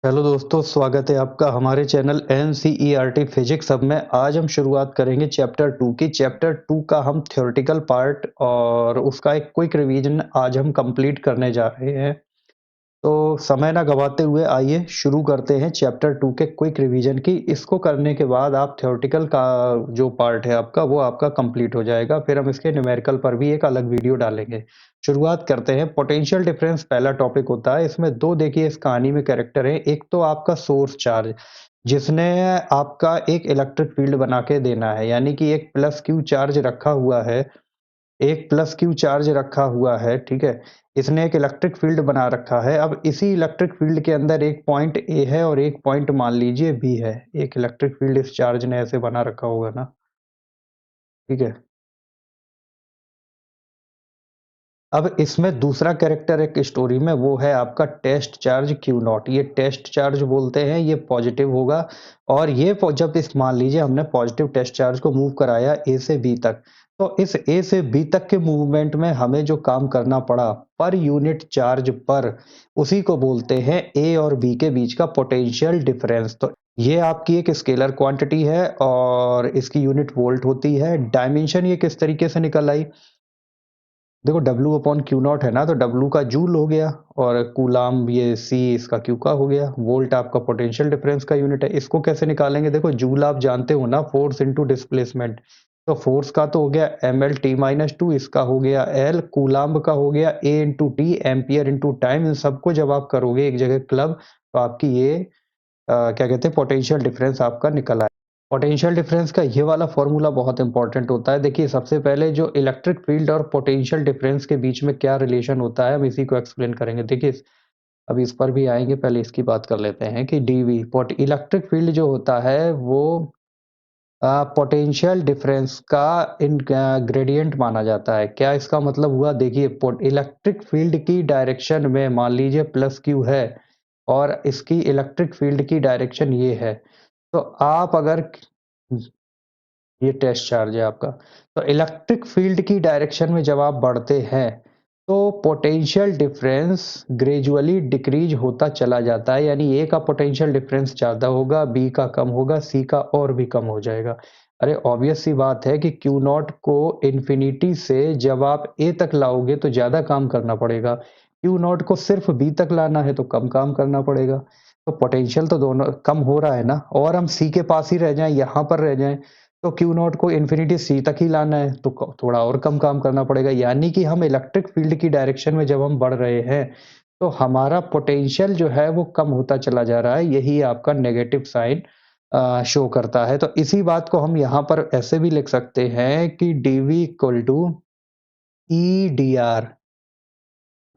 Hello दोस्तों, स्वागत है आपका हमारे चैनल एनसीईआरटी फिजिक्स हब में। आज हम शुरुआत करेंगे चैप्टर 2 की। चैप्टर 2 का हम थ्योरेटिकल पार्ट और उसका एक क्विक रिवीजन आज हम कंप्लीट करने जा रहे हैं। तो समय ना गवाते हुए आइए शुरू करते हैं चैप्टर 2 के क्विक रिवीजन की। इसको करने के बाद आप थ्योरेटिकल का जो पार्ट है आपका वो आपका कंप्लीट हो जाएगा। फिर हम इसके न्यूमेरिकल पर भी एक अलग वीडियो डालेंगे। शुरुआत करते हैं। पोटेंशियल डिफरेंस पहला टॉपिक होता है। इसमें दो देखिए इस कहानी में कैरेक्टर है। एक तो आपका सोर्स चार्ज जिसने आपका एक इलेक्ट्रिक फील्ड बना के देना है, यानी कि एक प्लस क्यू चार्ज रखा हुआ है। एक प्लस क्यू चार्ज रखा हुआ है, ठीक है। इसने एक इलेक्ट्रिक फील्ड बना रखा है। अब इसी इलेक्ट्रिक फील्ड के अंदर एक पॉइंट ए है और एक पॉइंट मान लीजिए बी है। एक इलेक्ट्रिक फील्ड इस चार्ज ने ऐसे बना रखा होगा ना, ठीक है। अब इसमें दूसरा कैरेक्टर एक स्टोरी में वो है आपका टेस्ट चार्ज क्यू नॉट। ये टेस्ट चार्ज बोलते हैं, ये पॉजिटिव होगा। और ये जब इस मान लीजिए हमने पॉजिटिव टेस्ट चार्ज को मूव कराया ए से बी तक, तो इस ए से बी तक के मूवमेंट में हमें जो काम करना पड़ा पर यूनिट चार्ज पर, उसी को बोलते हैं ए और बी के बीच का पोटेंशियल डिफरेंस। तो ये आपकी एक स्केलर क्वांटिटी है और इसकी यूनिट वोल्ट होती है। डायमेंशन ये किस तरीके से निकल आई, देखो W अपॉन क्यू नॉट है ना, तो W का जूल हो गया और कूलाम ये C इसका Q का हो गया। वोल्ट आपका पोटेंशियल डिफरेंस का यूनिट है। इसको कैसे निकालेंगे, देखो जूल आप जानते हो ना, फोर्स इनटू डिस्प्लेसमेंट। तो फोर्स का तो हो गया ml t-2, इसका हो गया L, कूलाम का हो गया A into T, ampere into time. इन सबको जब आप करोगे एक जगह क्लब, तो आपकी ये क्या कहते हैं पोटेंशियल डिफरेंस आपका निकल आए। पोटेंशियल डिफरेंस का ये वाला फॉर्मूला बहुत इंपॉर्टेंट होता है। देखिए सबसे पहले जो इलेक्ट्रिक फील्ड और पोटेंशियल डिफरेंस के बीच में क्या रिलेशन होता है, हम इसी को एक्सप्लेन करेंगे। देखिए अभी इस पर भी आएंगे, पहले इसकी बात कर लेते हैं कि डीवी इलेक्ट्रिक फील्ड जो होता है वो पोटेंशियल डिफरेंस का इन ग्रेडियंट माना जाता है। क्या इसका मतलब हुआ, देखिए इलेक्ट्रिक फील्ड की डायरेक्शन में मान लीजिए प्लस क्यू है और इसकी इलेक्ट्रिक फील्ड की डायरेक्शन ये है। तो आप अगर ये टेस्ट चार्ज है आपका, तो इलेक्ट्रिक फील्ड की डायरेक्शन में जब आप बढ़ते हैं तो पोटेंशियल डिफरेंस ग्रेजुअली डिक्रीज होता चला जाता है। यानी ए का पोटेंशियल डिफरेंस ज्यादा होगा, बी का कम होगा, सी का और भी कम हो जाएगा। अरे ऑब्वियस सी बात है कि क्यू नॉट को इन्फिनिटी से जब आप ए तक लाओगे तो ज्यादा काम करना पड़ेगा, क्यू नॉट को सिर्फ बी तक लाना है तो कम काम करना पड़ेगा। तो पोटेंशियल तो दोनों कम हो रहा है ना, और हम सी के पास ही रह जाएं, यहां पर रह जाएं, तो क्यू नॉट को इन्फिनिटी सी तक ही लाना है तो थोड़ा और कम काम करना पड़ेगा। यानी कि हम इलेक्ट्रिक फील्ड की डायरेक्शन में जब हम बढ़ रहे हैं तो हमारा पोटेंशियल जो है वो कम होता चला जा रहा है। यही आपका नेगेटिव साइन शो करता है। तो इसी बात को हम यहाँ पर ऐसे भी लिख सकते हैं कि dv equal to E D R,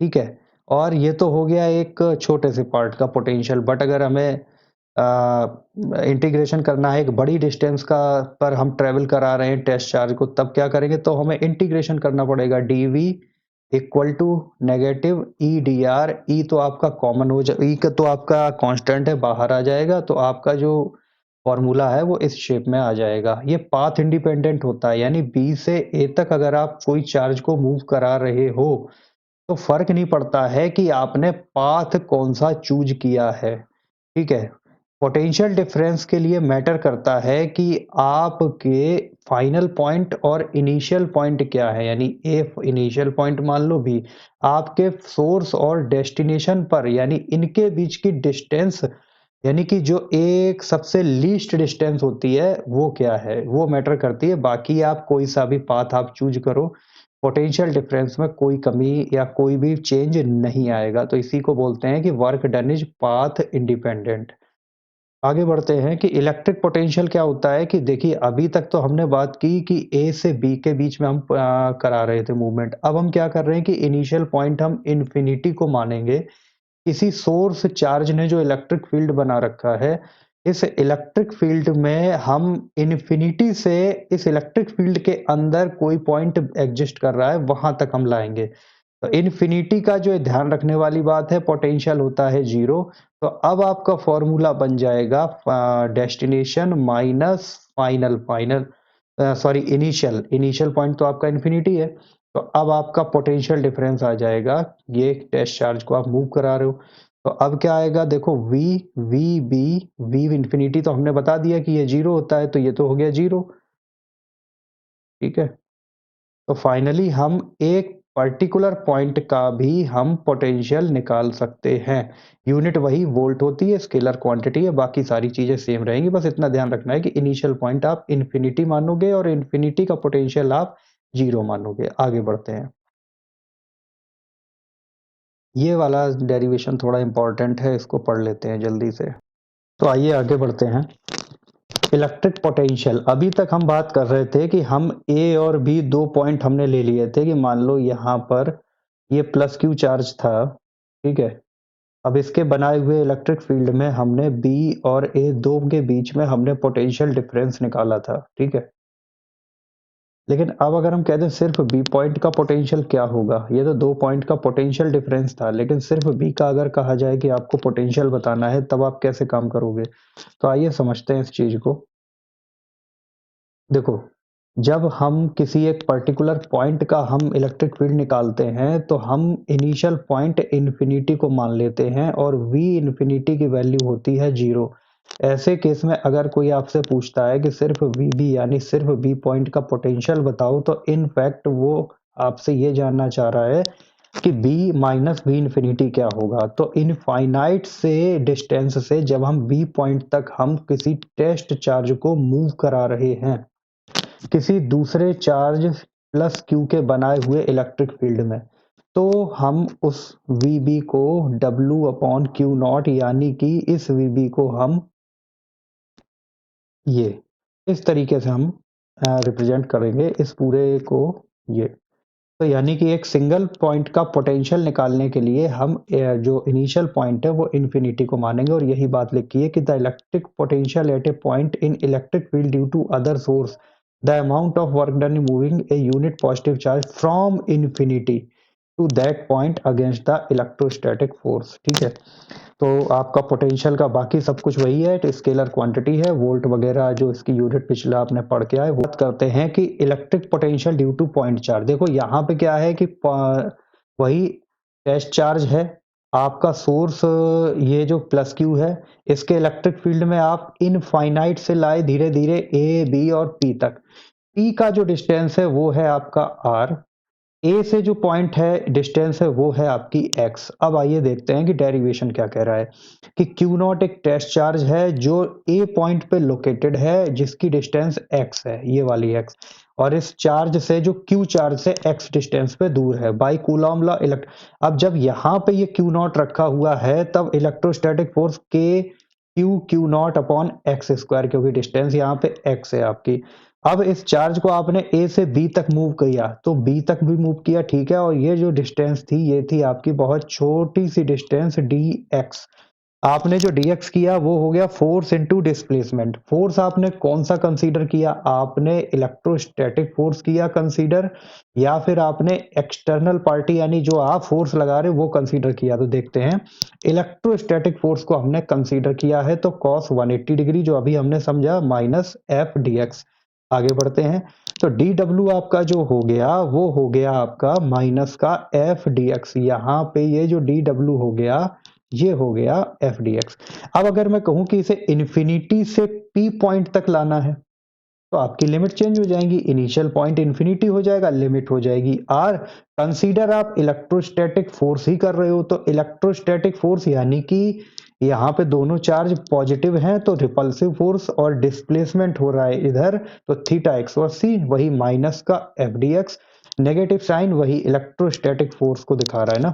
ठीक है। और ये तो हो गया एक छोटे से पार्ट का पोटेंशियल, बट अगर हमें इंटीग्रेशन करना है एक बड़ी डिस्टेंस का पर हम ट्रेवल करा रहे हैं टेस्ट चार्ज को, तब क्या करेंगे, तो हमें इंटीग्रेशन करना पड़ेगा। dv equal to negative E D R. E तो आपका कॉमन हो जाए, ई का तो आपका कांस्टेंट है, बाहर आ जाएगा, तो आपका जो फॉर्मूला है वो इस शेप में आ जाएगा। ये पाथ इंडिपेंडेंट होता है, यानी बी से ए तक अगर आप कोई चार्ज को मूव करा रहे हो तो फर्क नहीं पड़ता है कि आपने पाथ कौन सा चूज किया है, ठीक है। पोटेंशियल डिफरेंस के लिए मैटर करता है कि आपके फाइनल पॉइंट और इनिशियल पॉइंट क्या है। यानी ए इनिशियल पॉइंट मान लो, बी आपके सोर्स और डेस्टिनेशन पर, यानी इनके बीच की डिस्टेंस, यानी कि जो एक सबसे लीस्ट डिस्टेंस होती है वो क्या है, वो मैटर करती है। बाकी आप कोई सा भी पाथ आप चूज करो, पोटेंशियल डिफरेंस में कोई कमी या कोई भी चेंज नहीं आएगा। तो इसी को बोलते हैं कि work done is path independent. आगे बढ़ते हैं कि इलेक्ट्रिक पोटेंशियल क्या होता है। कि देखिए अभी तक तो हमने बात की कि ए से बी के बीच में हम करा रहे थे मूवमेंट। अब हम क्या कर रहे हैं कि इनिशियल पॉइंट हम इन्फिनिटी को मानेंगे। किसी सोर्स चार्ज ने जो इलेक्ट्रिक फील्ड बना रखा है, इस इलेक्ट्रिक फील्ड में हम इन्फिनिटी से इस इलेक्ट्रिक फील्ड के अंदर कोई पॉइंट एग्जिस्ट कर रहा है वहां तक हम लाएंगे। तो इन्फिनिटी का जो ध्यान रखने वाली बात है, पोटेंशियल होता है जीरो। तो अब आपका फॉर्मूला बन जाएगा destination minus final final sorry initial initial point तो आपका इन्फिनिटी है। तो अब आपका पोटेंशियल डिफरेंस आ जाएगा, ये टेस्ट चार्ज को आप मूव करा रहे हो। तो अब क्या आएगा देखो v v b v infinity तो हमने बता दिया कि ये 0 होता है, तो ये तो हो गया 0। ठीक है, तो फाइनली हम एक पर्टिकुलर पॉइंट का भी हम पोटेंशियल निकाल सकते हैं। यूनिट वही वोल्ट होती है, स्केलर क्वांटिटी है, बाकी सारी चीजें सेम रहेंगी। बस इतना ध्यान रखना है कि इनिशियल पॉइंट आप इन्फिनिटी मानोगे और इन्फिनिटी का पोटेंशियल आप 0 मानोगे। आगे बढ़ते हैं। ये वाला डेरिवेशन थोड़ा इंपॉर्टेंट है, इसको पढ़ लेते हैं जल्दी से। तो आइए आगे बढ़ते हैं। इलेक्ट्रिक पोटेंशियल, अभी तक हम बात कर रहे थे कि हम ए और बी दो पॉइंट हमने ले लिए थे कि मान लो यहाँ पर ये प्लस क्यू चार्ज था। ठीक है, अब इसके बनाए हुए इलेक्ट्रिक फील्ड में हमने बी और ए दो के बीच में हमने पोटेंशियल डिफरेंस निकाला था। ठीक है, लेकिन अब अगर हम कहते हैं सिर्फ बी पॉइंट का पोटेंशियल क्या होगा, ये तो दो पॉइंट का पोटेंशियल डिफरेंस था, लेकिन सिर्फ बी का अगर कहा जाए कि आपको पोटेंशियल बताना है, तब आप कैसे काम करोगे। तो आइए समझते हैं इस चीज को। देखो, जब हम किसी एक पर्टिकुलर पॉइंट का हम इलेक्ट्रिक फील्ड निकालते हैं, तो हम इनिशियल पॉइंट इन्फिनिटी को मान लेते हैं और v इन्फिनिटी की वैल्यू होती है 0। ऐसे केस में अगर कोई आपसे पूछता है कि सिर्फ vb यानी सिर्फ b पॉइंट का पोटेंशियल बताओ, तो इन फैक्ट वो आपसे ये जानना चाह रहा है कि b माइनस v इन्फिनिटी क्या होगा। तो इनफाइनाइट से डिस्टेंस से जब हम b पॉइंट तक हम किसी टेस्ट चार्ज को मूव करा रहे हैं किसी दूसरे चार्ज प्लस क्यू के बनाए हुए इलेक्ट्रिक फील्ड में, तो हम उस Vb को W अपॉन क्यू नॉट यानी कि इस Vb को हम ये इस तरीके से हम रिप्रेजेंट करेंगे इस पूरे को। ये तो यानी कि एक सिंगल पॉइंट का पोटेंशियल निकालने के लिए हम जो इनिशियल पॉइंट है वो इन्फिनिटी को मानेंगे, और यही बात लिखी है कि the electric potential at a point in electric field due to other source the amount of work done in moving a unit positive charge from infinity to that point against the electrostatic force. ठीक है, तो आपका potential का बाकी सब कुछ वही है, स्केलर क्वांटिटी है, वोल्ट वगैरह जो इसकी यूनिट पिछला आपने पढ़ के आए। बात करते हैं कि electric potential due two point charge. देखो यहाँ पे क्या है कि वही टेस्ट चार्ज है, आपका सोर्स ये जो प्लस क्यू है, इसके इलेक्ट्रिक फील्ड में आप इनफाइनाइट से लाए धीरे धीरे ए बी और पी तक। पी का जो डिस्टेंस है वो है आपका आर, ए से जो पॉइंट है डिस्टेंस है वो है आपकी एक्स। अब आइए देखते हैं कि डेरिवेशन क्या कह रहा है कि क्यू नॉट एक टेस्ट चार्ज है जो ए पॉइंट पे लोकेटेड है जिसकी डिस्टेंस एक्स है, ये वाली एक्स, और इस चार्ज से जो क्यू चार्ज से एक्स डिस्टेंस पे दूर है बाई कूलॉम लॉ इलेक्ट। अब जब यहाँ पे ये क्यू नॉट रखा हुआ है, तब इलेक्ट्रोस्टैटिक फोर्स के Q not upon X square, क्योंकि डिस्टेंस यहाँ पे एक्स है आपकी। अब इस चार्ज को आपने ए से बी तक मूव किया, तो बी तक भी मूव किया, ठीक है, और ये जो डिस्टेंस थी ये थी आपकी बहुत छोटी सी डिस्टेंस डी एक्स। आपने जो dx किया वो हो गया फोर्स इनटू डिस्प्लेसमेंट। फोर्स आपने कौन सा कंसीडर किया, आपने इलेक्ट्रोस्टैटिक फोर्स किया कंसीडर, या फिर आपने एक्सटर्नल पार्टी यानी जो आप फोर्स लगा रहे हो वो कंसीडर किया। तो देखते हैं, इलेक्ट्रोस्टैटिक फोर्स को हमने कंसीडर किया है, तो cos 180 डिग्री जो अभी हमने समझा माइनस एफ डी एक्स। आगे बढ़ते हैं, तो डी डब्ल्यू आपका जो हो गया वो हो गया आपका माइनस का एफ डी एक्स। यहाँ पे ये जो डी डब्ल्यू हो गया ये हो गया एफ डी एक्स। अब अगर मैं कहूं कि इसे इन्फिनिटी से पी पॉइंट तक लाना है, तो आपकी लिमिट चेंज हो जाएगी, इनिशियल पॉइंट इन्फिनिटी हो जाएगा, लिमिट हो जाएगी आर। कंसीडर आप इलेक्ट्रोस्टैटिक फोर्स ही कर रहे हो, तो इलेक्ट्रोस्टैटिक फोर्स यानी कि यहाँ पे दोनों चार्ज पॉजिटिव हैं, तो रिपल्सिव फोर्स और डिस्प्लेसमेंट हो रहा है इधर, तो थीटा एक्स और सी वही माइनस का F D X, negative sign वही इलेक्ट्रोस्टैटिक फोर्स को दिखा रहा है ना,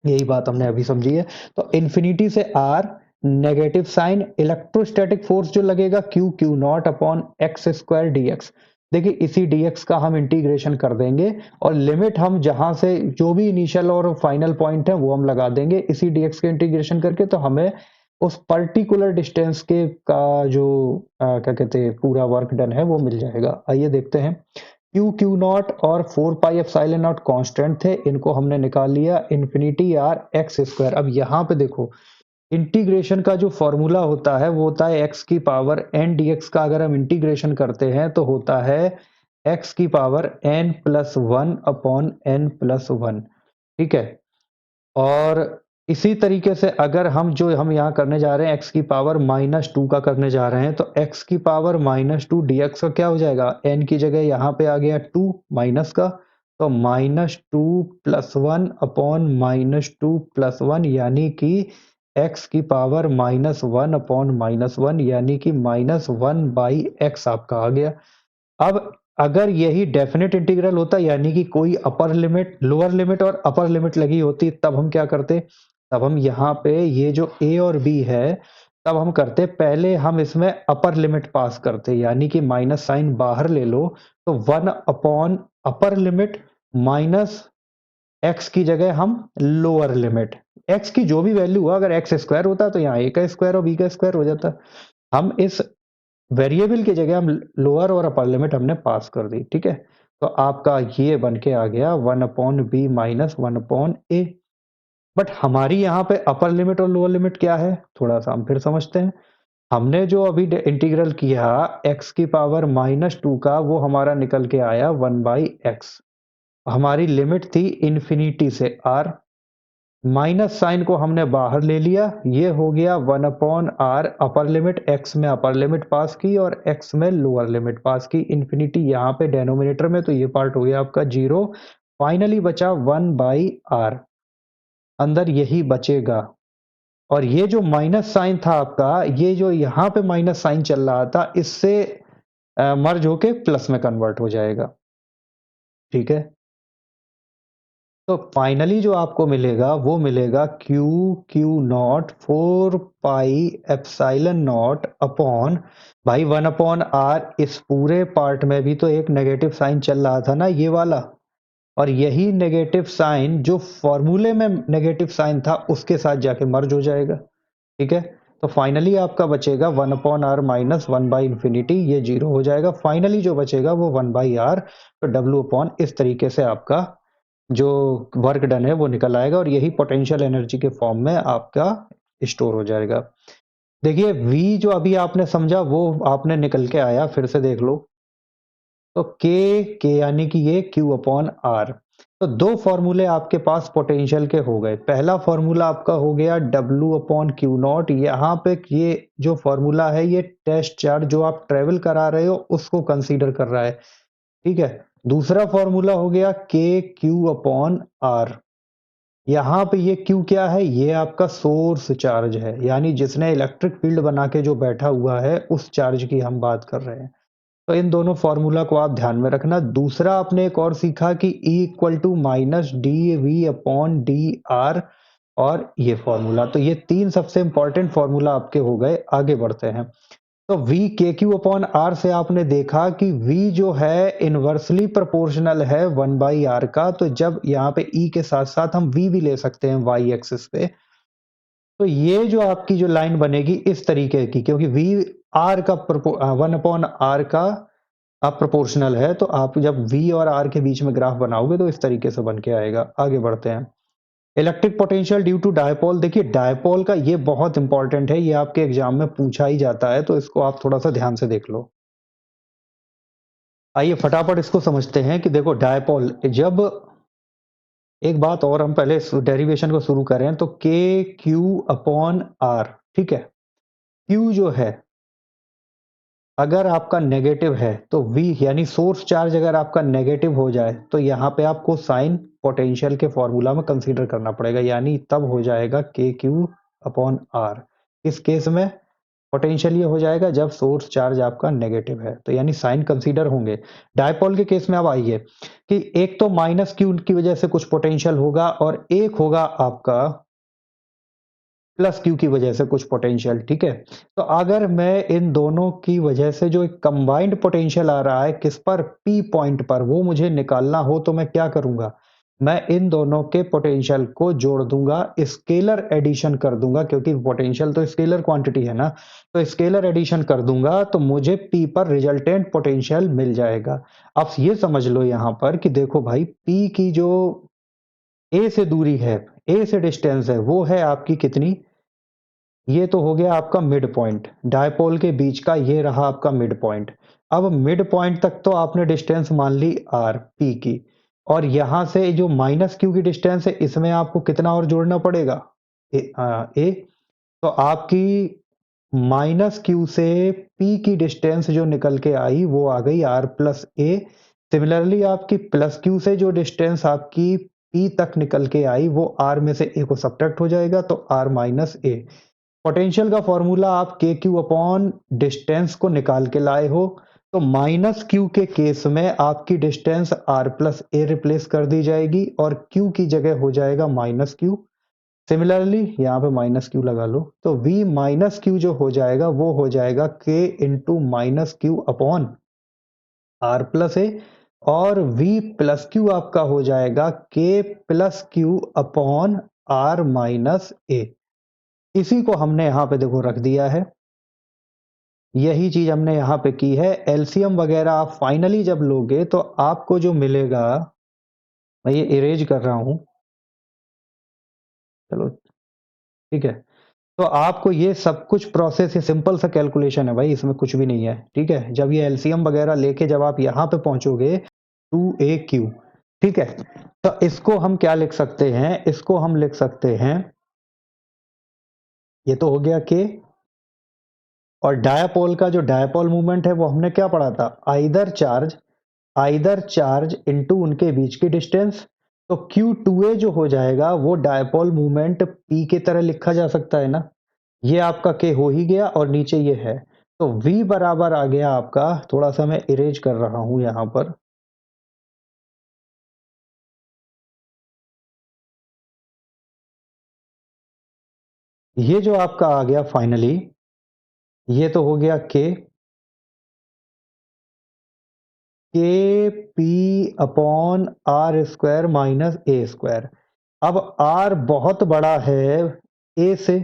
यही बात हमने अभी समझी है। तो इन्फिनिटी से R, negative sign, electrostatic force जो लगेगा Q Q not upon X square DX. देखिए इसी dx का हम इंटीग्रेशन कर देंगे, और लिमिट हम जहां से जो भी इनिशियल और फाइनल पॉइंट है वो हम लगा देंगे इसी dx के इंटीग्रेशन करके, तो हमें उस पर्टिकुलर डिस्टेंस के का जो क्या कहते हैं पूरा वर्क डन है वो मिल जाएगा। आइए देखते हैं, क्यू नॉट और 4 पाई एप्सिलॉन नॉट कांस्टेंट थे, इनको हमने निकाल लिया, इन्फिनिटी आर एक्स स्क्वायर। अब यहाँ पे देखो इंटीग्रेशन का जो फॉर्मूला होता है वो होता है एक्स की पावर एन डीएक्स का, अगर हम इंटीग्रेशन करते हैं तो होता है एक्स की power N plus one upon N plus one. ठीक है, और इसी तरीके से अगर हम यहाँ करने जा रहे हैं x की पावर -2 का करने जा रहे हैं, तो x की पावर -2 dx का क्या हो जाएगा, n की जगह यहाँ पे आ गया 2 माइनस का, तो -2 प्लस 1 अपॉन -2 प्लस 1 यानी कि x की पावर -1 अपॉन -1 यानी कि -1/x आपका आ गया। अब अगर यही डेफिनेट इंटीग्रल होता यानी कि कोई अपर लिमिट, लोअर लिमिट और अपर लिमिट लगी होती, तब हम क्या करते, तब हम यहाँ पे ये जो a और b है, तब हम करते पहले हम इसमें अपर लिमिट पास करते, यानी कि माइनस साइन बाहर ले लो, तो 1 upon upper limit minus x की जगह हम लोअर लिमिट, x की जो भी वैल्यू हुआ, अगर x स्क्वायर होता तो यहाँ a का स्क्वायर और b का स्क्वायर हो जाता। हम इस वेरिएबल की जगह हम लोअर और अपर लिमिट हमने पास कर दी, ठीक है। तो आपका ये बन के आ गया 1/b माइनस 1/a। बट हमारी यहाँ पे अपर लिमिट और लोअर लिमिट क्या है, थोड़ा सा हम फिर समझते हैं। हमने जो अभी इंटीग्रल किया x की पावर -2 का, वो हमारा निकल के आया 1/x। हमारी लिमिट थी इन्फिनिटी से r, माइनस साइन को हमने बाहर ले लिया, ये हो गया 1/r, अपर लिमिट x में अपर लिमिट पास की और x में लोअर लिमिट पास की, इन्फिनिटी यहाँ पे डेनोमिनेटर में, तो ये पार्ट हो गया आपका 0। फाइनली बचा 1/r, अंदर यही बचेगा। और ये जो माइनस साइन था आपका, ये जो यहाँ पे माइनस साइन चल रहा था, इससे मर्ज होके प्लस में कन्वर्ट हो जाएगा, ठीक है। तो फाइनली जो आपको मिलेगा वो मिलेगा Q0 4 pi epsilon naught upon, भाई 1/r, इस पूरे पार्ट में भी तो एक नेगेटिव साइन चल रहा था ना, ये वाला, और यही नेगेटिव साइन जो फॉर्मूले में नेगेटिव साइन था उसके साथ जाके मर्ज हो जाएगा, ठीक है। तो फाइनली आपका बचेगा 1/r माइनस 1/इंफिनिटी, ये 0 हो जाएगा। फाइनली जो बचेगा वो 1/r, तो W अपॉन इस तरीके से आपका जो वर्क डन है वो निकल आएगा, और यही पोटेंशियल एनर्जी के फॉर्म में आपका स्टोर हो जाएगा। देखिए V जो अभी आपने समझा वो आपने निकल के आया, फिर से देख लो, तो के यानी कि ये Q अपॉन R। तो दो फॉर्मूले आपके पास पोटेंशियल के हो गए। पहला फॉर्मूला आपका हो गया W अपॉन क्यू नॉट, यहाँ पे ये जो फॉर्मूला है ये टेस्ट चार्ज जो आप ट्रेवल करा रहे हो उसको कंसीडर कर रहा है, ठीक है। दूसरा फॉर्मूला हो गया के क्यू अपॉन आर, यहाँ पे ये क्यू क्या है, ये आपका सोर्स चार्ज है, यानी जिसने इलेक्ट्रिक फील्ड बना के जो बैठा हुआ है उस चार्ज की हम बात कर रहे हैं। तो इन दोनों फॉर्मूला को आप ध्यान में रखना। दूसरा आपने एक और सीखा कि E equal to minus D V upon D R, और ये फॉर्मूला, तो ये तीन सबसे इंपॉर्टेंट फॉर्मूला आपके हो गए। आगे बढ़ते हैं। तो V के क्यू अपॉन आर से आपने देखा कि V जो है इनवर्सली प्रोपोर्शनल है 1/r का, तो जब यहाँ पे E के साथ साथ हम V भी ले सकते हैं y एक्सिस पे, तो ये जो आपकी जो लाइन बनेगी इस तरीके की, क्योंकि V R का 1/r का आप प्रोपोर्शनल है, तो आप जब V और R के बीच में ग्राफ बनाओगे तो इस तरीके से बन के आएगा। आगे बढ़ते हैं। Electric potential due to dipole, देखिए डायपोल का ये बहुत इंपॉर्टेंट है, ये आपके एग्जाम में पूछा ही जाता है, तो इसको आप थोड़ा सा ध्यान से देख लो। आइए फटाफट इसको समझते हैं कि देखो डायपोल, जब एक बात और हम पहले डेरिवेशन को शुरू करें, तो के क्यू अपॉन आर, ठीक है। क्यू जो है अगर आपका नेगेटिव है तो V यानी सोर्स चार्ज अगर आपका नेगेटिव हो जाए तो यहाँ पे आपको साइन पोटेंशियल के फॉर्मूला में कंसीडर करना पड़ेगा, यानी तब हो जाएगा के क्यू अपॉन आर। इस केस में पोटेंशियल ये हो जाएगा जब सोर्स चार्ज आपका नेगेटिव है, तो यानी साइन कंसीडर होंगे। डायपोल के केस में अब आइए कि एक तो माइनस क्यू की वजह से कुछ पोटेंशियल होगा और एक होगा आपका प्लस क्यू की वजह से कुछ पोटेंशियल, ठीक है। तो अगर मैं इन दोनों की वजह से जो एक कंबाइंड पोटेंशियल आ रहा है किस पर, पी पॉइंट पर, वो मुझे निकालना हो तो मैं क्या करूंगा, मैं इन दोनों के पोटेंशियल को जोड़ दूंगा, स्केलर एडिशन कर दूंगा, क्योंकि पोटेंशियल तो स्केलर क्वांटिटी है ना, तो स्केलर एडिशन कर दूंगा तो मुझे पी पर रिजल्टेंट पोटेंशियल मिल जाएगा। अब ये समझ लो यहां पर कि देखो भाई, पी की जो ए से दूरी है, ए से डिस्टेंस है, वो है आपकी कितनी, ये तो हो गया आपका मिड पॉइंट, डायपोल के बीच का ये रहा आपका मिड पॉइंट। अब मिड पॉइंट तक तो आपने डिस्टेंस मान ली आर पी की, और यहां से जो माइनस क्यू की डिस्टेंस है इसमें आपको कितना और जोड़ना पड़ेगा, ए, तो आपकी माइनस क्यू से पी की डिस्टेंस जो निकल के आई वो आ गई आर प्लस ए। सिमिलरली आपकी प्लस क्यू से जो डिस्टेंस आपकी पी तक निकल के आई वो आर में से ए को सब्ट्रैक्ट हो जाएगा, तो आर माइनस ए। पोटेंशियल का फॉर्मूला आप के क्यू अपॉन डिस्टेंस को निकाल के लाए हो, तो माइनस क्यू के केस में आपकी distance R plus A replace कर दी जाएगी और क्यू की जगह हो जाएगा माइनस क्यू। सिमिलरली यहाँ पे माइनस क्यू लगा लो, तो v माइनस क्यू जो हो जाएगा वो हो जाएगा k into minus Q upon R plus A, और v प्लस क्यू आपका हो जाएगा k plus Q upon R minus A. इसी को हमने यहाँ पे देखो रख दिया है, यही चीज हमने यहाँ पे की है। एलसीएम वगैरह आप फाइनली जब लोगे तो आपको जो मिलेगा, मैं ये इरेज कर रहा हूं, चलो ठीक है। तो आपको ये सब कुछ प्रोसेस, ये सिंपल सा कैलकुलेशन है भाई, इसमें कुछ भी नहीं है, ठीक है। जब ये एलसीएम वगैरह लेके जब आप यहां पे पहुंचोगे 2AQ, ठीक है, तो इसको हम क्या लिख सकते हैं, इसको हम लिख सकते हैं, ये तो हो गया के, और डायापोल का जो डायापोल मूवमेंट है वो हमने क्या पढ़ा था, आइदर चार्ज इनटू उनके बीच की डिस्टेंस। तो Q2A जो हो जाएगा वो डायपोल मूवमेंट P की तरह लिखा जा सकता है ना, ये आपका K हो ही गया और नीचे ये है, तो V बराबर आ गया आपका, थोड़ा सा मैं इरेज कर रहा हूं यहां पर, ये जो आपका आ गया फाइनली, ये तो हो गया K P upon R square minus A square. अब आर बहुत बड़ा है ए से,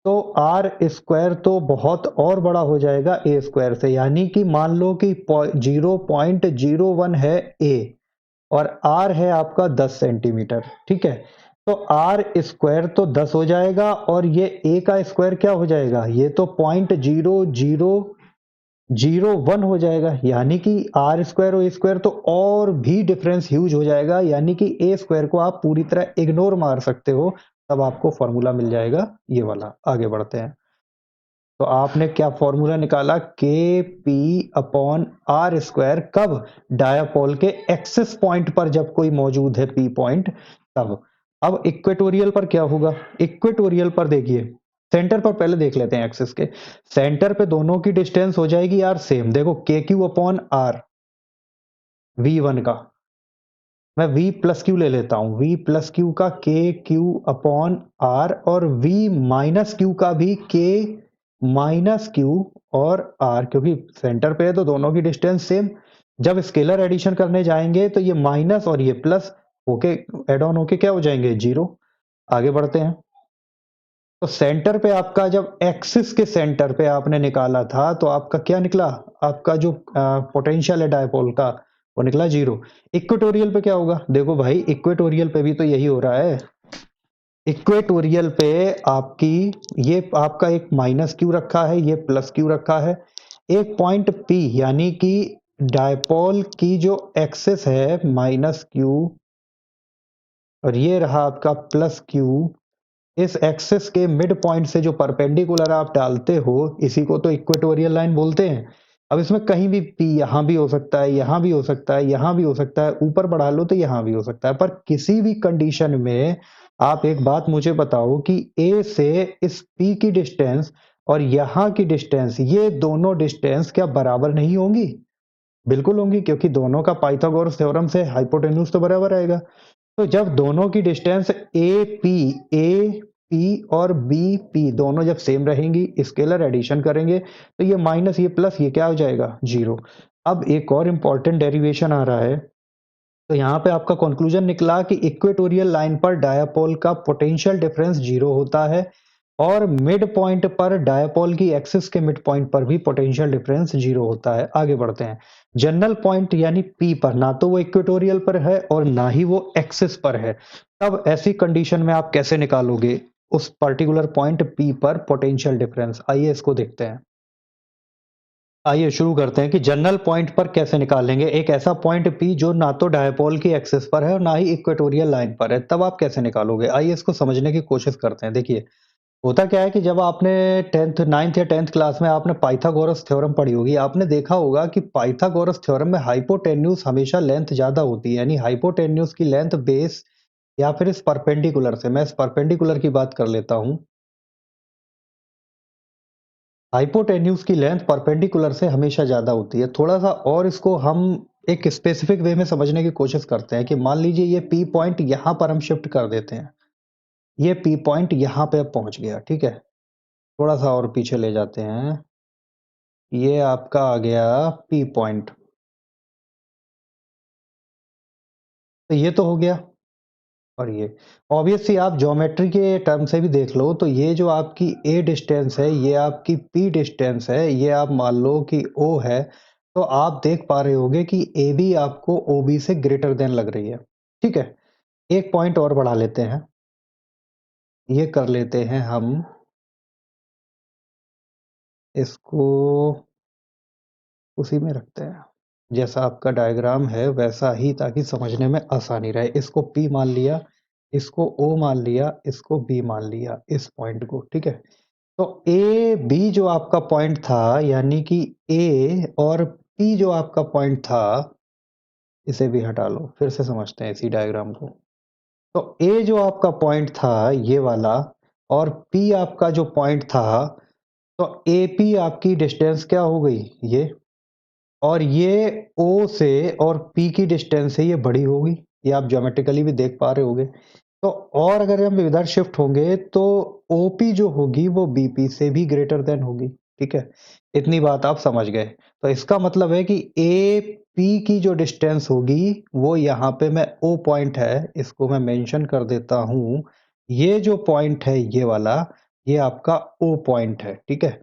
तो आर स्क्वायर तो बहुत और बड़ा हो जाएगा ए स्क्वायर से, यानी कि मान लो कि 0.01 है ए और आर है आपका 10 सेंटीमीटर, ठीक है। तो आर स्क्वायर तो 10 हो जाएगा और ये ए का स्क्वायर क्या हो जाएगा, ये तो 0.0001 हो जाएगा, यानी कि आर स्क्वायर और ए स्क्वायर तो और भी डिफरेंस ह्यूज हो जाएगा, यानी कि ए स्क्वायर को आप पूरी तरह इग्नोर मार सकते हो, तब आपको फॉर्मूला मिल जाएगा ये वाला। आगे बढ़ते हैं, तो आपने क्या फॉर्मूला निकाला, के पी अपॉन आर स्क्वायर, कब, डायापोल के एक्सिस पॉइंट पर जब कोई मौजूद है पी पॉइंट, तब। अब इक्वेटोरियल पर क्या होगा, इक्वेटोरियल पर देखिए, सेंटर पर पहले देख लेते हैं एक्सिस के, सेंटर पे दोनों की डिस्टेंस हो जाएगी यार सेम, देखो के क्यू अपॉन आर, V1 का, मैं V प्लस क्यू ले लेता हूं, V प्लस क्यू का के क्यू अपॉन आर, और V माइनस क्यू का भी के माइनस क्यू और आर, क्योंकि सेंटर पे है तो दोनों की डिस्टेंस सेम। जब स्केलर एडिशन करने जाएंगे तो ये माइनस और ये प्लस होके एड ऑन होके क्या हो जाएंगे, जीरो। आगे बढ़ते हैं, तो सेंटर पे आपका जब एक्सिस के सेंटर पे आपने निकाला था तो आपका क्या निकला, आपका जो पोटेंशियल है डायपोल का वो निकला जीरो। इक्वेटोरियल पे क्या होगा, देखो भाई इक्वेटोरियल पे भी तो यही हो रहा है, इक्वेटोरियल पे आपकी, ये आपका एक माइनस क्यू रखा है, ये प्लस क्यू रखा है, एक पॉइंट पी, यानी कि डायपोल की जो एक्सिस है माइनस क्यू और ये रहा आपका प्लस क्यू, इस एक्सिस के मिड पॉइंट से जो परपेंडिकुलर आप डालते हो इसी को तो इक्वेटोरियल लाइन बोलते हैं। अब इसमें कहीं भी पी, यहां भी हो सकता है, यहां भी हो सकता है, यहां भी हो सकता है, ऊपर बढ़ा लो तो यहां भी हो सकता है, पर किसी भी कंडीशन में आप एक बात मुझे बताओ कि ए से इस पी की डिस्टेंस और यहां की डिस्टेंस, ये दोनों डिस्टेंस क्या बराबर नहीं होंगी, बिल्कुल होंगी, क्योंकि दोनों का पाइथागोरस थ्योरम से हाइपोटेन्यूज तो बराबर आएगा। तो जब दोनों की डिस्टेंस ए पी और बी पी दोनों जब सेम रहेंगी, स्केलर एडिशन करेंगे तो ये माइनस ये प्लस ये क्या हो जाएगा, जीरो। अब एक और इंपॉर्टेंट डेरिवेशन आ रहा है, तो यहाँ पे आपका कंक्लूजन निकला कि इक्वेटोरियल लाइन पर डायापोल का पोटेंशियल डिफरेंस जीरो होता है और मिड पॉइंट पर डायापोल की एक्सिस के मिड पॉइंट पर भी पोटेंशियल डिफरेंस जीरो होता है। आगे बढ़ते हैं, जनरल पॉइंट यानी पी पर ना तो वो इक्वेटोरियल पर है और ना ही वो एक्सिस पर है, तब ऐसी कंडीशन में आप कैसे निकालोगे उस पर्टिकुलर पॉइंट पी पर पोटेंशियल डिफरेंस, आइए इसको देखते हैं। आइए शुरू करते हैं कि जनरल पॉइंट पर कैसे निकालेंगे एक ऐसा पॉइंट P जो ना तो डायपोल की एक्सिस पर है और ना ही इक्वेटोरियल लाइन पर है, तब आप कैसे निकालोगे? आइए इसको समझने की कोशिश करते हैं। देखिए, होता क्या है कि जब आपने 10th 9th या 10th क्लास में आपने पाइथागोरस थ्योरम पढ़ी होगी, आपने देखा होगा कि पाइथागोरस थ्योरम में हाइपोटेन्यूज हमेशा लेंथ ज़्यादा होती है, यानी हाइपोटेन्यूज की लेंथ बेस या फिर इस परपेंडिकुलर से, मैं इस परपेंडिकुलर की बात कर लेता हूँ। हाइपोटेन्यूज की लेंथ परपेंडिकुलर से हमेशा ज़्यादा होती है। थोड़ा-सा और इसको हम एक स्पेसिफिक वे में समझने की कोशिश करते हैं कि मान लीजिए ये P पॉइंट यहाँ पर हम शिफ्ट कर देते हैं। ये P पॉइंट यहाँ पे अब पहुँच गया, ठीक है? थोड़ा-सा और पीछे ले जाते हैं। ये आपका आ गया P पॉइंट। तो ये तो हो गया और ये ऑब्वियस सी आप ज्योमेट्री के टर्म से भी देख लो तो ये जो आपकी A डिस्टेंस है, ये आपकी P डिस्टेंस है, ये आप मान लो कि O है, तो आप देख पा रहे होगे कि AB आपको OB से ग्रेटर देन लग रही है। ठीक है? एक पॉइंट और बढ़ा लेते हैं। ये कर लेते हैं हम इसको उसी में रखते हैं। जैसा आपका डायग्राम है वैसा ही ताकि समझने में आसानी रहे। इसको P मान लिया, इसको O मान लिया, इसको B मान लिया, इस पॉइंट को, ठीक है? तो ए बी जो आपका पॉइंट था यानी कि ए और पी जो आपका पॉइंट था, इसे भी हटा लो, फिर से समझते हैं इसी डायग्राम को। तो ए जो आपका पॉइंट था ये वाला और पी आपका जो पॉइंट था, तो ए पी आपकी डिस्टेंस क्या हो गई ये, और ये ओ से और पी की डिस्टेंस से ये बड़ी होगी, ये आप ज्योमेट्रिकली भी देख पा रहे होगे। तो और अगर हम इधर शिफ्ट होंगे तो ओपी जो होगी वो बीपी से भी ग्रेटर देन होगी, ठीक है? इतनी बात आप समझ गए। तो इसका मतलब है कि ए पी की जो डिस्टेंस होगी वो यहाँ पे मैं ओ पॉइंट है, इसको मैं मेंशन कर देता हूँ। ये जो पॉइंट है ये वाला, ये आपका ओ पॉइंट है, ठीक है?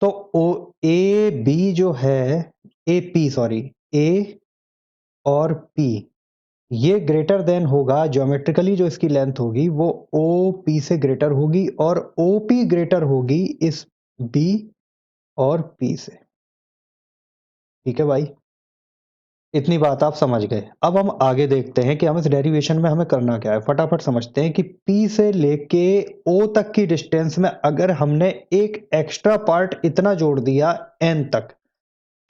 तो ओ ए बी जो है, ए पी सॉरी, ए और पी ये ग्रेटर देन होगा, ज्योमेट्रिकली जो इसकी लेंथ होगी वो ओ पी से ग्रेटर होगी और ओ पी ग्रेटर होगी इस बी और पी से। ठीक है भाई, इतनी बात आप समझ गए। अब हम आगे देखते हैं कि हम इस डेरिवेशन में हमें करना क्या है। फटाफट समझते हैं कि पी से लेके ओ तक की डिस्टेंस में अगर हमने एक एक्स्ट्रा पार्ट इतना जोड़ दिया एन तक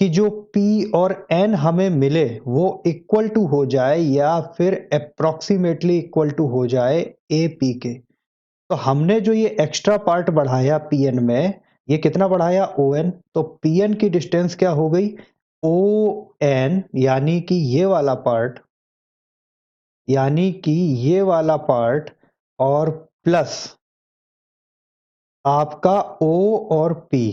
कि जो P और N हमें मिले वो इक्वल टू हो जाए या फिर अप्रोक्सीमेटली इक्वल टू हो जाए AP के। तो हमने जो ये एक्स्ट्रा पार्ट बढ़ाया PN में, ये कितना बढ़ाया ON, तो PN की डिस्टेंस क्या हो गई ON, यानी कि ये वाला पार्ट, यानी कि ये वाला पार्ट और प्लस आपका O और P,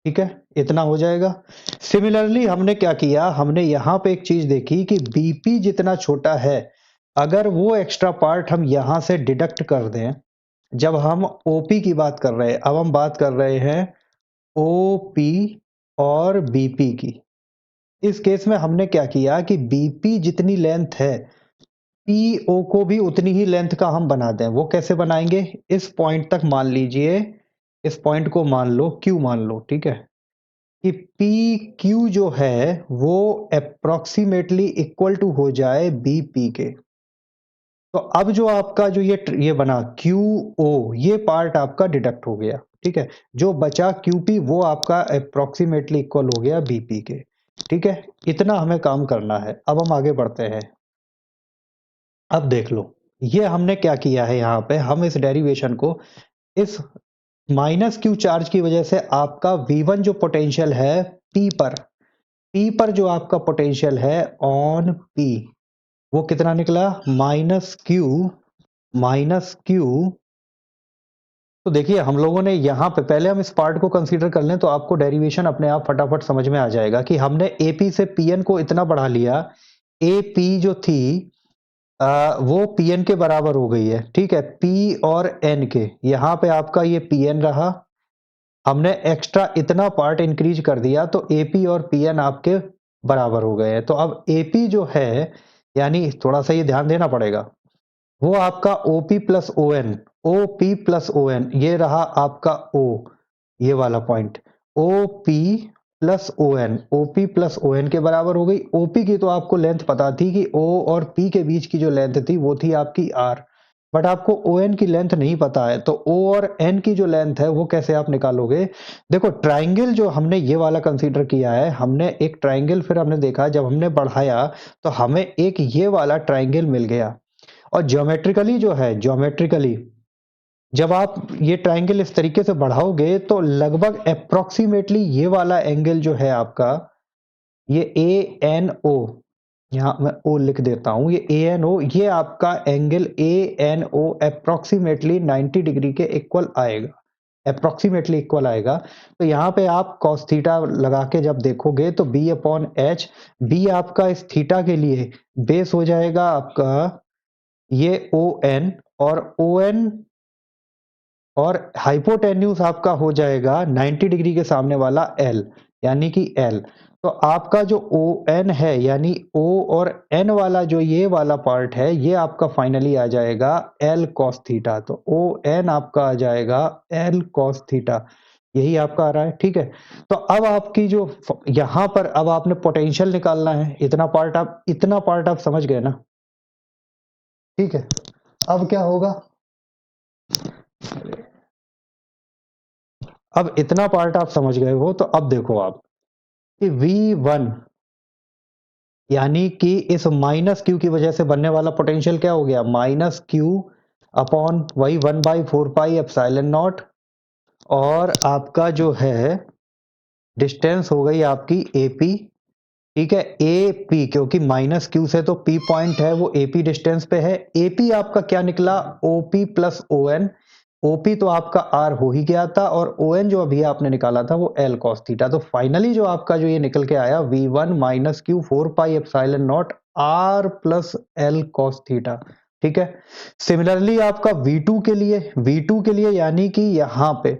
ठीक है? इतना हो जाएगा। सिमिलरली हमने क्या किया, हमने यहाँ पे एक चीज देखी कि बीपी जितना छोटा है, अगर वो एक्स्ट्रा पार्ट हम यहाँ से डिडक्ट कर दें, जब हम ओपी की बात कर रहे हैं, अब हम बात कर रहे हैं ओपी और बीपी की। इस केस में हमने क्या किया कि बीपी जितनी लेंथ है, पीओ को भी उतनी ही लेंथ का हम बना दें। वो कैसे बनाएंगे, इस पॉइंट तक मान लीजिए, इस पॉइंट को मान लो क्यू मान लो, ठीक है? कि पी क्यू जो है वो अप्रोक्सीमेटली इक्वल टू हो जाए बी पी के। तो अब जो आपका जो ये बना क्यू ओ, ये पार्ट आपका डिडक्ट हो गया, ठीक है? जो बचा क्यू पी वो आपका अप्रोक्सीमेटली इक्वल हो गया बी पी के, ठीक है? इतना हमें काम करना है। अब हम आगे बढ़ते हैं। अब देख लो, ये हमने क्या किया है, यहाँ पे हम इस डेरिवेशन को इस माइनस क्यू चार्ज की वजह से आपका V1 जो पोटेंशियल है P पर जो आपका पोटेंशियल है ऑन P, वो कितना निकला माइनस क्यू। तो देखिए हम लोगों ने यहाँ पे, पहले हम इस पार्ट को कंसीडर कर लें तो आपको डेरिवेशन अपने आप फटाफट समझ में आ जाएगा कि हमने AP से PN को इतना बढ़ा लिया, AP जो थी वो PN के बराबर हो गई है, ठीक है? P और N के, यहाँ पे आपका ये PN रहा, हमने एक्स्ट्रा इतना पार्ट इंक्रीज कर दिया तो AP और PN आपके बराबर हो गए हैं। तो अब AP जो है, यानी थोड़ा सा ये ध्यान देना पड़ेगा, वो आपका OP plus ON, OP plus ON, ये रहा आपका O, ये वाला point, O P plus O N, O P plus O N के बराबर हो गई। ओपी की तो आपको लेंथ पता थी कि ओ और पी के बीच की जो लेंथ थी वो थी आपकी आर, बट आपको ओ एन की लेंथ नहीं पता है, तो ओ और एन की जो लेंथ है वो कैसे आप निकालोगे? देखो ट्राइंगल जो हमने ये वाला कंसीडर किया है, हमने एक ट्राइंगल फिर हमने देखा जब हमने बढ़ाया तो हमें एक ये वाला ट्राइंगल मिल गया। और ज्योमेट्रिकली जो है, ज्योमेट्रिकली जब आप ये ट्राइंगल इस तरीके से बढ़ाओगे तो लगभग अप्रोक्सीमेटली ये वाला एंगल जो है आपका, ये ए एन ओ, यहाँ मैं ओ लिख देता हूं, ये ए एन ओ, ये आपका angle A N O approximately 90 degree के इक्वल आएगा, अप्रोक्सीमेटली इक्वल आएगा। तो यहाँ पे आप cos थीटा लगा के जब देखोगे तो b अपॉन एच, बी आपका इस थीटा के लिए बेस हो जाएगा आपका ये ओ एन, और ओ एन और हाइपोटेन्यूज आपका हो जाएगा 90 डिग्री के सामने वाला एल, यानी कि एल। तो आपका जो ओ एन है यानी ओ और एन वाला जो ये वाला पार्ट है ये आपका फाइनली आ जाएगा एल कॉस थीटा। तो ओ एन आपका आ जाएगा एल कॉस थीटा, यही आपका आ रहा है। ठीक है, तो अब आपकी जो यहां पर अब आपने पोटेंशियल निकालना है, इतना पार्ट आप समझ गए ना? ठीक है, अब क्या होगा? अब इतना पार्ट आप समझ गए हो तो अब देखो आप कि V1 यानी कि इस माइनस क्यू की वजह से बनने वाला पोटेंशियल क्या हो गया? माइनस क्यू अपॉन वही 1/4 पाई एप्सिलॉन नॉट, और आपका जो है डिस्टेंस हो गई आपकी एपी। ठीक है, एपी क्योंकि माइनस क्यू से तो पी पॉइंट है वो एपी डिस्टेंस पे है। एपी आपका क्या निकला? OP plus O N. OP तो आपका आर हो ही गया था और ओ एन जो अभी आपने निकाला था वो एल कॉस थीटा। तो फाइनली जो आपका जो ये निकल के आया V one minus Q 4 pi epsilon not R plus L cos theta. ठीक है, सिमिलरली आपका V2 के लिए, V2 के लिए यानी कि यहाँ पे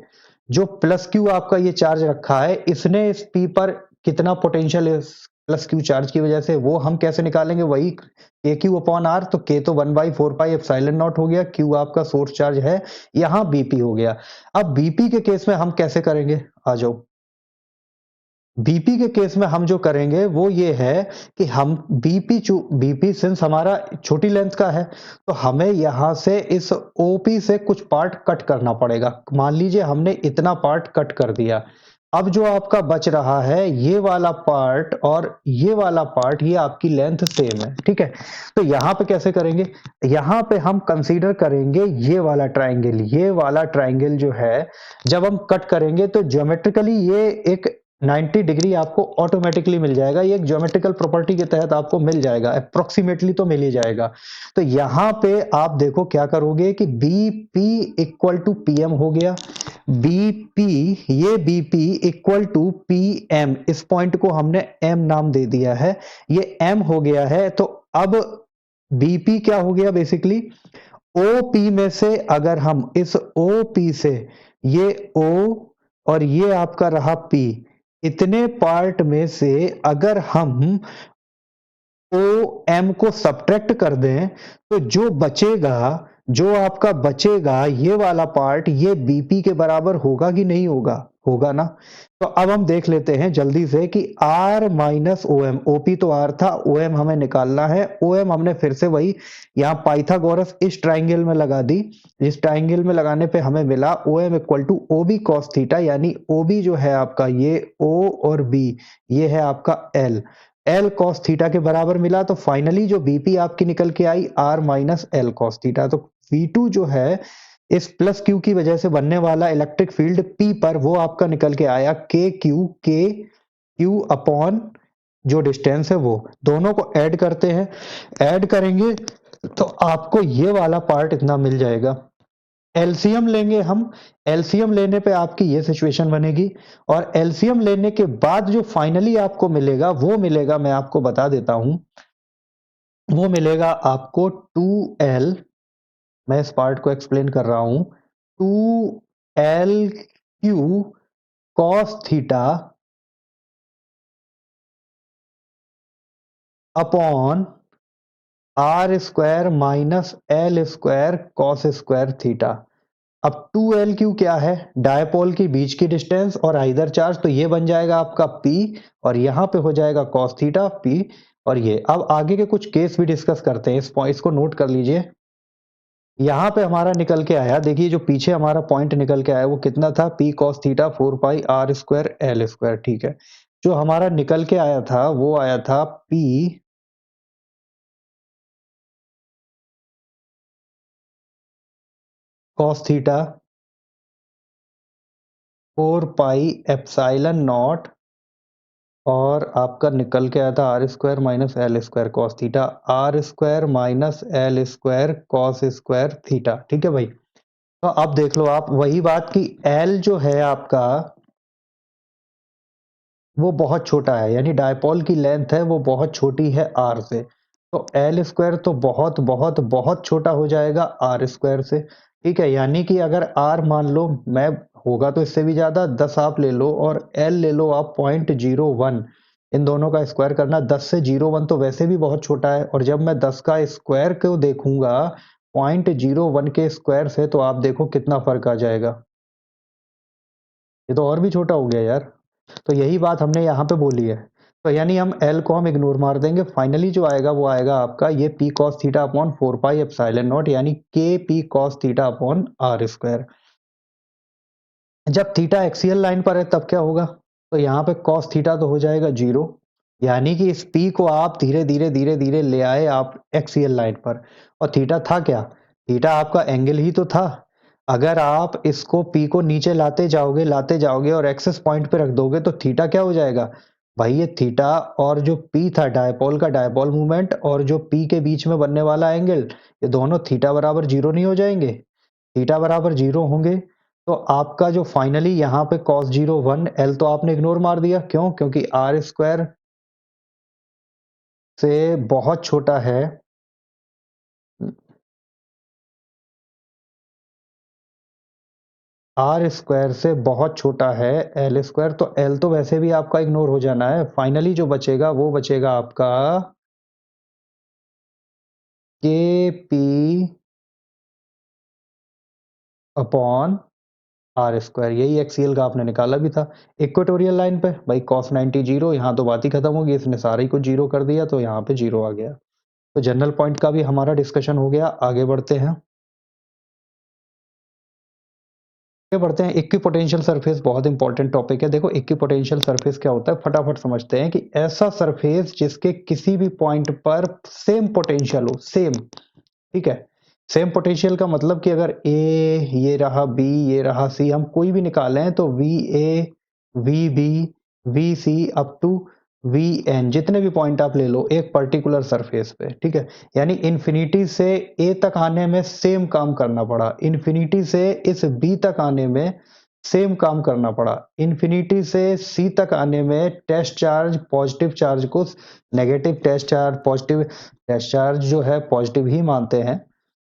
जो प्लस क्यू आपका ये चार्ज रखा है, इसने इस पी पर कितना पोटेंशियल है प्लस क्यू चार्ज की वजह से, वो हम कैसे निकालेंगे? वही के क्यू अपॉन आर। तो के तो 1/4 पाई एप्सिलॉन नॉट हो गया, क्यू आपका सोर्स चार्ज है, यहां बीपी हो गया। अब बीपी के केस में हम कैसे करेंगे? आ जाओ। बीपी के केस में हम जो करेंगे वो ये है कि हम बीपी सिंस हमारा छोटी लेंथ का है तो हमें यहां से इस ओपी से कुछ पार्ट कट करना पड़ेगा। मान लीजिए हमने इतना पार्ट कट कर दिया, अब जो आपका बच रहा है ये वाला पार्ट और ये वाला पार्ट, ये आपकी लेंथ सेम है। ठीक है, तो यहां पे कैसे करेंगे? यहां पे हम कंसीडर करेंगे ये वाला ट्राइंगल, ये वाला ट्राइंगल जो है जब हम कट करेंगे तो ज्योमेट्रिकली ये एक 90 डिग्री आपको ऑटोमेटिकली मिल जाएगा, ये एक ज्योमेट्रिकल प्रॉपर्टी के तहत आपको मिल जाएगा, अप्रोक्सीमेटली तो मिल ही जाएगा। तो यहां पे आप देखो क्या करोगे कि बीपी इक्वल टू पीएम हो गया, बीपी, ये बीपी इक्वल टू पीएम, इस पॉइंट को हमने एम नाम दे दिया है, ये एम हो गया है। तो अब बीपी क्या हो गया? बेसिकली ओपी में से अगर हम इस ओपी से ये ओ और ये आपका रहा पी, इतने पार्ट में से अगर हम ओ एम को सब्ट्रैक्ट कर दें तो जो बचेगा, जो आपका बचेगा ये वाला पार्ट, ये बीपी के बराबर होगा कि नहीं होगा? होगा ना। तो अब हम देख लेते हैं जल्दी से कि R minus O M, OP तो आर था, ओ एम हमें निकालना है। ओ एम हमने फिर से वही यहाँ पाइथागोरस इस ट्राइंगल में लगा दी, इस ट्राइंगल में लगाने पे हमें मिला O M equal to O B cos theta, यानी ओ बी जो है आपका ये ओ और बी, ये है आपका एल, एल कॉस थीटा के बराबर मिला। तो फाइनली जो बीपी आपकी निकल के I R minus L cos theta. तो V2 जो है इस प्लस क्यू की वजह से बनने वाला इलेक्ट्रिक फील्ड P पर वो आपका निकल के आया के क्यू अपॉन जो डिस्टेंस है वो, दोनों को ऐड करते हैं, ऐड करेंगे तो आपको ये वाला पार्ट इतना मिल जाएगा। एलसीएम लेंगे हम, एलसीएम लेने पे आपकी ये सिचुएशन बनेगी, और एलसीएम लेने के बाद जो फाइनली आपको मिलेगा वो मिलेगा, मैं आपको बता देता हूं, वो मिलेगा आपको 2L, मैं इस पार्ट को एक्सप्लेन कर रहा हूं, 2L cos theta upon R square minus L square cos square theta. अब 2L क्या है, डायपोल की बीच की डिस्टेंस और आइदर चार्ज, तो ये बन जाएगा आपका P और यहाँ पे हो जाएगा cos थीटा P। और ये अब आगे के कुछ केस भी डिस्कस करते हैं, इसको नोट कर लीजिए। यहाँ पे हमारा निकल के आया, देखिए जो पीछे हमारा पॉइंट निकल के आया वो कितना था, P cos थीटा 4 पाई R स्क्वायर L स्क्वायर, ठीक है। जो हमारा निकल के आया था वो आया था P cos theta 4 pi epsilon not और आपका निकल के आया था R square minus L square cos theta, R square minus L square cos square theta, ठीक है भाई। तो अब देख लो आप वही बात कि एल जो है आपका वो बहुत छोटा है, यानी डायपोल की लेंथ है वो बहुत छोटी है आर से, तो एल स्क्वायर तो बहुत बहुत बहुत छोटा हो जाएगा आर स्क्वायर से, ठीक है। यानी कि अगर आर मान लो, मैं होगा तो इससे भी ज्यादा 10 आप ले लो और एल ले लो आप 0.01, इन दोनों का स्क्वायर करना, 10 से 0.1 तो वैसे भी बहुत छोटा है, और जब मैं 10 का स्क्वायर को देखूंगा 0.01 के स्क्वायर से, तो आप देखो कितना फर्क आ जाएगा, ये तो और भी छोटा हो गया यार। तो यही बात हमने यहाँ पे बोली है, तो यानी हम एल को हम इग्नोर मार देंगे, फाइनली जो आएगा वो आएगा आपका ये P cos theta upon 4 pi epsilon not, यानी K P cos theta upon R square. जब थीटा एक्सियल लाइन पर है तब क्या होगा, तो यहाँ पे कॉस थीटा तो हो जाएगा 0, यानी कि इस पी को आप धीरे धीरे धीरे धीरे ले आए आप एक्सियल लाइन पर, और थीटा था क्या, थीटा आपका एंगल ही तो था। अगर आप इसको पी को नीचे लाते जाओगे और एक्सेस पॉइंट पे रख दोगे तो थीटा क्या हो जाएगा भाई, ये थीटा और जो पी था डायपोल का डायपोल मूवमेंट और जो पी के बीच में बनने वाला एंगल, ये दोनों थीटा बराबर 0 नहीं हो जाएंगे, थीटा बराबर 0 होंगे, तो आपका जो फाइनली यहाँ पे cos 0 1 L तो आपने इग्नोर मार दिया, क्यों, क्योंकि आर स्क्वायर से बहुत छोटा है, आर स्क्वायर से बहुत छोटा है एल स्क्वायर, तो एल तो वैसे भी आपका इग्नोर हो जाना है, फाइनली जो बचेगा वो बचेगा आपका के पी अपॉन आर स्क्वायर, यही एक्सीएल का आपने निकाला भी था। इक्वेटोरियल लाइन पे भाई cos 90 0, यहाँ तो बात ही खत्म होगी, इसने सारे ही को जीरो कर दिया तो यहाँ पे जीरो आ गया। तो जनरल पॉइंट का भी हमारा डिस्कशन हो गया, आगे बढ़ते हैं। आगे बढ़ते हैं, इक्विपोटेंशियल सरफेस बहुत इंपॉर्टेंट टॉपिक है। देखो इक्विपोटेंशियल सरफेस क्या होता है, फटाफट समझते हैं, कि ऐसा सरफेस जिसके किसी भी पॉइंट पर सेम पोटेंशियल हो, सेम, ठीक है। सेम पोटेंशियल का मतलब कि अगर ए ये रहा, बी ये रहा, सी, हम कोई भी निकालें तो V A V B V C up to V N, जितने भी पॉइंट आप ले लो एक पर्टिकुलर सरफेस पे, ठीक है। यानी इन्फिनिटी से ए तक आने में सेम काम करना पड़ा, इन्फिनिटी से इस बी तक आने में सेम काम करना पड़ा, इन्फिनिटी से सी तक आने में टेस्ट चार्ज पॉजिटिव चार्ज को negative test charge, positive test charge जो है पॉजिटिव ही मानते हैं,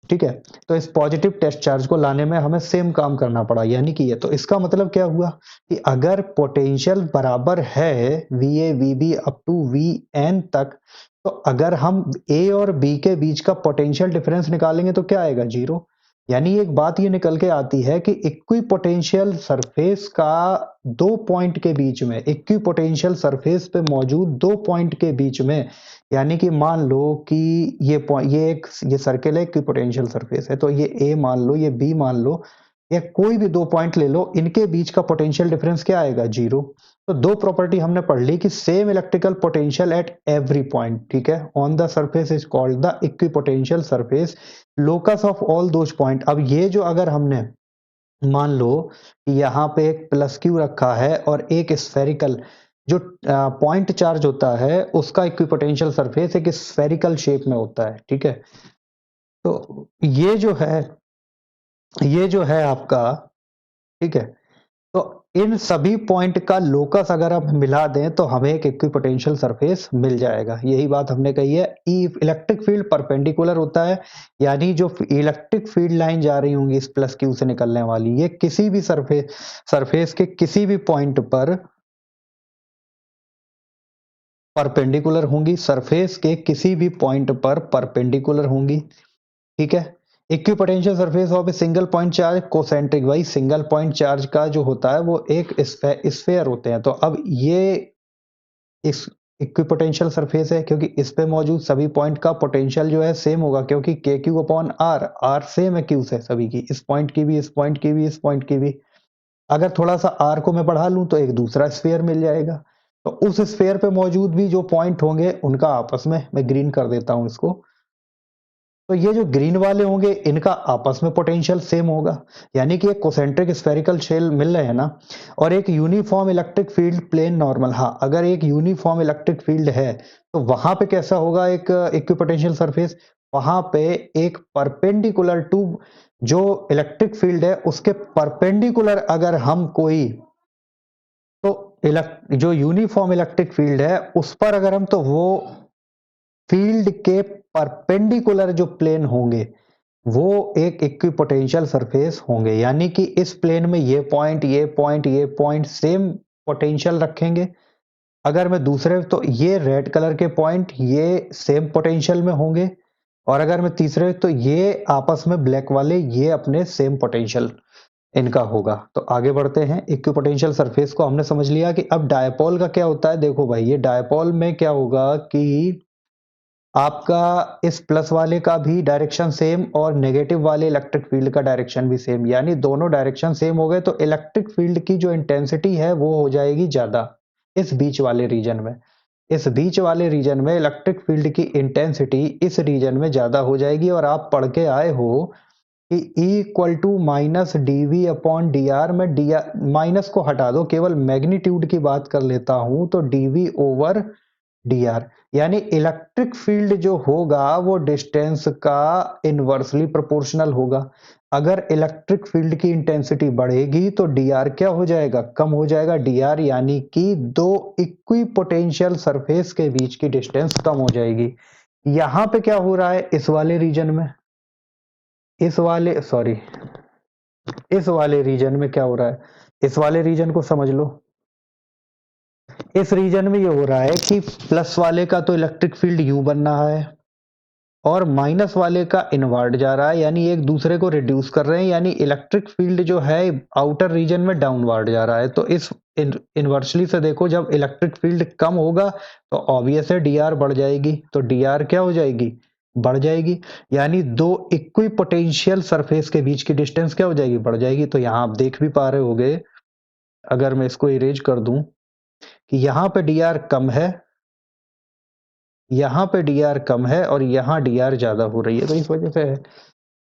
ठीक है। तो इस पॉजिटिव टेस्ट चार्ज को लाने में हमें सेम काम करना पड़ा, यानी कि ये, तो इसका मतलब क्या हुआ कि अगर पोटेंशियल बराबर है V A V B up to V N तक, तो अगर हम ए और बी के बीच का पोटेंशियल डिफरेंस निकालेंगे तो क्या आएगा, 0। यानी एक बात ये निकल के आती है कि इक्वी पोटेंशियल सरफेस का दो पॉइंट के बीच में, इक्वी पोटेंशियल सरफेस पे मौजूद दो पॉइंट के बीच में, यानी कि मान लो कि ये सर्किल है कि पोटेंशियल सरफेस है, तो ये ए मान लो, ये बी मान लो, या कोई भी दो पॉइंट ले लो, इनके बीच का पोटेंशियल डिफरेंस क्या आएगा, 0। तो दो प्रॉपर्टी हमने पढ़ ली कि same electrical potential at every point, ठीक है, on the surface is called the equipotential surface, locus of all those point. अब ये जो अगर हमने मान लो कि यहाँ पे एक प्लस क्यू रखा है और एक स्फेरिकल, जो पॉइंट चार्ज होता है उसका इक्विपोटेंशियल सरफेस एक स्फेरिकल शेप में होता है, ठीक है। तो ये जो है आपका, ठीक है, तो इन सभी पॉइंट का लोकस अगर आप मिला दें तो हमें एक इक्विपोटेंशियल सरफेस मिल जाएगा, यही बात हमने कही है। इलेक्ट्रिक फील्ड परपेंडिकुलर होता है, यानी जो इलेक्ट्रिक फील्ड लाइन जा रही होंगी इस प्लस क्यू से निकलने वाली, ये किसी भी सरफेस के किसी भी पॉइंट पर परपेंडिकुलर होंगी, सरफेस के किसी भी पॉइंट पर परपेंडिकुलर होंगी, ठीक है। Equipotential surface of a single point charge concentric, भाई सिंगल पॉइंट चार्ज का जो होता है वो एक स्फेयर होते हैं। तो अब ये इस इक्विपोटेंशियल सरफेस है क्योंकि इस पे मौजूद सभी पॉइंट का पोटेंशियल जो है सेम होगा, क्योंकि K Q upon R, R same है क्यू से सभी की, इस पॉइंट की भी, इस पॉइंट की भी, इस पॉइंट की भी। अगर थोड़ा सा आर को मैं बढ़ा लूं तो एक दूसरा स्फेयर मिल जाएगा। तो उस स्फेयर पे मौजूद भी जो पॉइंट होंगे उनका आपस में, मैं ग्रीन कर देता हूं इसको, तो ये जो ग्रीन वाले होंगे इनका आपस में पोटेंशियल सेम होगा। यानी कि एक कोसेंट्रिक स्फेरिकल शेल मिल रहे हैं ना, और एक uniform electric field plane normal. हाँ, अगर एक यूनिफॉर्म इलेक्ट्रिक फील्ड है तो वहां पे कैसा होगा एक इक्विपोटेंशियल सरफेस, वहां पे एक परपेंडिकुलर टू जो इलेक्ट्रिक फील्ड है उसके परपेंडिकुलर अगर हम कोई, तो जो यूनिफॉर्म इलेक्ट्रिक फील्ड है उस पर अगर हम, तो वो फील्ड के परपेंडिकुलर जो प्लेन होंगे वो एक इक्विपोटेंशियल सरफेस होंगे। यानी कि इस प्लेन में ये पॉइंट, ये पॉइंट, ये पॉइंट सेम पोटेंशियल रखेंगे। अगर मैं दूसरे, तो ये रेड कलर के पॉइंट ये सेम पोटेंशियल में होंगे, और अगर मैं तीसरे, तो ये आपस में ब्लैक वाले ये अपने सेम पोटेंशियल इनका होगा। तो आगे बढ़ते हैं। इक्विपोटेंशियल सरफेस को हमने समझ लिया कि अब डायपोल का क्या होता है। देखो भाई, ये डायपोल में क्या होगा कि आपका इस प्लस वाले का भी डायरेक्शन सेम और नेगेटिव वाले इलेक्ट्रिक फील्ड का डायरेक्शन भी सेम, यानी दोनों डायरेक्शन सेम हो गए, तो इलेक्ट्रिक फील्ड की जो इंटेंसिटी है वो हो जाएगी ज्यादा इस बीच वाले रीजन में। इस बीच वाले रीजन में इलेक्ट्रिक फील्ड की इंटेंसिटी इस रीजन में ज्यादा हो जाएगी। और आप पढ़ के आए हो कि E equal to minus D V upon D R में, डी माइनस को हटा दो, केवल मैग्नीट्यूड की बात कर लेता हूं, तो D V over D R. यानी इलेक्ट्रिक फील्ड जो होगा वो डिस्टेंस का इनवर्सली प्रोपोर्शनल होगा। अगर इलेक्ट्रिक फील्ड की इंटेंसिटी बढ़ेगी तो डी आर क्या हो जाएगा, कम हो जाएगा। डी आर यानी कि दो इक्वी पोटेंशियल सरफेस के बीच की डिस्टेंस कम हो जाएगी। यहां पे क्या हो रहा है इस वाले रीजन में, इस वाले सॉरी इस वाले रीजन में क्या हो रहा है, इस वाले रीजन को समझ लो। इस रीजन में ये हो रहा है कि प्लस वाले का तो इलेक्ट्रिक फील्ड यू बन रहा है और माइनस वाले का इनवर्ट जा रहा है, यानी एक दूसरे को रिड्यूस कर रहे हैं, यानी इलेक्ट्रिक फील्ड जो है आउटर रीजन में डाउनवर्ड जा रहा है। तो इस इनवर्सली से देखो, जब इलेक्ट्रिक फील्ड कम होगा तो ऑब्वियस है डी आर बढ़ जाएगी, तो डी आर क्या हो जाएगी, बढ़ जाएगी। यानी दो इक्वी पोटेंशियल सरफेस के बीच की डिस्टेंस क्या हो जाएगी, बढ़ जाएगी। तो यहां आप देख भी पा रहे होगे, अगर मैं इसको इरेज कर दूं, कि यहां पे डी आर कम है, यहाँ पे डी आर कम है, और यहाँ डी आर ज्यादा हो रही है, तो इस वजह से है।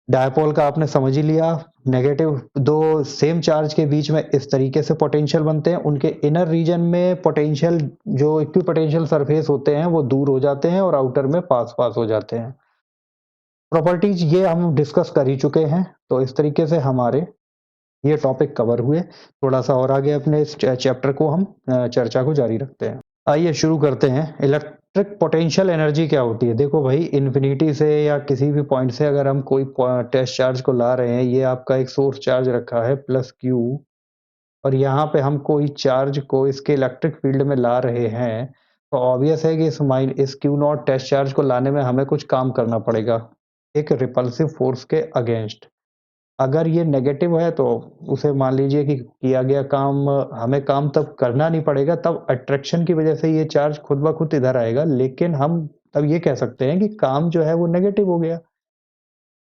डायपोल का आपने समझ ही लिया। नेगेटिव दो सेम चार्ज के बीच में इस तरीके से पोटेंशियल बनते हैं, उनके इनर रीजन में पोटेंशियल जो इक्वी पोटेंशियल सरफेस होते हैं वो दूर हो जाते हैं और आउटर में पास पास हो जाते हैं। प्रॉपर्टीज ये हम डिस्कस कर ही चुके हैं, तो इस तरीके से हमारे ये टॉपिक कवर हुए। थोड़ा सा और आगे अपने इस चैप्टर को हम चर्चा को जारी रखते हैं। आइए शुरू करते हैं। इलेक्ट्रिक पोटेंशियल एनर्जी क्या होती है। देखो भाई, इन्फिनिटी से या किसी भी पॉइंट से अगर हम कोई टेस्ट चार्ज को ला रहे हैं, ये आपका एक सोर्स चार्ज रखा है प्लस क्यू, और यहाँ पे हम कोई चार्ज को इसके इलेक्ट्रिक फील्ड में ला रहे हैं, तो ऑब्वियस है कि इस क्यू नॉट टेस्ट चार्ज को लाने में हमें कुछ काम करना पड़ेगा एक रिपल्सिव फोर्स के अगेंस्ट। अगर ये नेगेटिव है तो उसे मान लीजिए कि किया गया काम, हमें काम तब करना नहीं पड़ेगा, तब अट्रैक्शन की वजह से ये चार्ज खुद ब खुद इधर आएगा, लेकिन हम तब ये कह सकते हैं कि काम जो है वो नेगेटिव हो गया।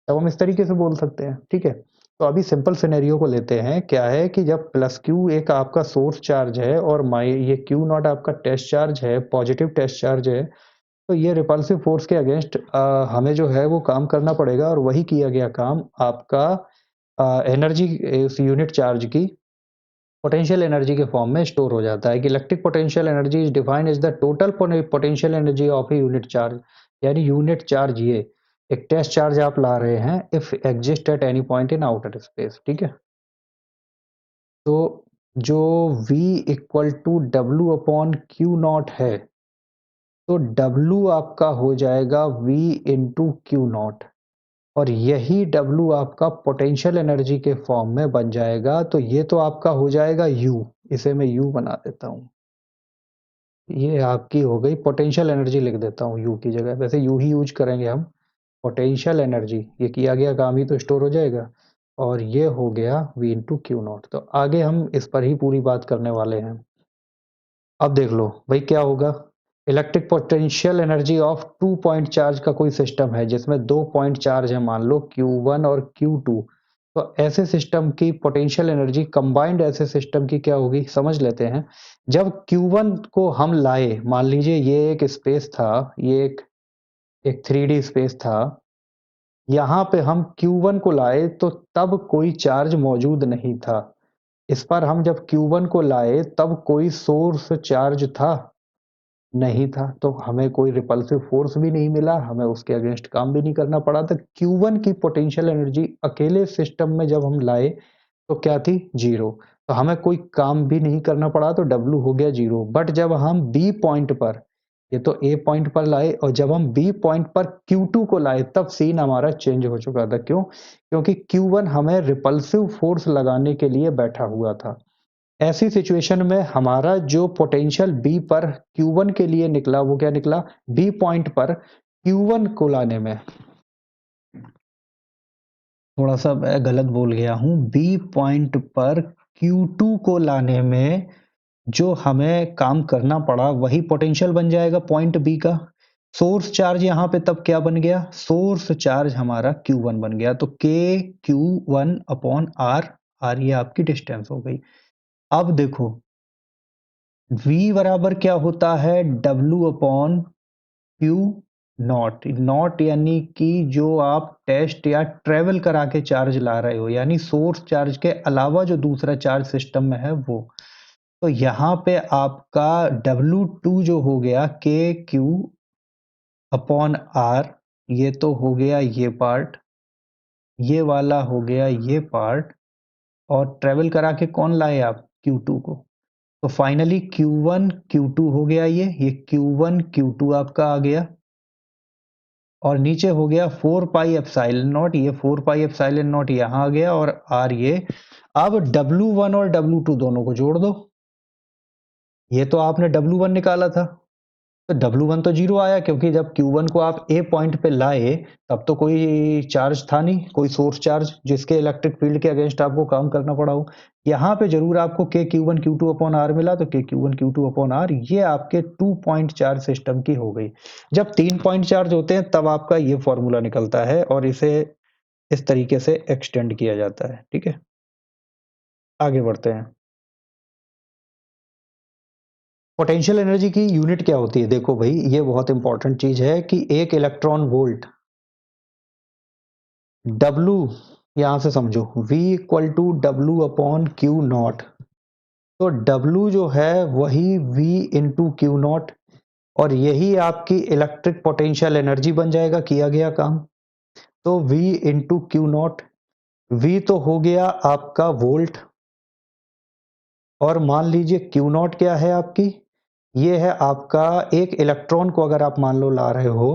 तब हम इस तरीके से बोल सकते हैं, ठीक है। तो अभी सिंपल सिनेरियो को लेते हैं। क्या है कि जब प्लस क्यू एक आपका सोर्स चार्ज है और ये क्यू नॉट आपका टेस्ट चार्ज है, पॉजिटिव टेस्ट चार्ज है, तो ये रिपल्सिव फोर्स के अगेंस्ट हमें जो है वो काम करना पड़ेगा, और वही किया गया काम आपका एनर्जी इस यूनिट चार्ज की पोटेंशियल एनर्जी के फॉर्म में स्टोर हो जाता है। कि electric potential energy is defined as the total potential energy of a unit charge. यानी यूनिट चार्ज ये एक टेस्ट चार्ज आप ला रहे हैं if exist at any point in outer space, ठीक है। तो जो V equal to W upon Q not है, तो W आपका हो जाएगा V इंटू क्यू नॉट, और यही W आपका पोटेंशियल एनर्जी के फॉर्म में बन जाएगा। तो ये तो आपका हो जाएगा U, इसे मैं U बना देता हूं। ये आपकी हो गई पोटेंशियल एनर्जी, लिख देता हूं U की जगह, वैसे U ही यूज करेंगे हम। पोटेंशियल एनर्जी, ये किया गया काम ही तो स्टोर हो जाएगा, और ये हो गया V इंटू क्यू नॉट। तो आगे हम इस पर ही पूरी बात करने वाले हैं। अब देख लो भाई क्या होगा, electric potential energy of 2 point charge का कोई सिस्टम है जिसमें 2 पॉइंट चार्ज है, मान लो Q1 और Q2। तो ऐसे सिस्टम की पोटेंशियल एनर्जी कंबाइंड ऐसे सिस्टम की क्या होगी समझ लेते हैं। जब Q1 को हम लाए, मान लीजिए ये एक स्पेस था, ये एक 3D स्पेस था, यहाँ पे हम Q1 को लाए तो तब कोई चार्ज मौजूद नहीं था। इस पर हम जब Q1 को लाए तब कोई सोर्स चार्ज था नहीं था, तो हमें कोई रिपल्सिव फोर्स भी नहीं मिला, हमें उसके अगेंस्ट काम भी नहीं करना पड़ा। तो Q1 की पोटेंशियल एनर्जी अकेले सिस्टम में जब हम लाए तो क्या थी, जीरो। तो हमें कोई काम भी नहीं करना पड़ा, तो W हो गया जीरो। बट जब हम B पॉइंट पर, ये तो A पॉइंट पर लाए, और जब हम B पॉइंट पर Q2 को लाए तब सीन हमारा चेंज हो चुका था। क्यों? क्योंकि Q1 हमें रिपल्सिव फोर्स लगाने के लिए बैठा हुआ था। ऐसी सिचुएशन में हमारा जो पोटेंशियल B पर Q1 के लिए निकला वो क्या निकला, B पॉइंट पर Q1 को लाने में, थोड़ा सा मैं गलत बोल गया हूं, B पॉइंट पर Q2 को लाने में जो हमें काम करना पड़ा वही पोटेंशियल बन जाएगा पॉइंट B का। सोर्स चार्ज यहाँ पे तब क्या बन गया, सोर्स चार्ज हमारा Q1 बन गया। तो K Q1 upon R, R ये आपकी डिस्टेंस हो गई। अब देखो V बराबर क्या होता है, W upon Q not. Not यानी कि जो आप टेस्ट या ट्रेवल करा के चार्ज ला रहे हो, यानी सोर्स चार्ज के अलावा जो दूसरा चार्ज सिस्टम में है वो। तो यहाँ पे आपका W2 जो हो गया के क्यू अपॉन आर, ये तो हो गया ये पार्ट, ये वाला हो गया ये पार्ट, और ट्रेवल करा के कौन लाए आप, Q2 को। तो फाइनली Q1 Q2 हो गया, ये Q1 Q2 आपका आ गया, और नीचे हो गया 4 पाई एप्सिलॉन नॉट, ये 4 पाई एप्सिलॉन नॉट यहाँ आ गया, और आर ये। अब W1 और W2 दोनों को जोड़ दो, ये तो आपने W1 निकाला था, तो W1 तो जीरो आया, क्योंकि जब Q1 को आप A पॉइंट पे लाए तब तो कोई चार्ज था नहीं, कोई सोर्स चार्ज जिसके इलेक्ट्रिक फील्ड के अगेंस्ट आपको काम करना पड़ा हो। यहाँ पे जरूर आपको K Q1 Q2 upon R मिला, तो K Q1 Q2 upon R ये आपके 2 पॉइंट चार्ज सिस्टम की हो गई। जब 3 पॉइंट चार्ज होते हैं तब आपका ये फॉर्मूला निकलता है, और इसे इस तरीके से एक्सटेंड किया जाता है। ठीक है, आगे बढ़ते हैं। पोटेंशियल एनर्जी की यूनिट क्या होती है, देखो भाई ये बहुत इंपॉर्टेंट चीज है कि एक इलेक्ट्रॉन वोल्ट, W यहां से समझो, V equal to W upon Q not. तो W जो है वही V इंटू क्यू नॉट, और यही आपकी इलेक्ट्रिक पोटेंशियल एनर्जी बन जाएगा, किया गया काम। तो V into Q not, V तो हो गया आपका वोल्ट, और मान लीजिए क्यू नॉट क्या है आपकी, ये है आपका एक इलेक्ट्रॉन को अगर आप मान लो ला रहे हो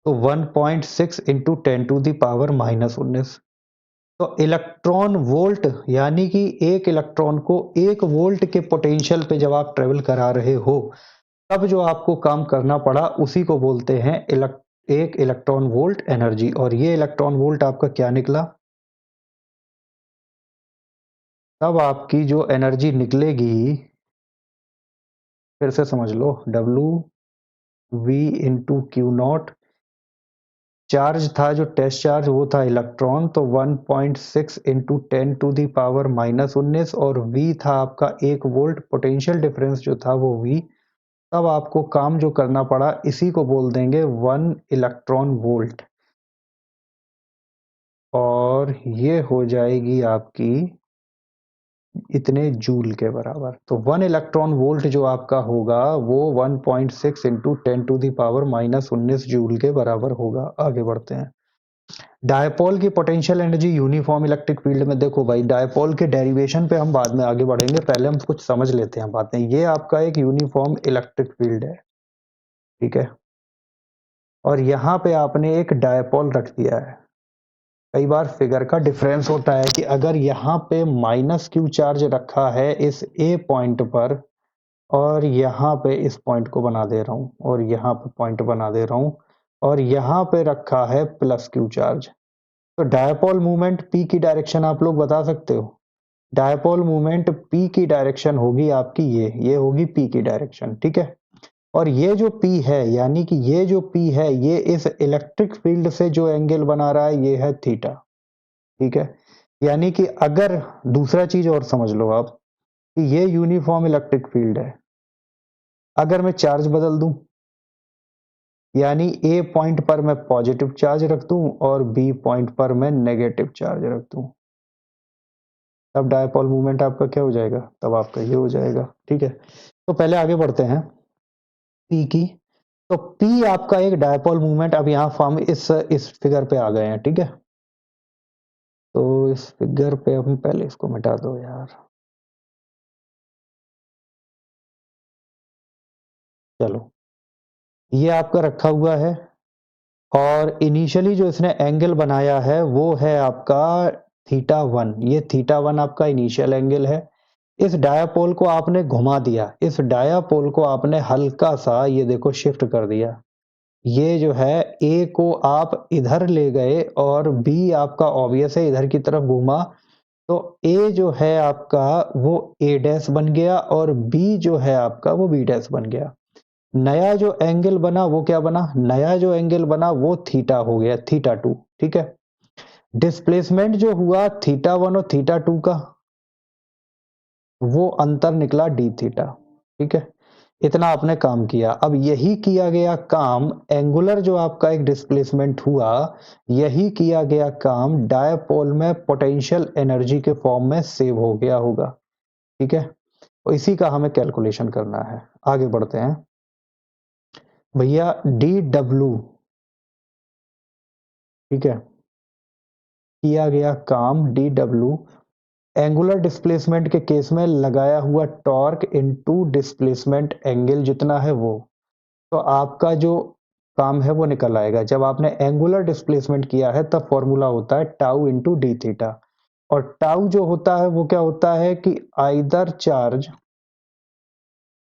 तो 1.6 इंटू 10 टू द पावर -19। तो इलेक्ट्रॉन वोल्ट यानी कि एक इलेक्ट्रॉन को 1 वोल्ट के पोटेंशियल पे जब आप ट्रेवल करा रहे हो तब जो आपको काम करना पड़ा उसी को बोलते हैं एक इलेक्ट्रॉन वोल्ट एनर्जी। और ये इलेक्ट्रॉन वोल्ट आपका क्या निकला, तब आपकी जो एनर्जी निकलेगी, फिर से समझ लो, W V into Q not, charge था जो टेस्ट चार्ज वो था इलेक्ट्रॉन, तो 1.6 इंटू 10 टू दी पावर -19, और V था आपका 1 वोल्ट, पोटेंशियल डिफरेंस जो था वो V। तब आपको काम जो करना पड़ा इसी को बोल देंगे 1 इलेक्ट्रॉन वोल्ट, और ये हो जाएगी आपकी इतने जूल के बराबर। तो 1 इलेक्ट्रॉन वोल्ट जो आपका होगा वो 1.6 into 10 to the power -19 joule के बराबर होगा। आगे बढ़ते हैं। डायपोल की potential energy uniform electric field में, देखो भाई डायपोल के डेरिवेशन पे हम बाद में आगे बढ़ेंगे, पहले हम कुछ समझ लेते हैं बातें। ये आपका एक यूनिफॉर्म इलेक्ट्रिक फील्ड है, ठीक है, और यहाँ पे आपने एक डायपोल रख दिया है। कई बार फिगर का डिफरेंस होता है कि अगर यहाँ पे -q चार्ज रखा है इस A पॉइंट पर, और यहाँ पे इस पॉइंट को बना दे रहा हूँ, और यहाँ पे पॉइंट बना दे रहा हूँ, और यहाँ पे रखा है प्लस क्यू चार्ज। तो डायपोल मूवमेंट पी की डायरेक्शन आप लोग बता सकते हो। डायपोल मूवमेंट पी की डायरेक्शन होगी आपकी ये होगी पी की डायरेक्शन, ठीक है। और ये जो पी है, यानी कि ये जो पी है, ये इस इलेक्ट्रिक फील्ड से जो एंगल बना रहा है ये है थीटा, ठीक है। यानी कि अगर दूसरा चीज और समझ लो आप कि ये यूनिफॉर्म इलेक्ट्रिक फील्ड है, अगर मैं चार्ज बदल दूं, यानी ए पॉइंट पर मैं पॉजिटिव चार्ज रख दूं और बी पॉइंट पर मैं नेगेटिव चार्ज रख दूं, तब डायपोल मूवमेंट आपका क्या हो जाएगा, तब आपका ये हो जाएगा, ठीक है। तो पहले आगे बढ़ते हैं पी की। तो पी आपका एक डायपोल मूवमेंट, अब यहां फॉर्म इस फिगर पे आ गए हैं, ठीक है। तो इस फिगर पे हम पहले इसको मिटा दो यार, चलो ये आपका रखा हुआ है। और इनिशियली जो इसने एंगल बनाया है वो है आपका थीटा वन, ये थीटा वन आपका इनिशियल एंगल है। इस डायापोल को आपने घुमा दिया, इस डायापोल को आपने हल्का सा ये देखो शिफ्ट कर दिया, ये जो है ए को आप इधर ले गए और बी आपका ऑब्वियस है इधर की तरफ घूमा, तो ए जो है आपका वो ए डैश बन गया और बी जो है आपका वो बी डैश बन गया। नया जो एंगल बना वो क्या बना, नया जो एंगल बना वो थीटा हो गया, थीटा टू, ठीक है। डिस्प्लेसमेंट जो हुआ थीटा वन और थीटा टू का, वो अंतर निकला डी थीटा, ठीक है। इतना आपने काम किया। अब यही किया गया काम, एंगुलर जो आपका एक डिस्प्लेसमेंट हुआ, यही किया गया काम डायपोल में पोटेंशियल एनर्जी के फॉर्म में सेव हो गया होगा, ठीक है। तो इसी का हमें कैलकुलेशन करना है। आगे बढ़ते हैं भैया, डी डब्ल्यू, ठीक है, किया गया काम डी डब्ल्यू, एंगुलर डिस्प्लेसमेंट के केस में लगाया हुआ टॉर्क इनटू डिस्प्लेसमेंट एंगल जितना है वो, तो आपका जो काम है वो निकल आएगा। जब आपने एंगुलर डिस्प्लेसमेंट किया है तब फॉर्मूला होता है टाउ इंटू डी थीटा, और टाउ जो होता है वो क्या होता है कि either charge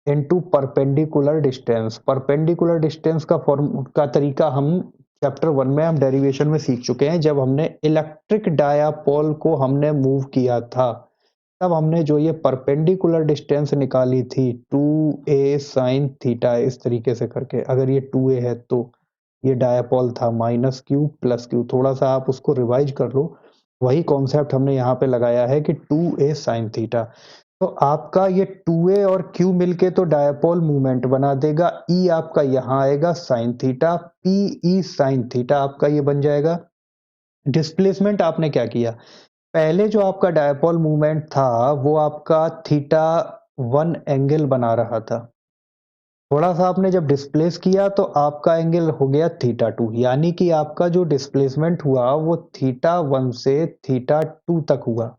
into perpendicular distance. Perpendicular distance का फॉर्म का तरीका हम चैप्टर वन में हम डेरिवेशन में सीख चुके हैं, जब हमने इलेक्ट्रिक डायापोल को हमने मूव किया था, तब हमने जो ये परपेंडिकुलर डिस्टेंस निकाली थी 2a साइन थीटा, इस तरीके से करके, अगर ये 2a है तो ये डायापोल था माइनस क्यू प्लस क्यू, थोड़ा सा आप उसको रिवाइज कर लो, वही कॉन्सेप्ट हमने यहाँ पे लगाया है कि 2a साइन थीटा। तो आपका ये 2a और q मिलके तो डायपोल मूवमेंट बना देगा, e आपका यहाँ आएगा sine theta, P E sine theta आपका ये बन जाएगा। डिस्प्लेसमेंट आपने क्या किया, पहले जो आपका डायपोल मूवमेंट था वो आपका थीटा वन एंगल बना रहा था, थोड़ा सा आपने जब डिस्प्लेस किया तो आपका एंगल हो गया थीटा टू, यानी कि आपका जो डिस्प्लेसमेंट हुआ वो थीटा वन से थीटा टू तक हुआ,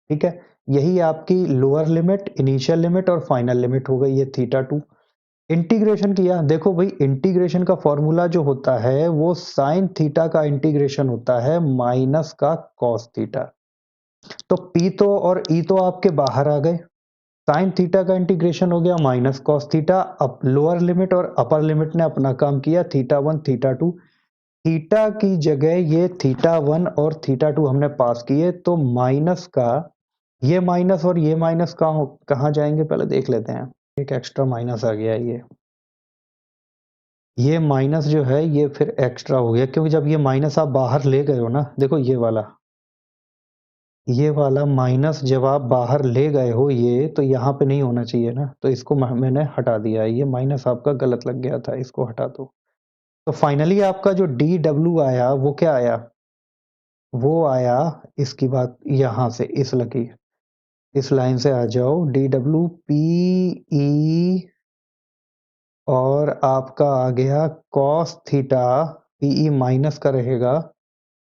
ठीक है। यही आपकी लोअर लिमिट, इनिशियल लिमिट और फाइनल लिमिट हो गई है थीटा टू। इंटीग्रेशन किया, देखो भाई इंटीग्रेशन का फॉर्मूला जो होता है वो साइन थीटा का इंटीग्रेशन होता है माइनस का कॉस थीटा। तो पी तो और ई तो आपके बाहर आ गए, साइन थीटा का इंटीग्रेशन हो गया माइनस कॉस थीटा, अब लोअर लिमिट और अपर लिमिट ने अपना काम किया, theta one theta two, theta की जगह ये थीटा वन और थीटा टू हमने पास किए, तो माइनस का ये माइनस और ये माइनस कहाँ जाएंगे पहले देख लेते हैं। एक एक्स्ट्रा माइनस आ गया, ये माइनस जो है ये फिर एक्स्ट्रा हो गया, क्योंकि जब ये माइनस आप बाहर ले गए हो ना, देखो ये वाला माइनस जब आप बाहर ले गए हो ये, तो यहाँ पे नहीं होना चाहिए ना, तो इसको मैंने हटा दिया, ये माइनस आपका गलत लग गया था, इसको हटा दो। तो फाइनली आपका जो डी डब्ल्यू आया वो क्या आया, वो आया, इसकी बात यहाँ से इस लाइन से आ जाओ, डी डब्ल्यू पी ई और आपका आ गया कॉस थीटा, पीई माइनस का रहेगा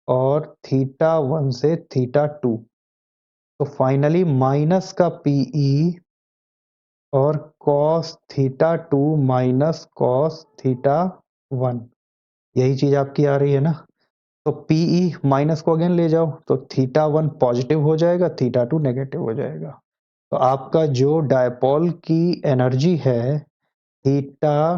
और थीटा वन से थीटा टू, तो फाइनली माइनस का पीई और cos theta two minus cos theta one, यही चीज आपकी आ रही है ना। तो पीई माइनस को अगेन ले जाओ तो थीटा वन पॉजिटिव हो जाएगा, थीटा टू नेगेटिव हो जाएगा। तो आपका जो डायपोल की एनर्जी है थीटा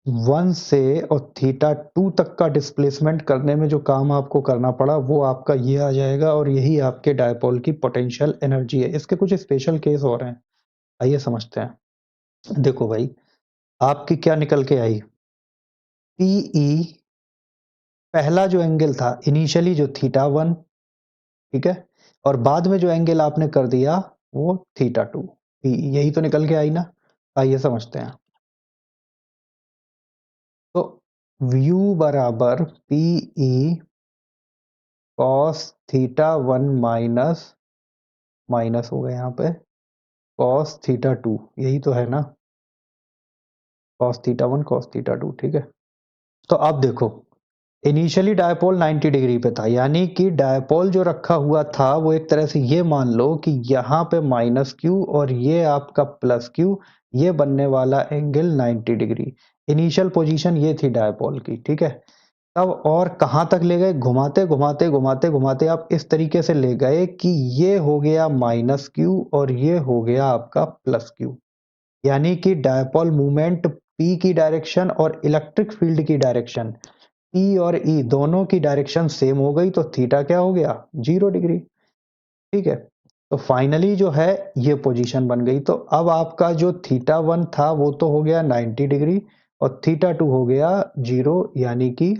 1 से और θ2 तक का डिस्प्लेसमेंट करने में जो काम आपको करना पड़ा वो आपका ये आ जाएगा और यही आपके डायपोल की पोटेंशियल एनर्जी है। इसके कुछ स्पेशल केस और हैं, आइए समझते हैं। देखो भाई, आपकी क्या निकल के आई, पीई पहला जो एंगल था इनिशियली जो θ1, ठीक है, और बाद में जो एंगल आपने कर दिया वो θ2, यही तो निकल के आई ना। आइए समझते हैं। तो व्यू बराबर पीई कॉस θ1 माइनस माइनस हो गया यहाँ पे कॉस θ2, यही तो है ना, कॉस θ1 कॉस θ2, ठीक है। तो अब देखो, इनिशियली डायपोल 90 डिग्री पे था, यानी कि डायपोल जो रखा हुआ था वो एक तरह से ये मान लो कि यहाँ पे माइनस क्यू और ये आपका प्लस क्यू, ये बनने वाला एंगल 90 डिग्री। इनिशियल पोजीशन ये थी डायपोल की, ठीक है। तब और कहाँ तक ले गए, घुमाते घुमाते घुमाते घुमाते आप इस तरीके से ले गए कि ये हो गया माइनस क्यू और ये हो गया आपका प्लस क्यू, यानी कि डायपोल मूवमेंट पी की डायरेक्शन और इलेक्ट्रिक फील्ड की डायरेक्शन पी और ई दोनों की डायरेक्शन सेम हो गई, तो थीटा क्या हो गया, 0 डिग्री, ठीक है। तो फाइनली जो है ये पोजीशन बन गई। तो अब आपका जो θ1 था वो तो हो गया 90 डिग्री और θ2 हो गया 0, यानी कि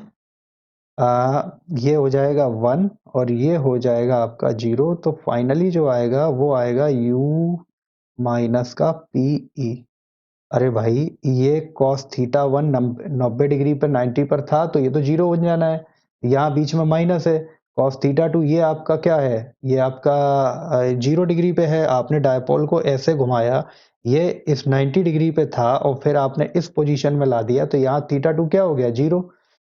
ये हो जाएगा 1 और ये हो जाएगा आपका 0। तो फाइनली जो आएगा वो आएगा u माइनस का पीई। अरे भाई, ये कॉस θ1 90 डिग्री पर 90 पर था तो ये तो 0 हो जाना है, यहाँ बीच में माइनस है। कॉस θ2 ये आपका क्या है, ये आपका 0 डिग्री पे है। आपने डायपोल को ऐसे घुमाया, ये इस 90 डिग्री पे था और फिर आपने इस पोजीशन में ला दिया, तो यहाँ θ2 क्या हो गया, 0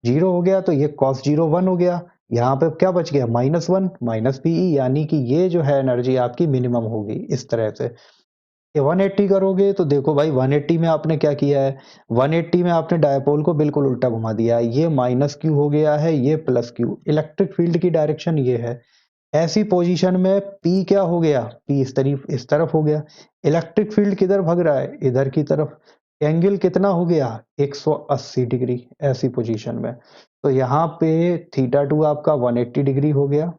0 हो गया। तो ये कॉस 0 1 हो गया, यहाँ पे क्या बच गया, -1 माइनस पीई, यानी कि ये जो है एनर्जी आपकी मिनिमम होगी। इस तरह से ये 180 करोगे तो देखो भाई, 180 में आपने क्या किया है, 180 में आपने डायपोल को बिल्कुल उल्टा घुमा दिया है। ये माइनस क्यू हो गया है, ये प्लस क्यू, इलेक्ट्रिक फील्ड की डायरेक्शन ये है। ऐसी पोजीशन में पी क्या हो गया, पी इस तरफ हो गया। इलेक्ट्रिक फील्ड किधर भग रहा है, इधर की तरफ। एंगल कितना हो गया, 180 डिग्री, ऐसी पोजीशन में। तो यहाँ पे θ2 आपका 180 डिग्री हो गया।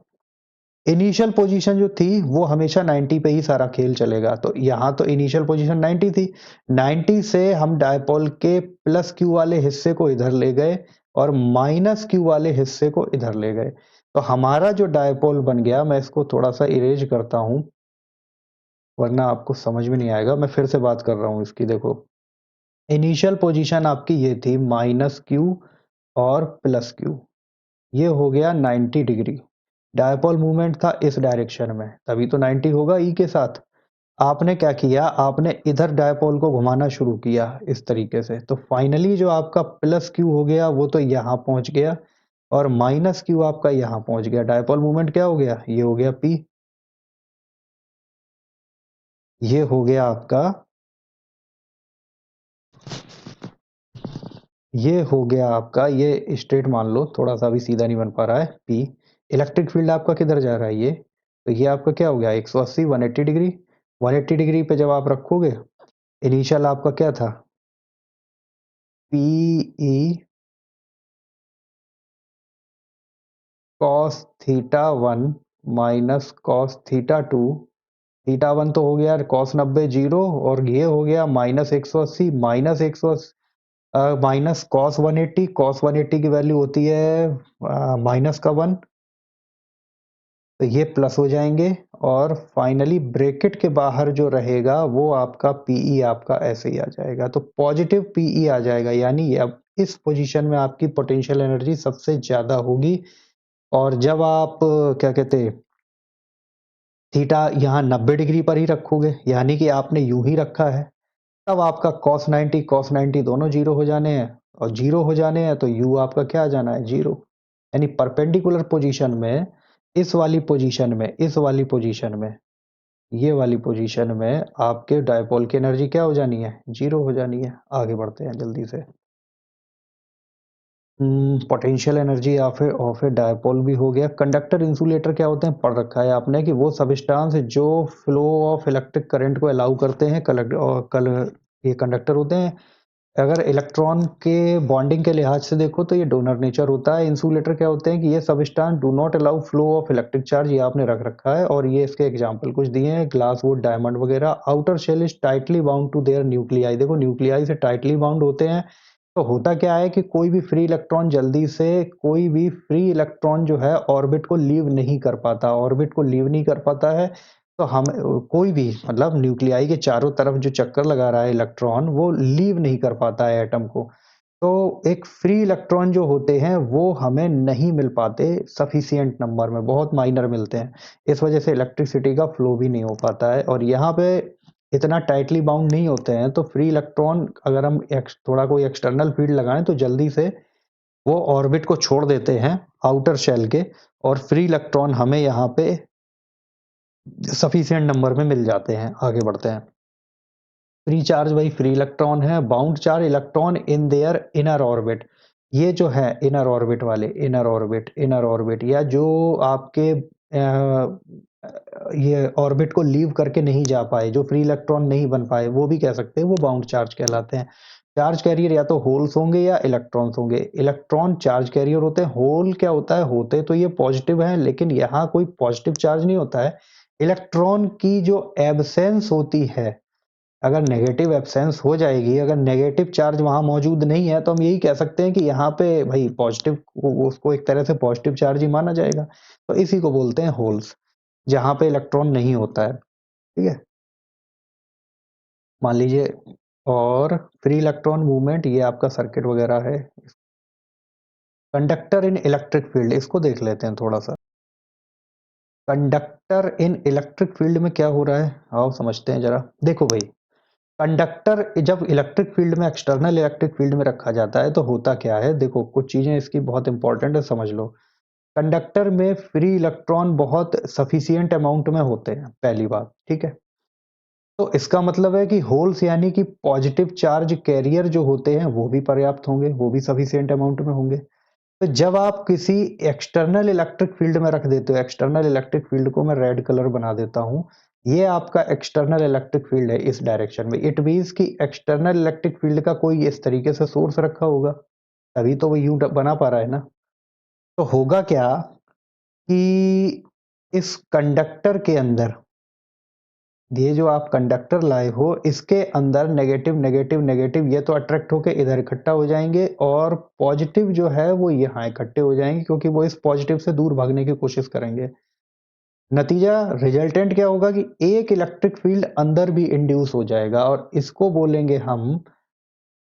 इनिशियल पोजीशन जो थी वो हमेशा 90 पे ही सारा खेल चलेगा, तो यहाँ तो इनिशियल पोजीशन 90 थी। 90 से हम डायपोल के प्लस क्यू वाले हिस्से को इधर ले गए और माइनस क्यू वाले हिस्से को इधर ले गए। तो हमारा जो डायपोल बन गया, मैं इसको थोड़ा सा इरेज करता हूं वरना आपको समझ में नहीं आएगा। मैं फिर से बात कर रहा हूं इसकी। देखो, इनिशियल पोजीशन आपकी ये थी माइनस क्यू और प्लस क्यू, ये हो गया 90 डिग्री। डायपोल मूवमेंट था इस डायरेक्शन में, तभी तो 90 होगा ई के साथ। आपने क्या किया, आपने इधर डायपोल को घुमाना शुरू किया इस तरीके से, तो फाइनली जो आपका प्लस क्यू हो गया वो तो यहाँ पहुंच गया और माइनस क्यू आपका यहाँ पहुंच गया। डायपोल मूवमेंट क्या हो गया, ये हो गया पी, ये हो गया आपका, ये हो गया आपका, ये स्ट्रेट मान लो, थोड़ा सा भी सीधा नहीं बन पा रहा है, पी। इलेक्ट्रिक फील्ड आपका किधर जा रहा है, ये, तो ये आपका क्या हो गया, 180 180 डिग्री। 180 डिग्री पे जब आप रखोगे, इनिशियल आपका क्या था, P E cos θ1 minus cos θ2। θ1 तो हो गया कॉस 90 0 और ये हो गया minus 180 minus 180 minus cos 180। Cos 180 की वैल्यू होती है माइनस का 1, तो ये प्लस हो जाएंगे और फाइनली ब्रैकेट के बाहर जो रहेगा वो आपका पीई आपका ऐसे ही आ जाएगा, तो पॉजिटिव पीई आ जाएगा। यानी अब इस पोजीशन में आपकी पोटेंशियल एनर्जी सबसे ज्यादा होगी। और जब आप क्या कहते हैं, थीटा यहाँ 90 डिग्री पर ही रखोगे, यानी कि आपने यूं ही रखा है, तब आपका cos 90 दोनों जीरो हो जाने हैं, और जीरो हो जाने हैं तो u आपका क्या आ जाना है, 0। यानी परपेंडिकुलर पोजीशन में, इस वाली पोजीशन में, इस वाली पोजीशन में, ये वाली पोजीशन में आपके डायपोल की एनर्जी क्या हो जानी है, 0 हो जानी है। आगे बढ़ते हैं जल्दी से। Potential energy of A dipole भी हो गया। कंडक्टर इंसुलेटर क्या होते हैं, पढ़ रखा है आपने कि वो सबस्टांस जो फ्लो ऑफ इलेक्ट्रिक करंट को अलाउ करते हैं, ये कंडक्टर होते हैं। अगर इलेक्ट्रॉन के बॉन्डिंग के लिहाज से देखो तो ये डोनर नेचर होता है। इंसुलेटर क्या होते हैं कि ये substance do not allow flow of electric charge, ये आपने रख रखा है और ये इसके एग्जांपल कुछ दिए हैं, ग्लास वुड, डायमंड वगैरह। Outer shell is tightly bound to their nuclei, देखो न्यूक्लियाई से टाइटली बाउंड होते हैं। तो होता क्या है कि कोई भी फ्री इलेक्ट्रॉन जल्दी से, कोई भी फ्री इलेक्ट्रॉन जो है ऑर्बिट को लीव नहीं कर पाता, ऑर्बिट को लीव नहीं कर पाता है। तो हम कोई भी मतलब न्यूक्लियाई के चारों तरफ जो चक्कर लगा रहा है इलेक्ट्रॉन, वो लीव नहीं कर पाता है एटम को। तो एक फ्री इलेक्ट्रॉन जो होते हैं वो हमें नहीं मिल पाते सफिशिएंट नंबर में, बहुत माइनर मिलते हैं। इस वजह से इलेक्ट्रिसिटी का फ्लो भी नहीं हो पाता है और यहाँ पे इतना टाइटली बाउंड नहीं होते हैं। तो फ्री इलेक्ट्रॉन अगर हम थोड़ा कोई एक्सटर्नल फील्ड लगाएं तो जल्दी से वो ऑर्बिट को छोड़ देते हैं आउटर शेल के, और फ्री इलेक्ट्रॉन हमें यहाँ पे सफिशिएंट नंबर में मिल जाते हैं। आगे बढ़ते हैं। फ्री चार्ज वही फ्री इलेक्ट्रॉन है। Bound charge electron in their inner orbit, ये जो है इनर ऑर्बिट वाले, इनर ऑर्बिट या जो आपके ये ऑर्बिट को लीव करके नहीं जा पाए, जो फ्री इलेक्ट्रॉन नहीं बन पाए, वो भी कह सकते हैं, वो बाउंड चार्ज कहलाते हैं। चार्ज कैरियर या तो होल्स होंगे या इलेक्ट्रॉन्स होंगे। इलेक्ट्रॉन चार्ज कैरियर होते हैं। होल क्या होता है, होते तो ये पॉजिटिव है लेकिन यहाँ कोई पॉजिटिव चार्ज नहीं होता है। इलेक्ट्रॉन की जो एब्सेंस होती है, अगर नेगेटिव एब्सेंस हो जाएगी, अगर नेगेटिव चार्ज वहां मौजूद नहीं है, तो हम यही कह सकते हैं कि यहाँ पे भाई पॉजिटिव, उसको एक तरह से पॉजिटिव चार्ज ही माना जाएगा। तो इसी को बोलते हैं होल्स, जहां पे इलेक्ट्रॉन नहीं होता है। ठीक है, मान लीजिए। और फ्री इलेक्ट्रॉन मूवमेंट, ये आपका सर्किट वगैरह है। कंडक्टर इन इलेक्ट्रिक फील्ड, इसको देख लेते हैं थोड़ा सा। कंडक्टर इन इलेक्ट्रिक फील्ड में क्या हो रहा है, आओ समझते हैं जरा। देखो भाई, कंडक्टर जब इलेक्ट्रिक फील्ड में, एक्सटर्नल इलेक्ट्रिक फील्ड में रखा जाता है तो होता क्या है, देखो कुछ चीजें इसकी बहुत इंपॉर्टेंट है, समझ लो। कंडक्टर में फ्री इलेक्ट्रॉन बहुत सफिशिएंट अमाउंट में होते हैं, पहली बात। ठीक है, तो इसका मतलब है कि होल्स यानी कि पॉजिटिव चार्ज कैरियर जो होते हैं वो भी पर्याप्त होंगे, वो भी सफिशिएंट अमाउंट में होंगे। तो जब आप किसी एक्सटर्नल इलेक्ट्रिक फील्ड में रख देते हो, एक्सटर्नल इलेक्ट्रिक फील्ड को मैं रेड कलर बना देता हूं, ये आपका एक्सटर्नल इलेक्ट्रिक फील्ड है इस डायरेक्शन में। इट मीन्स कि एक्सटर्नल इलेक्ट्रिक फील्ड का कोई इस तरीके से सोर्स रखा होगा, तभी तो वो यूं बना पा रहा है ना। तो होगा क्या कि इस कंडक्टर के अंदर, ये जो आप कंडक्टर लाए हो, इसके अंदर नेगेटिव नेगेटिव नेगेटिव ये तो अट्रैक्ट होके इधर इकट्ठा हो जाएंगे, और पॉजिटिव जो है वो यहाँ इकट्ठे हो जाएंगे, क्योंकि वो इस पॉजिटिव से दूर भागने की कोशिश करेंगे। नतीजा रिजल्टेंट क्या होगा कि एक इलेक्ट्रिक फील्ड अंदर भी इंड्यूस हो जाएगा, और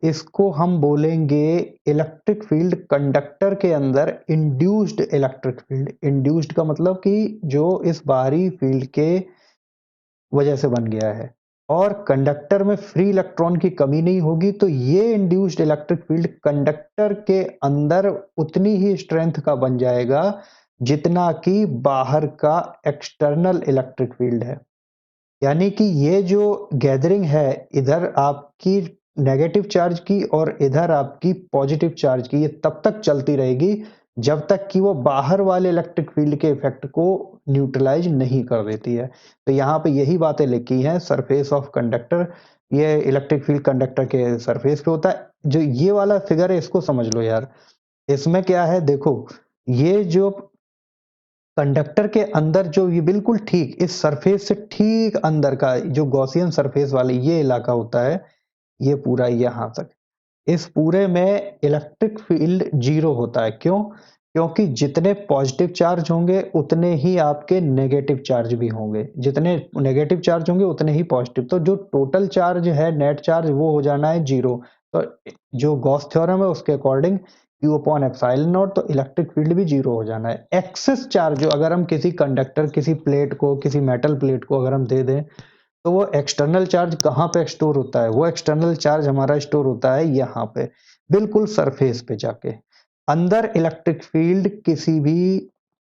इसको हम बोलेंगे इलेक्ट्रिक फील्ड कंडक्टर के अंदर इंड्यूस्ड इलेक्ट्रिक फील्ड। इंड्यूस्ड का मतलब कि जो इस बाहरी फील्ड के वजह से बन गया है, और कंडक्टर में फ्री इलेक्ट्रॉन की कमी नहीं होगी, तो ये इंड्यूस्ड इलेक्ट्रिक फील्ड कंडक्टर के अंदर उतनी ही स्ट्रेंथ का बन जाएगा जितना कि बाहर का एक्सटर्नल इलेक्ट्रिक फील्ड है। यानी कि ये जो गैदरिंग है, इधर आपकी नेगेटिव चार्ज की और इधर आपकी पॉजिटिव चार्ज की, ये तब तक चलती रहेगी जब तक कि वो बाहर वाले इलेक्ट्रिक फील्ड के इफेक्ट को न्यूट्रलाइज नहीं कर देती है। तो यहाँ पे यही बातें लिखी हैं, सरफेस ऑफ कंडक्टर, ये इलेक्ट्रिक फील्ड कंडक्टर के सरफेस पे होता है। जो ये वाला फिगर है इसको समझ लो यार, इसमें क्या है देखो, ये जो कंडक्टर के अंदर जो ये बिल्कुल ठीक इस सरफेस से ठीक अंदर का जो गॉसियन सरफेस वाले ये इलाका होता है, ये पूरा यहां तक, इस पूरे में इलेक्ट्रिक फील्ड जीरो होता है। क्यों? क्योंकि जितने पॉजिटिव चार्ज होंगे उतने ही आपके नेगेटिव चार्ज भी होंगे, जितने नेगेटिव चार्ज होंगे उतने ही पॉजिटिव। तो जो टोटल चार्ज है, नेट चार्ज, वो हो जाना है जीरो। तो जो गॉस थ्योरम है उसके according Q upon epsilon not, तो इलेक्ट्रिक फील्ड भी जीरो हो जाना है। एक्सेस चार्ज जो अगर हम किसी कंडक्टर, किसी प्लेट को, किसी मेटल प्लेट को अगर हम दे दें, तो वो एक्सटर्नल चार्ज कहाँ पे स्टोर होता है, वो एक्सटर्नल चार्ज हमारा स्टोर होता है यहाँ पे, बिल्कुल सरफेस पे जाके। अंदर इलेक्ट्रिक फील्ड किसी भी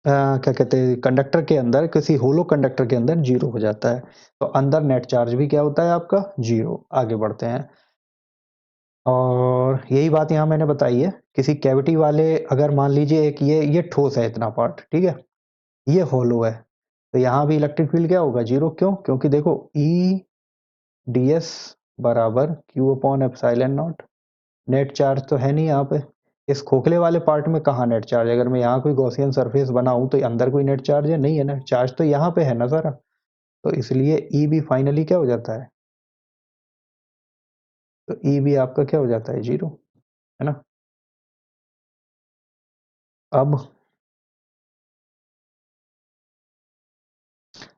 क्या कहते हैं कंडक्टर के अंदर, किसी होलो कंडक्टर के अंदर जीरो हो जाता है। तो अंदर नेट चार्ज भी क्या होता है आपका, जीरो। आगे बढ़ते हैं। और यही बात यहाँ मैंने बताई है, किसी कैविटी वाले, अगर मान लीजिए एक ये ठोस है इतना पार्ट, ठीक है, ये होलो है, तो यहाँ भी इलेक्ट्रिक फील्ड क्या होगा, जीरो। क्यों? क्योंकि देखो ई ds बराबर Q upon epsilon not, net charge तो है नहीं यहाँ पे। इस खोखले वाले पार्ट में कहाँ नेट चार्ज है? अगर मैं यहाँ कोई गॉसियन सरफेस बनाऊं तो अंदर कोई नेट चार्ज है? नहीं है ना, चार्ज तो यहाँ पे है ना सारा। तो इसलिए ई भी फाइनली क्या हो जाता है? तो ई भी आपका क्या हो जाता है? 0, है ना। अब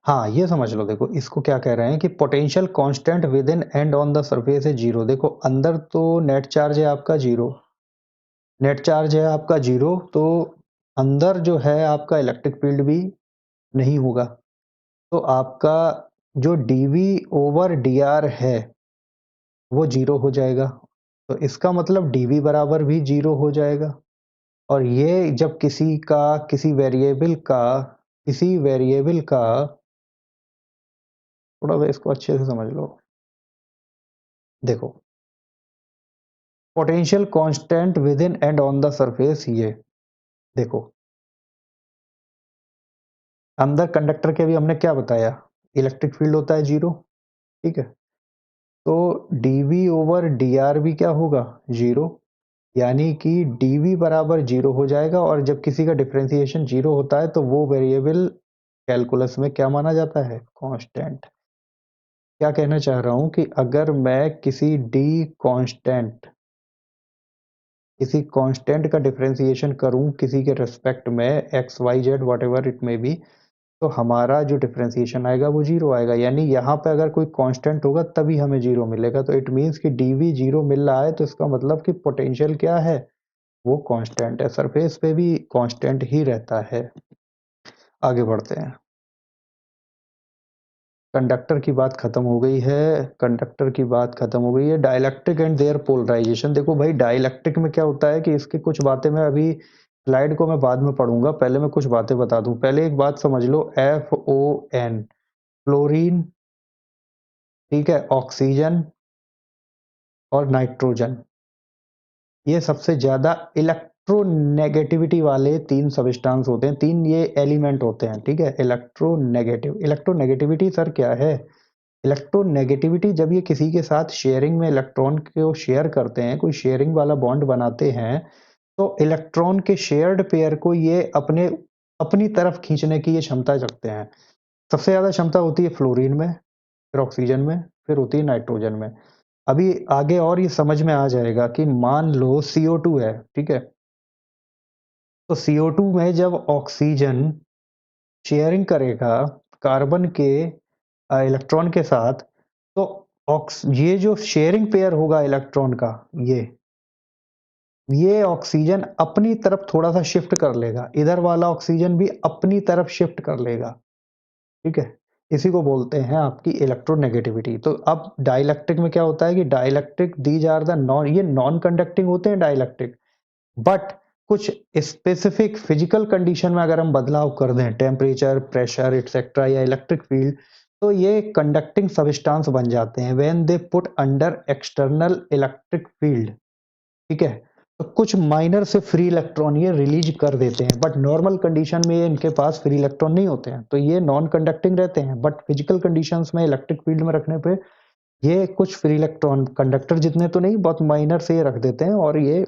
हाँ, ये समझ लो, देखो इसको क्या कह रहे हैं कि potential constant with in and on the surface है 0। देखो अंदर तो नेट चार्ज है आपका 0, नेट चार्ज है आपका 0, तो अंदर जो है आपका इलेक्ट्रिक फील्ड भी नहीं होगा। तो आपका जो डीवी ओवर डी आर है वो 0 हो जाएगा। तो इसका मतलब डीवी बराबर भी 0 हो जाएगा। और ये जब किसी वेरिएबल का थोड़ा सा इसको अच्छे से समझ लो। देखो potential constant with in and on the surface, ये देखो अंदर कंडक्टर के भी हमने क्या बताया, इलेक्ट्रिक फील्ड होता है 0, ठीक है। तो डीवी ओवर डी आर भी क्या होगा? 0, यानी कि डीवी बराबर 0 हो जाएगा। और जब किसी का डिफरेंशिएशन 0 होता है तो वो वेरिएबल कैलकुलस में क्या माना जाता है? कांस्टेंट। क्या कहना चाह रहा हूं कि अगर मैं किसी कांस्टेंट का डिफरेंशिएशन करूं किसी के रेस्पेक्ट में, X Y Z whatever it may be, तो हमारा जो डिफरेंशिएशन आएगा वो 0 आएगा। यानी यहाँ पे अगर कोई कांस्टेंट होगा तभी हमें 0 मिलेगा। तो इट मीन्स कि डीवी 0 मिल रहा है, तो इसका मतलब कि पोटेंशियल क्या है? वो कांस्टेंट है। सरफेस पे भी कांस्टेंट ही रहता है। आगे बढ़ते हैं। कंडक्टर की बात खत्म हो गई है, कंडक्टर की बात खत्म हो गई है। Dielectric and their polarisation. देखो भाई डाइलेक्ट्रिक में क्या होता है कि इसकी कुछ बातें मैं अभी स्लाइड को मैं बाद में पढ़ूंगा, पहले मैं कुछ बातें बता दूं। पहले एक बात समझ लो, FON फ्लोरीन, ठीक है, ऑक्सीजन और नाइट्रोजन, ये सबसे ज्यादा इलेक्ट्रोनेगेटिविटी वाले तीन सबस्टांस होते हैं, तीन ये एलिमेंट होते हैं, ठीक है। इलेक्ट्रोनेगेटिविटी सर क्या है? इलेक्ट्रोनेगेटिविटी जब ये किसी के साथ शेयरिंग में इलेक्ट्रॉन को शेयर करते हैं, कोई शेयरिंग वाला बॉन्ड बनाते हैं, तो इलेक्ट्रॉन के शेयर्ड पेयर को ये अपनी तरफ खींचने की ये क्षमता रखते हैं। सबसे ज्यादा क्षमता होती है फ्लोरीन में, फिर ऑक्सीजन में, फिर होती है नाइट्रोजन में। अभी आगे और ये समझ में आ जाएगा कि मान लो CO2 है, ठीक है। तो CO2 में जब ऑक्सीजन शेयरिंग करेगा कार्बन के इलेक्ट्रॉन के साथ, तो ये जो शेयरिंग पेयर होगा इलेक्ट्रॉन का, ये ऑक्सीजन अपनी तरफ थोड़ा सा शिफ्ट कर लेगा, इधर वाला ऑक्सीजन भी अपनी तरफ शिफ्ट कर लेगा, ठीक है। इसी को बोलते हैं आपकी इलेक्ट्रोनेगेटिविटी। तो अब डाइलेक्ट्रिक में क्या होता है कि dielectric these are the non, ये नॉन कंडक्टिंग होते हैं डाइलेक्ट्रिक, बट कुछ स्पेसिफिक फिजिकल कंडीशन में अगर हम बदलाव कर दें, टेम्परेचर, प्रेशर एक्सेट्रा या इलेक्ट्रिक फील्ड, तो ये कंडक्टिंग सबस्टांस बन जाते हैं when they put under external electric field, ठीक है। तो कुछ माइनर से फ्री इलेक्ट्रॉन ये रिलीज कर देते हैं, बट नॉर्मल कंडीशन में ये इनके पास फ्री इलेक्ट्रॉन नहीं होते हैं, तो ये नॉन कंडक्टिंग रहते हैं। बट फिजिकल कंडीशंस में इलेक्ट्रिक फील्ड में रखने पे ये कुछ फ्री इलेक्ट्रॉन कंडक्टर जितने तो नहीं, बहुत माइनर से ये रख देते हैं, और ये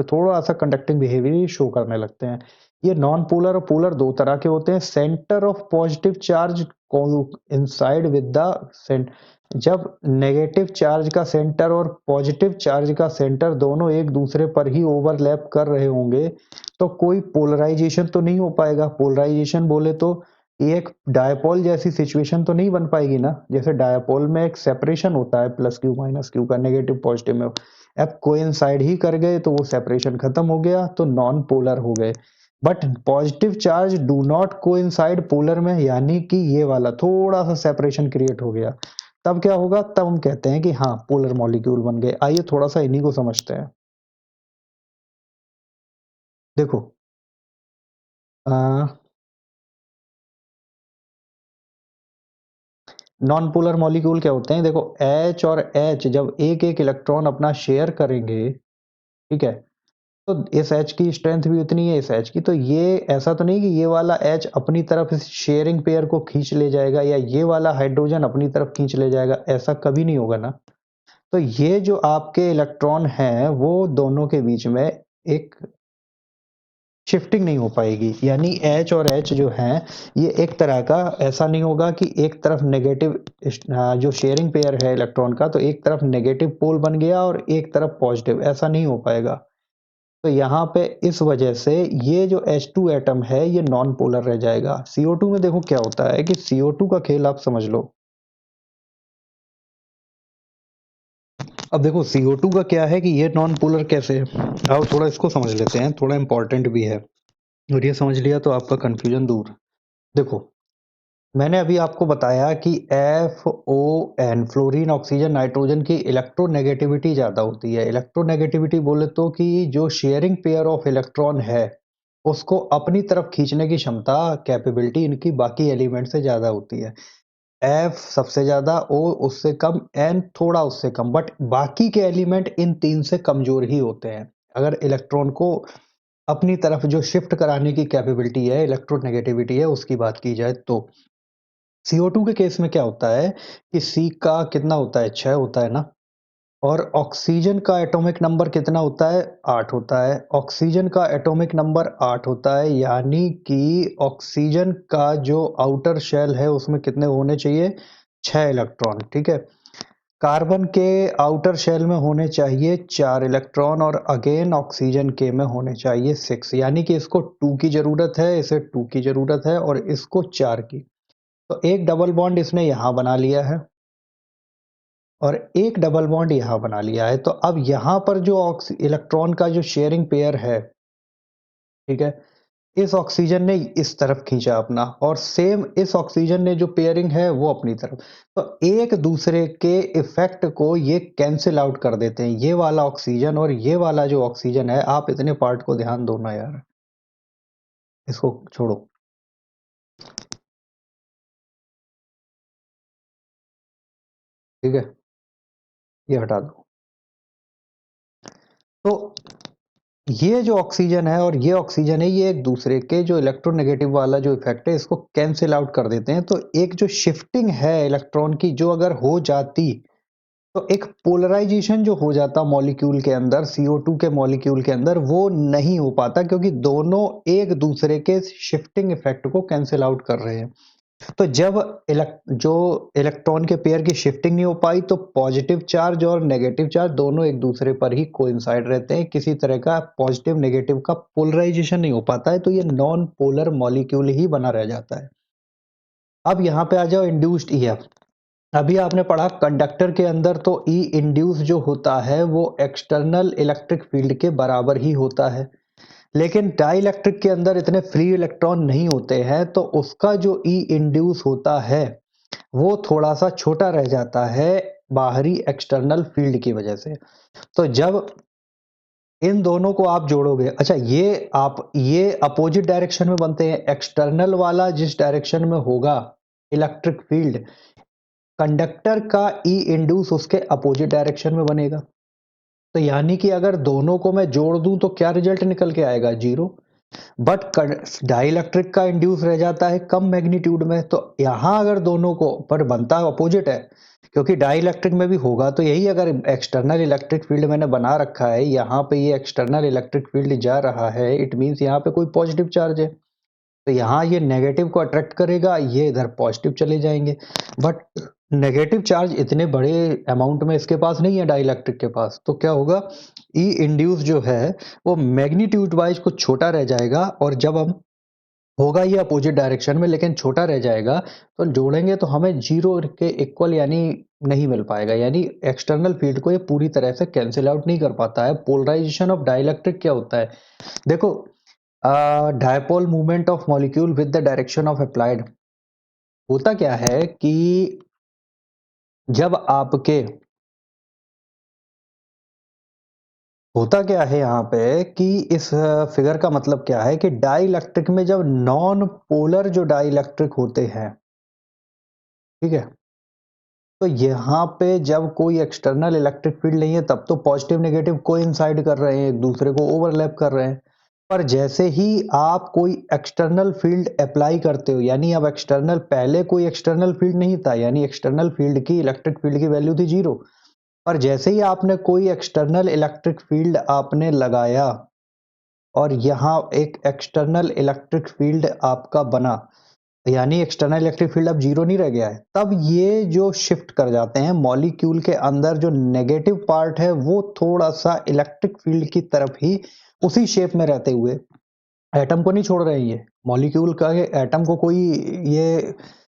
थोड़ा सा कंडक्टिंग बिहेवियर शो करने लगते हैं। ये नॉन पोलर और पोलर दो तरह के होते हैं। Centre of positive charge inside with the, जब नेगेटिव चार्ज का सेंटर और पॉजिटिव चार्ज का सेंटर दोनों एक दूसरे पर ही ओवरलैप कर रहे होंगे, तो कोई पोलराइजेशन तो नहीं हो पाएगा। पोलराइजेशन बोले तो एक डायपोल जैसी सिचुएशन तो नहीं बन पाएगी ना। जैसे डायपोल में एक सेपरेशन होता है प्लस क्यू माइनस क्यू का, नेगेटिव पॉजिटिव में, अब कोइंसाइड ही कर गए तो वो सेपरेशन खत्म हो गया, तो नॉन पोलर हो गए। But positive charge do not coincide polar में, यानी कि ये वाला थोड़ा सा सेपरेशन क्रिएट हो गया, तब क्या होगा? तब हम कहते हैं कि हाँ पोलर मॉलिक्यूल बन गए। आइए थोड़ा सा इन्हीं को समझते हैं। देखो नॉन पोलर मॉलिक्यूल क्या होते हैं? देखो H और H जब एक एक इलेक्ट्रॉन अपना शेयर करेंगे, ठीक है, तो इस H की स्ट्रेंथ भी उतनी है इस H की, तो ये ऐसा तो नहीं कि ये वाला H अपनी तरफ इस शेयरिंग पेयर को खींच ले जाएगा, या ये वाला हाइड्रोजन अपनी तरफ खींच ले जाएगा, ऐसा कभी नहीं होगा ना। तो ये जो आपके इलेक्ट्रॉन हैं वो दोनों के बीच में एक शिफ्टिंग नहीं हो पाएगी, यानी H और H जो हैं ये एक तरह का ऐसा नहीं होगा कि एक तरफ नेगेटिव जो शेयरिंग पेयर है इलेक्ट्रॉन का, तो एक तरफ नेगेटिव पोल बन गया और एक तरफ पॉजिटिव, ऐसा नहीं हो पाएगा। तो यहाँ पे इस वजह से ये जो H2 एटम है ये नॉन पोलर रह जाएगा। CO2 में देखो क्या होता है कि CO2 का खेल आप समझ लो। अब देखो CO2 का क्या है कि ये नॉन पोलर कैसे है, आओ थोड़ा इसको समझ लेते हैं, थोड़ा इंपॉर्टेंट भी है और ये समझ लिया तो आपका कंफ्यूजन दूर। देखो मैंने अभी आपको बताया कि FON फ्लोरीन ऑक्सीजन नाइट्रोजन की इलेक्ट्रोनेगेटिविटी ज्यादा होती है। इलेक्ट्रोनेगेटिविटी बोले तो कि जो शेयरिंग पेयर ऑफ इलेक्ट्रॉन है उसको अपनी तरफ खींचने की क्षमता कैपेबिलिटी इनकी बाकी एलिमेंट से ज्यादा होती है। F सबसे ज्यादा, O उससे कम, N थोड़ा उससे कम, बट बाकी के एलिमेंट इन तीन से कमजोर ही होते हैं। अगर इलेक्ट्रॉन को अपनी तरफ जो शिफ्ट कराने की कैपेबिलिटी है, इलेक्ट्रोनेगेटिविटी है, उसकी बात की जाए तो CO2 के केस में क्या होता है कि C का कितना होता है, 6 होता है ना, और ऑक्सीजन का एटॉमिक नंबर कितना होता है, 8 होता है। ऑक्सीजन का एटॉमिक नंबर 8 होता है, यानी कि ऑक्सीजन का जो आउटर शेल है उसमें कितने होने चाहिए, 6 इलेक्ट्रॉन, ठीक है। कार्बन के आउटर शेल में होने चाहिए 4 इलेक्ट्रॉन और अगेन ऑक्सीजन के में होने चाहिए 6, यानी कि इसको 2 की जरूरत है, इसे 2 की जरूरत है और इसको 4 की। तो एक डबल बॉन्ड इसने यहां बना लिया है और एक डबल बॉन्ड यहां बना लिया है। तो अब यहां पर जो इलेक्ट्रॉन का जो शेयरिंग पेयर है, ठीक है, इस ऑक्सीजन ने इस तरफ खींचा अपना और सेम इस ऑक्सीजन ने जो पेयरिंग है वो अपनी तरफ। तो एक दूसरे के इफेक्ट को ये कैंसिल आउट कर देते हैं, ये वाला ऑक्सीजन और ये वाला जो ऑक्सीजन है। आप इतने पार्ट को ध्यान दो ना यार, इसको छोड़ो, ठीक है, ये हटा दो। तो ये जो ऑक्सीजन है और ये ऑक्सीजन है, ये एक दूसरे के जो इलेक्ट्रोनेगेटिव वाला जो इफेक्ट है इसको कैंसिल आउट कर देते हैं। तो एक जो शिफ्टिंग है इलेक्ट्रॉन की जो अगर हो जाती, तो एक पोलराइजेशन जो हो जाता मॉलिक्यूल के अंदर, CO2 के मॉलिक्यूल के अंदर, वो नहीं हो पाता क्योंकि दोनों एक दूसरे के शिफ्टिंग इफेक्ट को कैंसिल आउट कर रहे हैं। तो जब जो इलेक्ट्रॉन के पेयर की शिफ्टिंग नहीं हो पाई तो पॉजिटिव चार्ज और नेगेटिव चार्ज दोनों एक दूसरे पर ही कोइंसाइड रहते हैं, किसी तरह का पॉजिटिव नेगेटिव का पोलराइजेशन नहीं हो पाता है, तो ये नॉन पोलर मॉलिक्यूल ही बना रह जाता है। अब यहां पे आ जाओ इंड्यूस्ड EF। अभी आपने पढ़ा कंडक्टर के अंदर तो ई इंड्यूस जो होता है वो एक्सटर्नल इलेक्ट्रिक फील्ड के बराबर ही होता है, लेकिन डाइलेक्ट्रिक के अंदर इतने फ्री इलेक्ट्रॉन नहीं होते हैं, तो उसका जो ई इंड्यूस होता है वो थोड़ा सा छोटा रह जाता है बाहरी एक्सटर्नल फील्ड की वजह से। तो जब इन दोनों को आप जोड़ोगे, अच्छा ये अपोजिट डायरेक्शन में बनते हैं, एक्सटर्नल वाला जिस डायरेक्शन में होगा इलेक्ट्रिक फील्ड, कंडक्टर का ई इंड्यूस उसके अपोजिट डायरेक्शन में बनेगा। तो यानी कि अगर दोनों को मैं जोड़ दूं तो क्या रिजल्ट निकल के आएगा, जीरो। बट डाइलेक्ट्रिक का इंड्यूस रह जाता है कम मैग्नीट्यूड में, तो यहां अगर दोनों को पर बनता है अपोजिट है, क्योंकि डाइलेक्ट्रिक में भी होगा तो यही, अगर एक्सटर्नल इलेक्ट्रिक फील्ड मैंने बना रखा है, यहाँ पे ये एक्सटर्नल इलेक्ट्रिक फील्ड जा रहा है, इट मीन्स यहाँ पे कोई पॉजिटिव चार्ज है, तो यहाँ ये नेगेटिव को अट्रैक्ट करेगा, ये इधर पॉजिटिव चले जाएंगे। बट नेगेटिव चार्ज इतने बड़े अमाउंट में इसके पास नहीं है डाइलेक्ट्रिक के पास, तो क्या होगा, ई इंड्यूस जो है वो मैग्नीट्यूड वाइज कुछ छोटा रह जाएगा, और जब हम होगा ये अपोजिट डायरेक्शन में लेकिन छोटा रह जाएगा, तो जोड़ेंगे तो हमें जीरो के इक्वल यानी नहीं मिल पाएगा, यानी एक्सटर्नल फील्ड को ये पूरी तरह से कैंसिल आउट नहीं कर पाता है। पोलराइजेशन ऑफ डाइलेक्ट्रिक क्या होता है, देखो, dipole movement of molecule with the direction of applied, होता क्या है कि जब आपके, होता क्या है यहाँ पे कि इस फिगर का मतलब क्या है कि डाइलेक्ट्रिक में जब नॉन पोलर जो डाइलेक्ट्रिक होते हैं, ठीक है, तो यहाँ पे जब कोई एक्सटर्नल इलेक्ट्रिक फील्ड नहीं है तब तो पॉजिटिव नेगेटिव कोइंसाइड कर रहे हैं, एक दूसरे को ओवरलैप कर रहे हैं। पर जैसे ही आप कोई एक्सटर्नल फील्ड अप्लाई करते हो, यानी अब एक्सटर्नल, पहले कोई एक्सटर्नल फील्ड नहीं था, यानी एक्सटर्नल फील्ड की, इलेक्ट्रिक फील्ड की वैल्यू थी जीरो, पर जैसे ही आपने कोई एक्सटर्नल इलेक्ट्रिक फील्ड आपने लगाया और यहाँ एक एक्सटर्नल इलेक्ट्रिक फील्ड आपका बना, यानी एक्सटर्नल इलेक्ट्रिक फील्ड अब जीरो नहीं रह गया है, तब ये जो शिफ्ट कर जाते हैं मॉलिक्यूल के अंदर, जो नेगेटिव पार्ट है वो थोड़ा सा इलेक्ट्रिक फील्ड की तरफ ही उसी शेप में रहते हुए, एटम को नहीं छोड़ रहे हैं ये मॉलिक्यूल का, ये एटम को कोई ये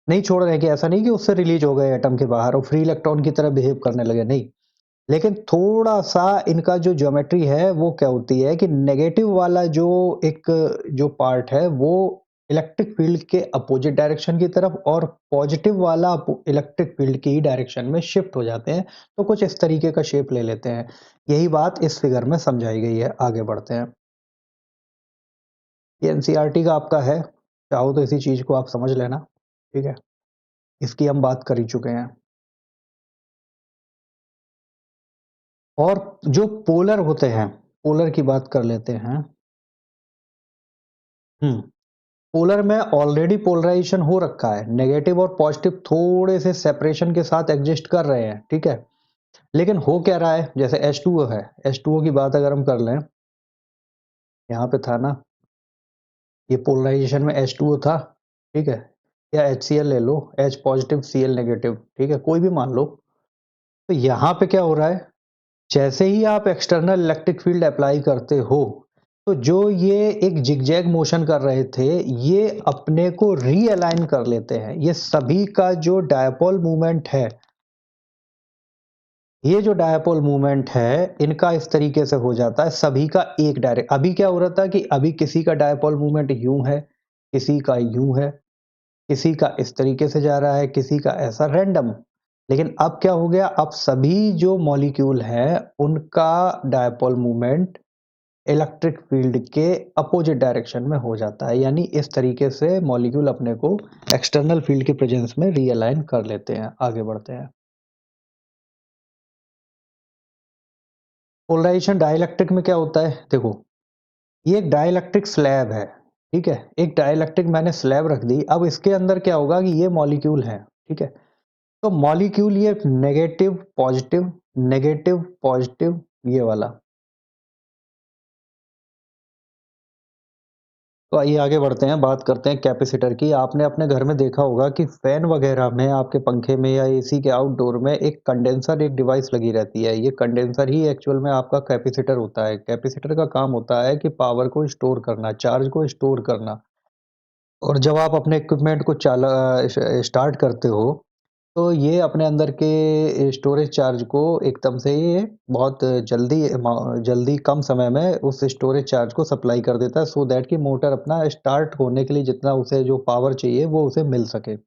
नहीं छोड़ रहे हैं कि ऐसा नहीं कि उससे रिलीज हो गए एटम के बाहर और फ्री इलेक्ट्रॉन की तरह बिहेव करने लगे, नहीं। लेकिन थोड़ा-सा इनका जो ज्योमेट्री है वो क्या होती है कि नेगेटिव वाला जो एक जो पार्ट है वो इलेक्ट्रिक फील्ड के अपोजिट डायरेक्शन की तरफ और पॉजिटिव वाला इलेक्ट्रिक फील्ड की डायरेक्शन में शिफ्ट हो जाते हैं। तो कुछ इस तरीके का शेप ले लेते हैं। यही बात इस फिगर में समझाई गई है। आगे बढ़ते हैं। ये एनसीईआरटी का आपका है। चाहो तो इसी चीज़ को आप समझ लेना। ठीक है? इसकी हम बात कर ही चुके हैं। और जो पोलर होते हैं, पोलर की बात कर लेते हैं। हुँ। पोलर में ऑलरेडी पोलराइजेशन हो रखा है, नेगेटिव और पॉजिटिव थोड़े से सेपरेशन के साथ एग्जिस्ट कर रहे हैं, ठीक है। लेकिन हो क्या रहा है, जैसे H2O है, H2O की बात अगर हम कर लें, यहाँ पे था ना, ये पोलराइजेशन में H2O था, ठीक है, या HCl ले लो, H पॉजिटिव Cl नेगेटिव, ठीक है, कोई भी मान लो। तो यहाँ पे क्या हो रहा है, जैसे ही आप एक्सटर्नल इलेक्ट्रिक फील्ड अप्लाई करते हो, तो जो ये एक जिगजैग मोशन कर रहे थे, ये अपने को रीअलाइन कर लेते हैं। ये सभी का जो डायपोल मूवमेंट है, ये जो डायपोल मूवमेंट है, इनका इस तरीके से हो जाता है, सभी का एक डायरेक्ट। अभी क्या हो रहा था कि अभी किसी का डायपोल मूवमेंट यूं है, किसी का यूं है, किसी का इस तरीके से जा रहा है, किसी का ऐसा रैंडम। लेकिन अब क्या हो गया, अब सभी जो मॉलिक्यूल हैं, उनका डायपोल मूवमेंट इलेक्ट्रिक फील्ड के अपोजिट डायरेक्शन में हो जाता है। यानी इस तरीके से मॉलिक्यूल अपने को एक्सटर्नल फील्ड के प्रेजेंस में रीअलाइन कर लेते हैं। आगे बढ़ते हैं। पोलराइजेशन डाइलेक्ट्रिक में क्या होता है, देखो, ये एक डाइलेक्ट्रिक स्लैब है, ठीक है, एक डाइलेक्ट्रिक मैंने स्लैब रख दी। अब इसके अंदर क्या होगा कि ये मॉलिक्यूल है, ठीक है। तो मॉलिक्यूल ये नेगेटिव पॉजिटिव, ये वाला। तो आइए आगे बढ़ते हैं, बात करते हैं कैपेसिटर की। आपने अपने घर में देखा होगा कि फैन वगैरह में, आपके पंखे में या एसी के आउटडोर में एक कंडेंसर, एक डिवाइस लगी रहती है। ये कंडेंसर ही एक्चुअल में आपका कैपेसिटर होता है। कैपेसिटर का काम होता है कि पावर को स्टोर करना, चार्ज को स्टोर करना। और जब आप अपने इक्विपमेंट को स्टार्ट करते हो, तो ये अपने अंदर के स्टोरेज चार्ज को एकदम से ये बहुत जल्दी कम समय में उस स्टोरेज चार्ज को सप्लाई कर देता है, सो दैट कि मोटर अपना स्टार्ट होने के लिए जितना उसे जो पावर चाहिए वो उसे मिल सके।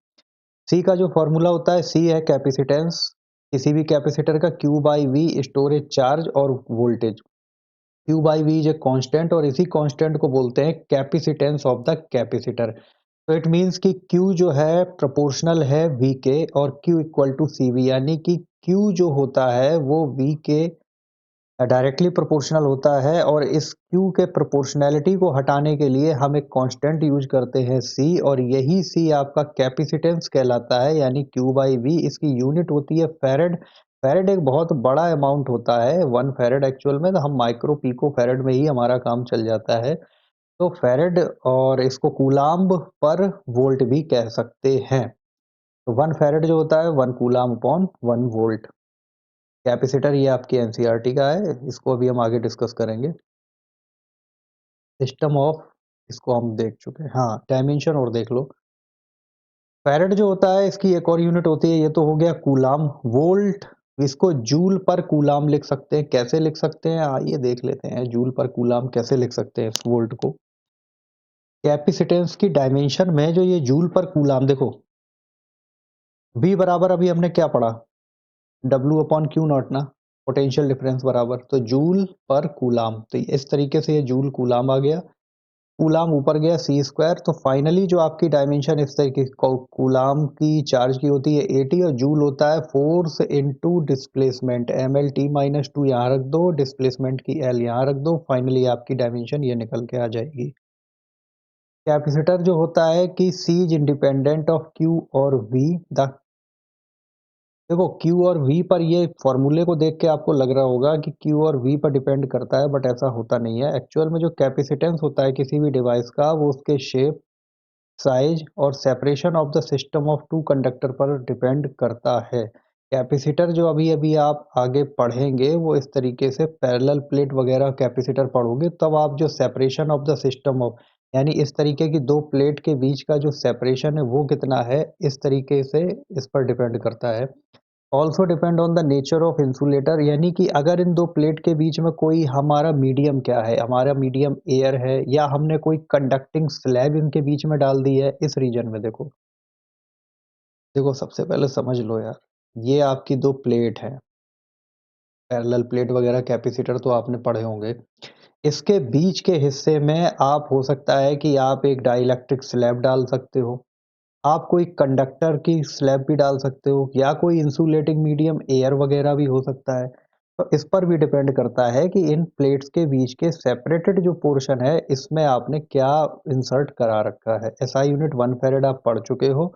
सी का जो फॉर्मूला होता है, सी है कैपेसिटेंस, किसी भी कैपेसिटर का, Q by V storage charge और voltage. Q by V is a constant और इसी कांस्टेंट को बोलते हैं कैपेसिटेंस ऑफ द कैपेसिटर। तो इट मीन्स कि Q जो है प्रोपोर्शनल है V के और Q इक्वल टू CV, यानी कि Q जो होता है वो V के डायरेक्टली प्रोपोर्शनल होता है। और इस Q के प्रोपोर्शनैलिटी को हटाने के लिए हम एक कांस्टेंट यूज करते हैं C, और यही C आपका कैपेसिटेंस कहलाता है, यानी Q बाई V। इसकी यूनिट होती है फैरेड। फैरेड एक बहुत बड़ा अमाउंट होता है, 1 फैरेड एक्चुअल में, तो हम माइक्रो पिको फैरेड में ही हमारा काम चल जाता है। तो फैरेड, और इसको कूलाम्ब पर वोल्ट भी कह सकते हैं। तो 1 फैरेड जो होता है 1 कूलाम्ब अपॉन 1 वोल्ट। कैपेसिटर ये आपकी एनसीईआरटी का है, इसको अभी हम आगे डिस्कस करेंगे। सिस्टम ऑफ, इसको हम देख चुके हैं। हाँ, डायमेंशन और देख लो। फैरेड जो होता है इसकी एक और यूनिट होती है, ये तो हो गया कूलाम्ब। वोल्ट, इसको जूल पर कूलाम्ब लिख सकते हैं। कैसे लिख सकते हैं, आइए देख लेते हैं जूल पर कूलाम्ब कैसे लिख सकते हैं इस वोल्ट को। कैपेसिटेंस की डायमेंशन में जो ये जूल पर कूलाम्ब, देखो V बराबर अभी हमने क्या पढ़ा, W अपॉन क्यू नॉट ना, पोटेंशियल डिफरेंस बराबर, तो जूल पर कूलाम। तो इस तरीके से ये जूल कूलाम आ गया, कूलाम ऊपर गया सी स्क्वायर। तो फाइनली जो आपकी डायमेंशन इस तरीके कूलाम की चार्ज की होती है 80, और जूल होता है force into displacement, ML T-2 यहाँ रख दो, डिस्प्लेसमेंट की L यहाँ रख दो, फाइनली आपकी डायमेंशन ये निकल के आ जाएगी। कैपेसिटर जो होता है कि C is independent of Q और V। द देखो Q और V पर, ये फॉर्मूले को देख के आपको लग रहा होगा कि Q और V पर डिपेंड करता है, बट ऐसा होता नहीं है। एक्चुअल में जो कैपेसिटेंस होता है किसी भी डिवाइस का, वो उसके शेप, साइज और separation of the system of two conductor पर डिपेंड करता है। कैपेसिटर जो अभी अभी आप आगे पढ़ेंगे, वो इस तरीके से पैरेलल प्लेट वगैरह कैपेसिटर पढ़ोगे, तब आप जो separation of the system of, यानी इस तरीके की दो प्लेट के बीच का जो सेपरेशन है वो कितना है, इस तरीके से इस पर डिपेंड करता है। Also depend on the nature of insulator, यानी कि अगर इन दो प्लेट के बीच में कोई हमारा मीडियम क्या है, हमारा मीडियम एयर है, या हमने कोई कंडक्टिंग स्लैब इनके बीच में डाल दी है इस रीजन में। देखो देखो सबसे पहले समझ लो यार, ये आपकी दो प्लेट है, पैरेलल प्लेट वगैरह कैपेसिटर तो आपने पढ़े होंगे। इसके बीच के हिस्से में आप, हो सकता है कि आप एक डाइलेक्ट्रिक स्लैब डाल सकते हो, आप कोई कंडक्टर की स्लैब भी डाल सकते हो, या कोई इंसुलेटिंग मीडियम एयर वगैरह भी हो सकता है। तो इस पर भी डिपेंड करता है कि इन प्लेट्स के बीच के सेपरेटेड जो पोर्शन है, इसमें आपने क्या इंसर्ट करा रखा है। एसआई यूनिट 1 फैरेड आप पढ़ चुके हो।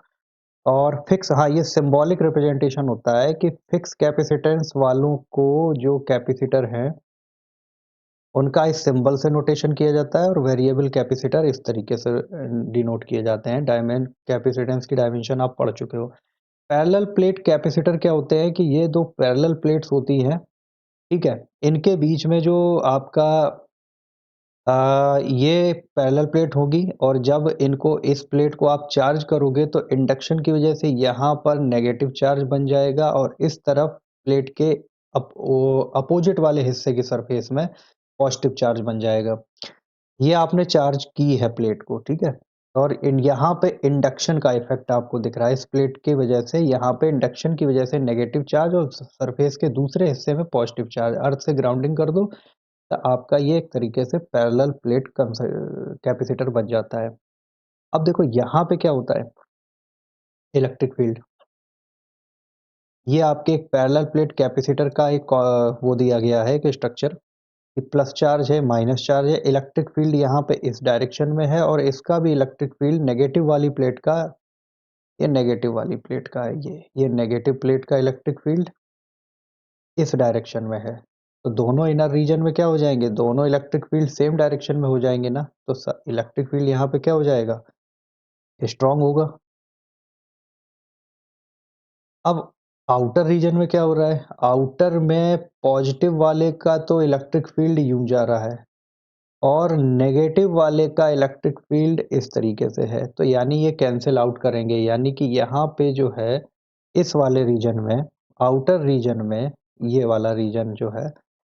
और फिक्स, हाँ, ये सिंबॉलिक रिप्रेजेंटेशन होता है कि फिक्स कैपेसिटेंस वालों को, जो कैपेसिटर हैं, उनका इस सिंबल से नोटेशन किया जाता है, और वेरिएबल कैपेसिटर इस तरीके से डिनोट किए जाते हैं। डायमेंशन, कैपेसिटेंस की डायमेंशन आप पढ़ चुके हो। पैरेलल प्लेट कैपेसिटर क्या होते हैं कि ये दो पैरेलल प्लेट्स होती हैं, ठीक है? इनके बीच में जो आपका ये पैरेलल प्लेट होगी, और जब इनको, इस प्लेट को आप चार्ज करोगे, तो इंडक्शन की वजह से यहाँ पर नेगेटिव चार्ज बन जाएगा, और इस तरफ प्लेट के अपोजिट वाले हिस्से की सरफेस में पॉजिटिव चार्ज बन जाएगा। ये आपने चार्ज की है प्लेट को, ठीक है? और यहाँ पे इंडक्शन का इफेक्ट आपको दिख रहा है इस प्लेट की वजह से। यहाँ पे इंडक्शन की वजह से नेगेटिव चार्ज, और सरफेस के दूसरे हिस्से में पॉजिटिव चार्ज। अर्थ से ग्राउंडिंग कर दो, तो आपका ये एक तरीके से पैरेलल प्लेट कैपेसिटर बन जाता है। अब देखो यहाँ पे क्या होता है, इलेक्ट्रिक फील्ड, ये आपके एक पैरेलल प्लेट कैपेसिटर का एक वो दिया गया है कि स्ट्रक्चर, कि प्लस चार्ज है, माइनस चार्ज है। इलेक्ट्रिक फील्ड यहाँ पे इस डायरेक्शन में है, और इसका भी इलेक्ट्रिक फील्ड नेगेटिव वाली प्लेट का, ये नेगेटिव वाली प्लेट का है, ये नेगेटिव प्लेट का इलेक्ट्रिक फील्ड इस डायरेक्शन में है। तो दोनों इनर रीजन में क्या हो जाएंगे, दोनों इलेक्ट्रिक फील्ड सेम डायरेक्शन में हो जाएंगे ना, तो इलेक्ट्रिक फील्ड यहाँ पे क्या हो जाएगा, स्ट्रांग होगा। अब आउटर रीजन में क्या हो रहा है, आउटर में पॉजिटिव वाले का तो इलेक्ट्रिक फील्ड यूं जा रहा है, और नेगेटिव वाले का इलेक्ट्रिक फील्ड इस तरीके से है। तो यानी ये कैंसिल आउट करेंगे, यानी कि यहाँ पे जो है, इस वाले रीजन में, आउटर रीजन में, ये वाला रीजन जो है,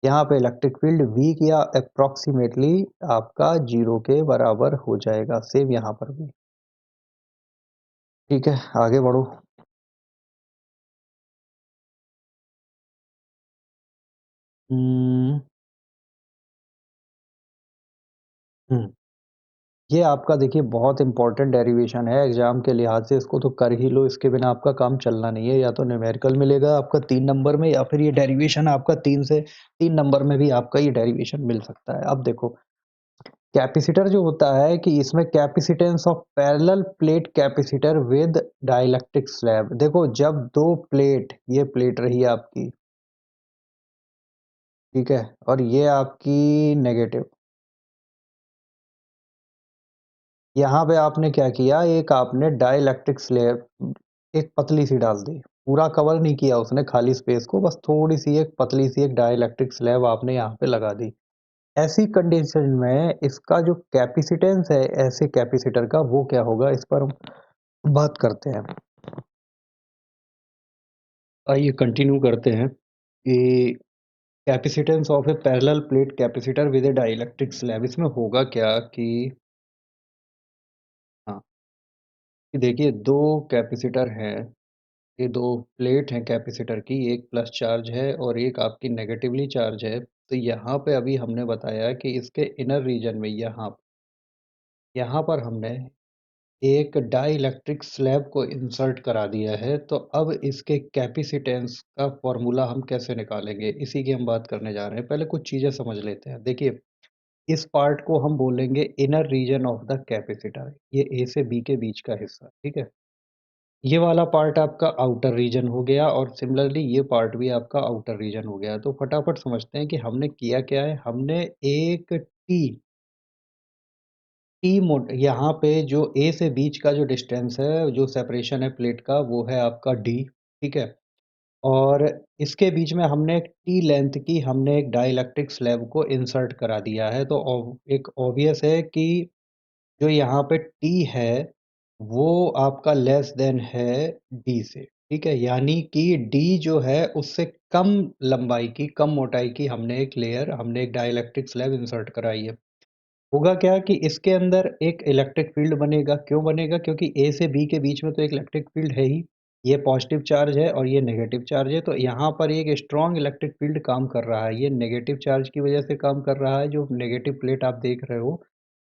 यहाँ पे इलेक्ट्रिक फील्ड वीक या अप्रोक्सीमेटली आपका जीरो के बराबर हो जाएगा। सेम यहाँ पर भी, ठीक है? आगे बढ़ो। हम्म हम्म ये आपका देखिए बहुत इंपॉर्टेंट डेरिवेशन है, एग्जाम के लिहाज से इसको तो कर ही लो, इसके बिना आपका काम चलना नहीं है। या तो न्यूमेरिकल मिलेगा आपका 3 नंबर में, या फिर ये डेरिवेशन आपका 3 नंबर में भी आपका ये डेरिवेशन मिल सकता है। अब देखो, कैपेसिटर जो होता है कि इसमें capacitance of parallel plate capacitor with dielectric slab. देखो जब दो प्लेट, ये प्लेट रही आपकी, ठीक है, और ये आपकी नेगेटिव, यहाँ पे आपने क्या किया, एक आपने डाइलेक्ट्रिक स्लैब एक पतली सी डाल दी, पूरा कवर नहीं किया उसने खाली स्पेस को, बस थोड़ी सी एक पतली सी एक डाइलेक्ट्रिक स्लैब आपने यहाँ पे लगा दी। ऐसी कंडीशन में इसका जो कैपेसिटेंस है ऐसे कैपेसिटर का, वो क्या होगा, इस पर हम बात करते हैं। आइए कंटिन्यू करते हैं कि capacitance of A parallel plate capacitor with A dielectric slab, इसमें होगा क्या कि, हाँ, कि देखिए दो कैपेसिटर हैं, ये दो प्लेट हैं कैपेसिटर की, एक प्लस चार्ज है और एक आपकी नेगेटिवली चार्ज है। तो यहाँ पे अभी हमने बताया कि इसके इनर रीजन में, यहाँ यहाँ पर हमने एक डाइलेक्ट्रिक स्लैब को इंसर्ट करा दिया है। तो अब इसके कैपेसिटेंस का फॉर्मूला हम कैसे निकालेंगे, इसी की हम बात करने जा रहे हैं। पहले कुछ चीज़ें समझ लेते हैं। देखिए, इस पार्ट को हम बोलेंगे inner region of the capacitor, ये ए से बी के बीच का हिस्सा, ठीक है? ये वाला पार्ट आपका आउटर रीजन हो गया और सिमिलरली ये पार्ट भी आपका आउटर रीजन हो गया। तो फटाफट समझते हैं कि हमने किया क्या है। हमने एक टी मोड यहाँ पे जो ए से बीच का जो डिस्टेंस है, जो सेपरेशन है प्लेट का, वो है आपका डी, ठीक है? और इसके बीच में हमने एक टी लेंथ की हमने एक डाइइलेक्ट्रिक स्लैब को इंसर्ट करा दिया है। तो एक ऑब्वियस है कि जो यहाँ पे टी है, वो आपका लेस देन है डी से, ठीक है? यानी कि डी जो है उससे कम लंबाई की, कम मोटाई की हमने एक डाइइलेक्ट्रिक स्लैब इंसर्ट कराई है। होगा क्या कि इसके अंदर एक इलेक्ट्रिक फील्ड बनेगा। क्यों बनेगा? क्योंकि ए से बी के बीच में तो एक इलेक्ट्रिक फील्ड है ही। ये पॉजिटिव चार्ज है और ये नेगेटिव चार्ज है, तो यहाँ पर एक स्ट्रॉन्ग इलेक्ट्रिक फील्ड काम कर रहा है। ये नेगेटिव चार्ज की वजह से काम कर रहा है, जो नेगेटिव प्लेट आप देख रहे हो,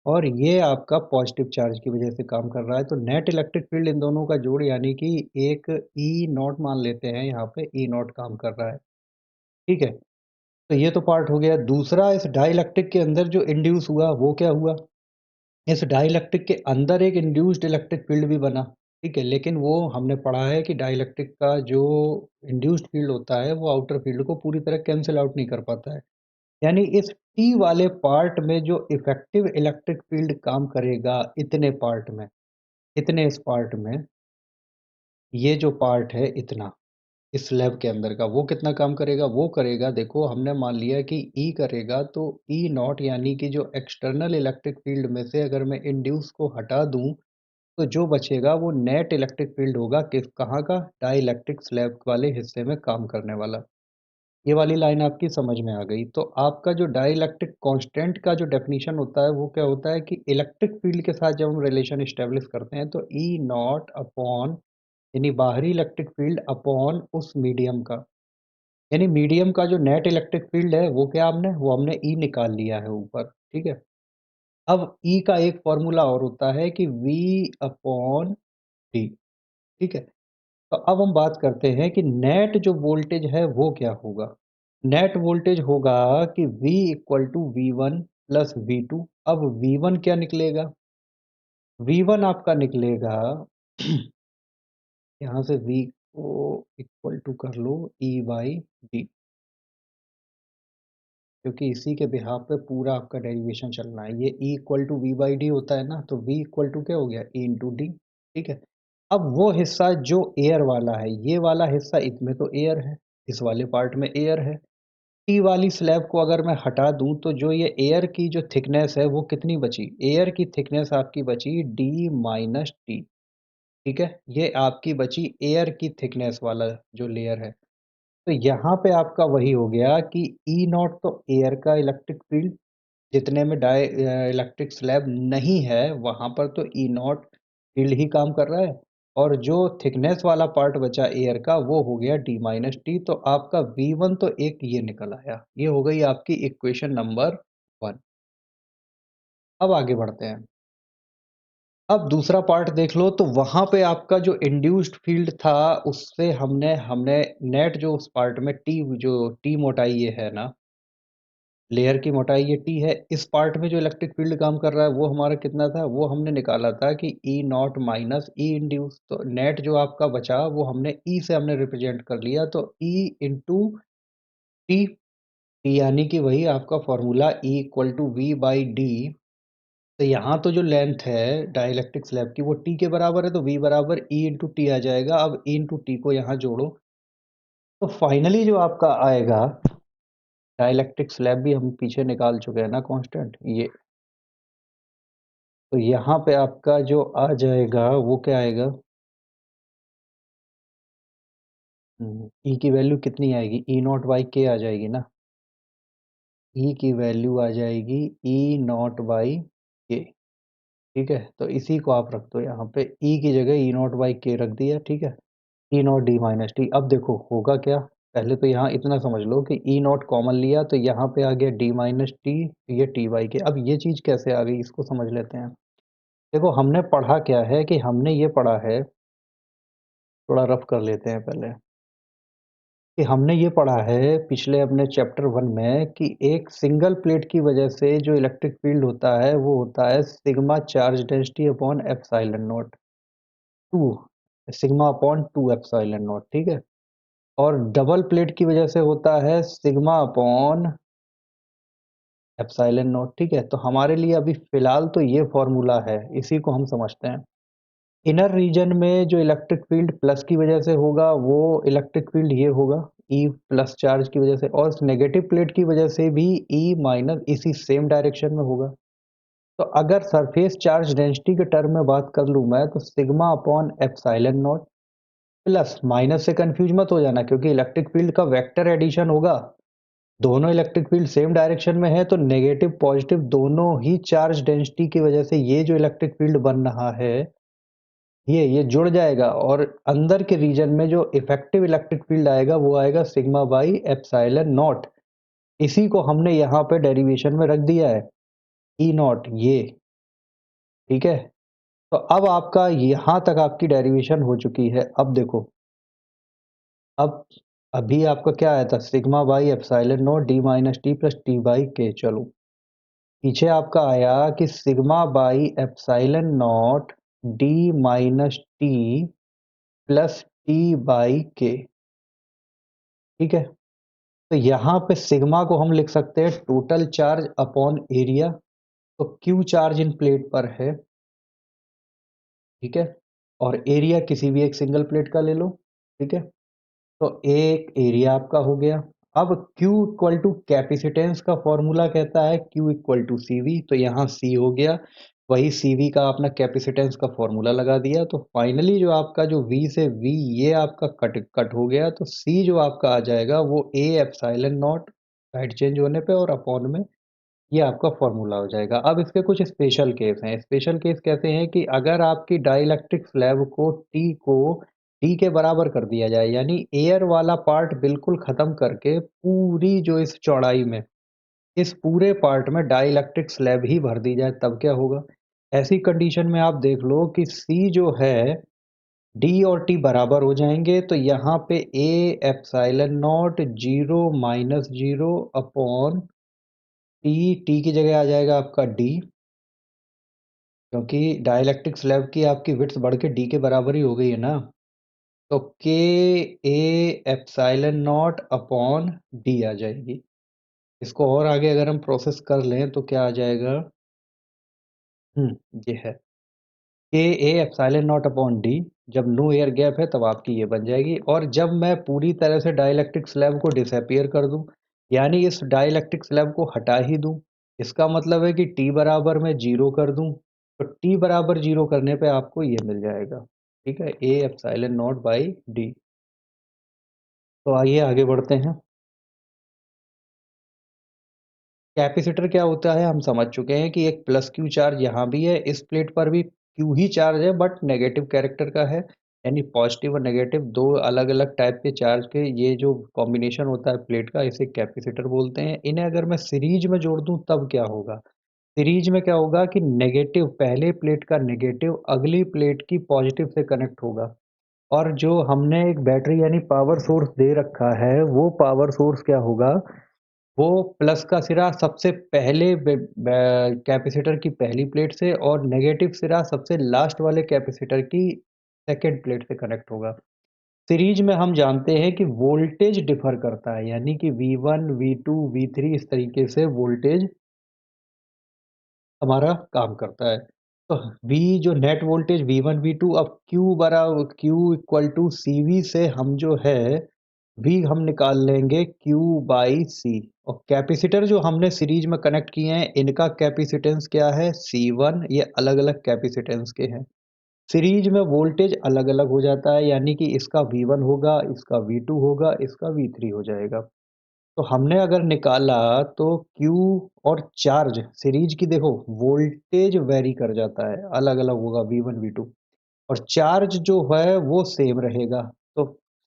और ये आपका पॉजिटिव चार्ज की वजह से काम कर रहा है। तो नेट इलेक्ट्रिक फील्ड इन दोनों का जोड़ यानी कि एक ई नॉट मान लेते हैं, यहाँ पे ई नॉट काम कर रहा है, ठीक है? तो ये तो पार्ट हो गया। दूसरा, इस डाइइलेक्ट्रिक के अंदर जो इंड्यूस हुआ वो क्या हुआ? इस डाइइलेक्ट्रिक के अंदर एक इंड्यूस्ड इलेक्ट्रिक फील्ड भी बना, ठीक है? लेकिन वो हमने पढ़ा है कि डाइइलेक्ट्रिक का जो इंड्यूस्ड फील्ड होता है वो आउटर फील्ड को पूरी तरह कैंसिल आउट नहीं कर पाता है। यानी इस टी वाले पार्ट में जो इफेक्टिव इलेक्ट्रिक फील्ड काम करेगा इतने पार्ट में, इतने इस पार्ट में, ये जो पार्ट है इतना, इस स्लैब के अंदर का, वो कितना काम करेगा? वो करेगा, देखो हमने मान लिया कि ई करेगा, तो ई नॉट यानी कि जो एक्सटर्नल इलेक्ट्रिक फील्ड में से अगर मैं इंड्यूस को हटा दूं, तो जो बचेगा वो नेट इलेक्ट्रिक फील्ड होगा। किस कहाँ का? डाइइलेक्ट्रिक स्लैब वाले हिस्से में काम करने वाला। ये वाली लाइन आपकी समझ में आ गई। तो आपका जो डाइइलेक्ट्रिक कांस्टेंट का जो डेफिनेशन होता है वो क्या होता है कि इलेक्ट्रिक फील्ड के साथ जब हम रिलेशन एस्टेब्लिश करते हैं, तो ई नॉट अपॉन, यानी बाहरी इलेक्ट्रिक फील्ड अपॉन उस मीडियम का, यानी मीडियम का जो नेट इलेक्ट्रिक फील्ड है वो क्या, हमने वो हमने ई निकाल लिया है ऊपर, ठीक है? अब ई का एक फॉर्मूला और होता है कि वी अपॉन डी, ठीक है? तो अब हम बात करते हैं कि नेट जो वोल्टेज है वो क्या होगा। नेट वोल्टेज होगा कि V equal to V one plus V two. अब वी वन क्या निकलेगा? वी वन आपका निकलेगा यहाँ से V को इक्वल टू कर लो ई बाई डी, क्योंकि इसी के बिहाफ पे पूरा आपका डेरिवेशन चलना है। ये E equal to V by D होता है ना, तो V इक्वल टू क्या हो गया? E इंटू डी, ठीक है? अब वो हिस्सा जो एयर वाला है, ये वाला हिस्सा, इसमें तो एयर है, इस वाले पार्ट में एयर है। टी वाली स्लैब को अगर मैं हटा दूं, तो जो ये एयर की जो थिकनेस है वो कितनी बची? एयर की थिकनेस आपकी बची डी माइनस टी, ठीक है? ये आपकी बची एयर की थिकनेस वाला जो लेयर है। तो यहाँ पे आपका वही हो गया कि ई नॉट तो एयर का इलेक्ट्रिक फील्ड, जितने में इलेक्ट्रिक स्लैब नहीं है वहां पर तो ई नॉट फील्ड ही काम कर रहा है, और जो थिकनेस वाला पार्ट बचा एयर का वो हो गया डी माइनस टी। तो आपका वी वन तो एक ये निकल आया। ये हो गई आपकी इक्वेशन नंबर वन। अब आगे बढ़ते हैं। अब दूसरा पार्ट देख लो, तो वहां पे आपका जो इंड्यूस्ड फील्ड था उससे हमने हमने नेट जो उस पार्ट में टी, जो टी मोटाई ये है ना, लेयर की मोटाई ये टी है, इस पार्ट में जो इलेक्ट्रिक फील्ड काम कर रहा है वो हमारा कितना था? वो हमने निकाला था कि ई नॉट माइनस ई इंड्यूस। तो नेट जो आपका बचा वो हमने ई से हमने रिप्रेजेंट कर लिया, तो ई इंटू टी, टी यानी कि वही आपका formula E equal to V by D. तो यहाँ तो जो लेंथ है डाइइलेक्ट्रिक स्लैब की वो टी के बराबर है, तो वी बराबर ई इंटू टी आ जाएगा। अब ई इंटू टी को यहाँ जोड़ो, तो फाइनली जो आपका आएगा, डाइइलेक्ट्रिक स्लैब भी हम पीछे निकाल चुके हैं ना कांस्टेंट ये, तो यहाँ पे आपका जो आ जाएगा वो क्या आएगा? ई की वैल्यू कितनी आएगी? ई नॉट बाई के आ जाएगी ना। ई की वैल्यू आ जाएगी ई नॉट बाई के, ठीक है? तो इसी को आप रख दो यहाँ पे, ई की जगह ई नॉट बाई के रख दिया, ठीक है? ई नॉट डी माइनस टी। अब देखो होगा क्या, पहले तो यहाँ इतना समझ लो कि ई नॉट कॉमन लिया तो यहाँ पे आ गया डी माइनस टी, ये टी बाई के। अब ये चीज़ कैसे आ गई इसको समझ लेते हैं। देखो हमने पढ़ा क्या है कि हमने ये पढ़ा है, थोड़ा रफ कर लेते हैं पहले, कि हमने ये पढ़ा है पिछले अपने चैप्टर वन में कि एक सिंगल प्लेट की वजह से जो इलेक्ट्रिक फील्ड होता है वो होता है sigma charge density upon epsilon not two. Sigma upon 2 epsilon not, ठीक है। और डबल प्लेट की वजह से होता है सिग्मा अपॉन एप्सिलॉन नॉट, ठीक है। तो हमारे लिए अभी फिलहाल तो ये फॉर्मूला है, इसी को हम समझते हैं। इनर रीजन में जो इलेक्ट्रिक फील्ड प्लस की वजह से होगा वो इलेक्ट्रिक फील्ड ये होगा ई प्लस चार्ज की वजह से, और नेगेटिव प्लेट की वजह से भी ई माइनस इसी सेम डायरेक्शन में होगा। तो अगर सरफेस चार्ज डेंसिटी के टर्म में बात कर लूँ मैं, तो sigma upon epsilon not plus minus से कंफ्यूज मत हो जाना, क्योंकि इलेक्ट्रिक फील्ड का वेक्टर एडिशन होगा। दोनों इलेक्ट्रिक फील्ड सेम डायरेक्शन में है, तो नेगेटिव पॉजिटिव दोनों ही चार्ज डेंसिटी की वजह से ये जो इलेक्ट्रिक फील्ड बन रहा है ये जुड़ जाएगा, और अंदर के रीजन में जो इफेक्टिव इलेक्ट्रिक फील्ड आएगा वो आएगा सिग्मा बाई एप्सिलॉन नॉट। इसी को हमने यहाँ पे डेरिवेशन में रख दिया है, ई नॉट ये, ठीक है। तो अब आपका यहाँ तक आपकी डेरिवेशन हो चुकी है। अब देखो, अब अभी आपका क्या आया था, sigma by epsilon not D minus T plus T by के। चलो पीछे आपका आया कि sigma by epsilon not D minus T plus T by के, ठीक है। तो यहाँ पे सिग्मा को हम लिख सकते हैं टोटल चार्ज अपॉन एरिया। तो क्यू चार्ज इन प्लेट पर है, ठीक है। और एरिया किसी भी एक सिंगल प्लेट का ले लो, ठीक है। तो एक एरिया आपका हो गया। अब Q इक्वल टू कैपेसिटेंस का फॉर्मूला कहता है Q इक्वल टू CV, तो यहाँ C हो गया, वही CV का आपने कैपेसिटेंस का फॉर्मूला लगा दिया। तो फाइनली जो आपका जो V से V ये आपका कट कट हो गया, तो C जो आपका आ जाएगा वो A epsilon not side change होने पे और अपॉन में ये आपका फॉर्मूला हो जाएगा। अब इसके कुछ स्पेशल केस हैं। स्पेशल केस कहते हैं कि अगर आपकी डाइलेक्ट्रिक स्लैब को टी के बराबर कर दिया जाए, यानी एयर वाला पार्ट बिल्कुल खत्म करके पूरी जो इस चौड़ाई में इस पूरे पार्ट में डाइलेक्ट्रिक स्लैब ही भर दी जाए, तब क्या होगा। ऐसी कंडीशन में आप देख लो कि सी जो है डी और टी बराबर हो जाएंगे, तो यहाँ पे ए epsilon not zero minus zero upon T की जगह आ जाएगा आपका डी, क्योंकि डाइलेक्ट्रिक स्लैब की आपकी विड्थ बढ़ के डी के बराबर ही हो गई है ना। तो K A epsilon naught upon D आ जाएगी। इसको और आगे अगर हम प्रोसेस कर लें तो क्या आ जाएगा, ये है के A epsilon naught upon D. जब नो एयर गैप है तब आपकी ये बन जाएगी। और जब मैं पूरी तरह से डाइलेक्ट्रिक स्लैब को डिसअपियर कर दूं, यानी इस डाइलेक्ट्रिक स्लैब को हटा ही दूं, इसका मतलब है कि टी बराबर मैं जीरो कर दूं, तो टी बराबर जीरो करने पे आपको ये मिल जाएगा, ठीक है, ए एप्सिलॉन नॉट बाई डी। तो आइए आगे बढ़ते हैं। कैपेसिटर क्या होता है हम समझ चुके हैं कि एक प्लस क्यू चार्ज यहाँ भी है, इस प्लेट पर भी क्यू ही चार्ज है बट नेगेटिव कैरेक्टर का है, यानी पॉजिटिव और नेगेटिव दो अलग अलग टाइप के चार्ज के ये जो कॉम्बिनेशन होता है प्लेट का, इसे कैपेसिटर बोलते हैं। इन्हें अगर मैं सीरीज में जोड़ दूं तब क्या होगा, सीरीज में क्या होगा कि नेगेटिव पहले प्लेट का नेगेटिव अगली प्लेट की पॉजिटिव से कनेक्ट होगा, और जो हमने एक बैटरी यानी पावर सोर्स दे रखा है वो पावर सोर्स क्या होगा, वो प्लस का सिरा सबसे पहले कैपेसिटर की पहली प्लेट से और नेगेटिव सिरा सबसे लास्ट वाले कैपेसिटर की सेकेंड प्लेट से कनेक्ट होगा। सीरीज में हम जानते हैं कि वोल्टेज डिफर करता है, यानी कि V1 V2 V3 इस तरीके से वोल्टेज हमारा काम करता है। तो V जो नेट वोल्टेज V1 V2, अब Q इक्वल टू CV से हम जो है V हम निकाल लेंगे Q बाई C। और कैपेसिटर जो हमने सीरीज में कनेक्ट किए हैं इनका कैपेसिटेंस क्या है C1, ये अलग अलग कैपेसिटेंस के हैं। सीरीज में वोल्टेज अलग अलग हो जाता है, यानी कि इसका V1 होगा, इसका V2 होगा, इसका V3 हो जाएगा। तो हमने अगर निकाला तो Q और चार्ज सीरीज की देखो वोल्टेज वेरी कर जाता है, अलग अलग होगा V1 V2, और चार्ज जो है वो सेम रहेगा। तो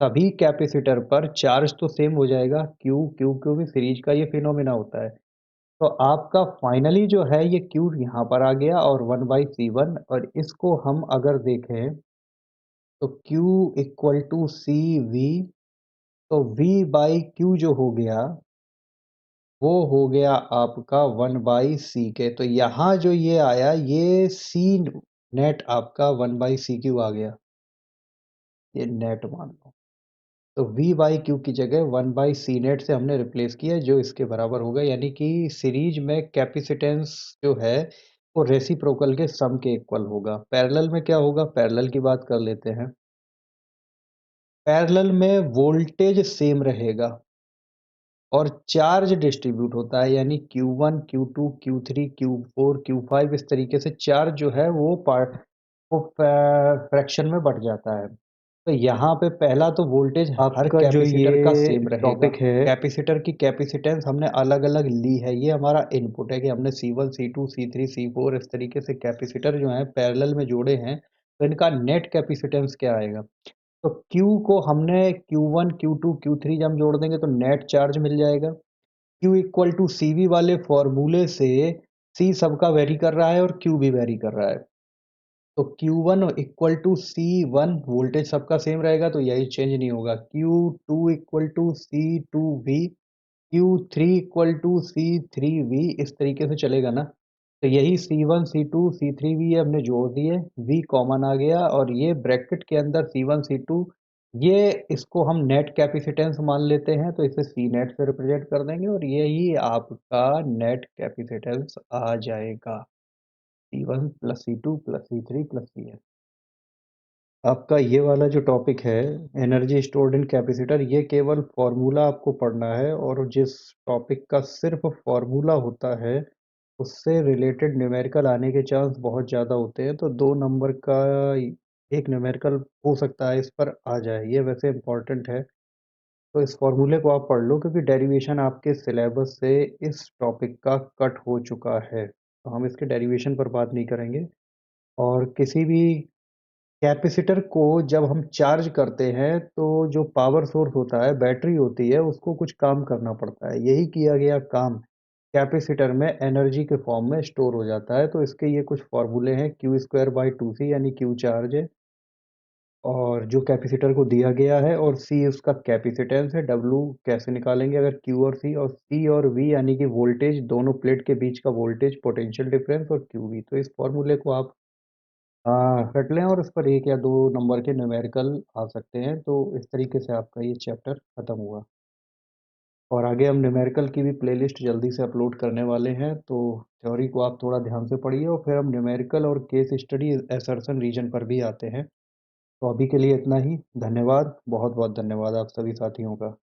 सभी कैपेसिटर पर चार्ज तो सेम हो जाएगा, क्यू भी सीरीज का ये फिनोमिना होता है। तो आपका फाइनली जो है ये क्यू यहाँ पर आ गया और 1/C1, और इसको हम अगर देखें तो Q equal to C V, तो V बाई क्यू जो हो गया वो हो गया आपका 1/C के। तो यहाँ जो ये आया ये C नेट आपका 1/CQ आ गया। ये नेट मान लो। तो वी बाई क्यू की जगह 1 बाई सी नेट से हमने रिप्लेस किया, जो इसके बराबर होगा, यानी कि सीरीज में कैपेसिटेंस जो है वो रेसिप्रोकल के सम के इक्वल होगा। पैरेलल में क्या होगा, पैरेलल की बात कर लेते हैं। पैरेलल में वोल्टेज सेम रहेगा और चार्ज डिस्ट्रीब्यूट होता है, यानी Q1 Q2 Q3 Q4 Q5 इस तरीके से चार्ज जो है वो फ्रैक्शन में बढ़ जाता है। तो यहाँ पे पहला तो वोल्टेज हर आपका जो कैपेसिटर का ये सेम रहेगा। टॉपिक है कैपेसिटर की कैपेसिटेंस हमने अलग अलग ली है, ये हमारा इनपुट है कि हमने C1 C2 C3 C4 इस तरीके से कैपेसिटर जो है पैरेलल में जोड़े हैं, तो इनका नेट कैपेसिटेंस क्या आएगा। तो Q को हमने Q1 Q2 Q3 जब हम जोड़ देंगे तो नेट चार्ज मिल जाएगा। Q इक्वल टू CV वाले फॉर्मूले से C सबका वेरी कर रहा है और Q भी वेरी कर रहा है। तो Q1 equal to C1 voltage सबका सेम रहेगा, तो यही चेंज नहीं होगा। Q2 equal to C2V, Q3 equal to C3V इस तरीके से चलेगा ना। तो यही C1 C2 C3V हमने जोड़ दिए, V कॉमन आ गया और ये ब्रैकेट के अंदर C1 C2 ये इसको हम नेट कैपेसिटेंस मान लेते हैं, तो इसे C नेट से रिप्रेजेंट कर देंगे और यही आपका नेट कैपेसिटेंस आ जाएगा। C1 plus C2 plus C3 plus Cn। आपका ये वाला जो टॉपिक है एनर्जी स्टोर्ड इन कैपेसिटर, ये केवल फॉर्मूला आपको पढ़ना है और जिस टॉपिक का सिर्फ फॉर्मूला होता है उससे रिलेटेड न्यूमेरिकल आने के चांस बहुत ज़्यादा होते हैं। तो 2 नंबर का एक न्यूमेरिकल हो सकता है इस पर आ जाए, ये वैसे इम्पॉर्टेंट है। तो इस फॉर्मूले को आप पढ़ लो क्योंकि डेरिवेशन आपके सिलेबस से इस टॉपिक का कट हो चुका है, तो हम इसके डेरिवेशन पर बात नहीं करेंगे। और किसी भी कैपेसिटर को जब हम चार्ज करते हैं तो जो पावर सोर्स होता है, बैटरी होती है, उसको कुछ काम करना पड़ता है। यही किया गया काम कैपेसिटर में एनर्जी के फॉर्म में स्टोर हो जाता है। तो इसके ये कुछ फॉर्मूले हैं, क्यू स्क्वायर बाई 2C यानी क्यू चार्ज है और जो कैपेसिटर को दिया गया है, और C उसका कैपेसिटेंस है। W कैसे निकालेंगे, अगर Q और C, और C और V यानी कि वोल्टेज, दोनों प्लेट के बीच का वोल्टेज, पोटेंशियल डिफरेंस और QV। तो इस फॉर्मूले को आप रट लें और इस पर 1 या 2 नंबर के न्यूमेरिकल आ सकते हैं। तो इस तरीके से आपका ये चैप्टर खत्म हुआ और आगे हम न्यूमेरिकल की भी प्लेलिस्ट जल्दी से अपलोड करने वाले हैं। तो थ्योरी को आप थोड़ा ध्यान से पढ़िए और फिर हम न्यूमेरिकल और केस स्टडी असर्शन रीजन पर भी आते हैं। तो अभी के लिए इतना ही। धन्यवाद, बहुत बहुत धन्यवाद आप सभी साथियों का।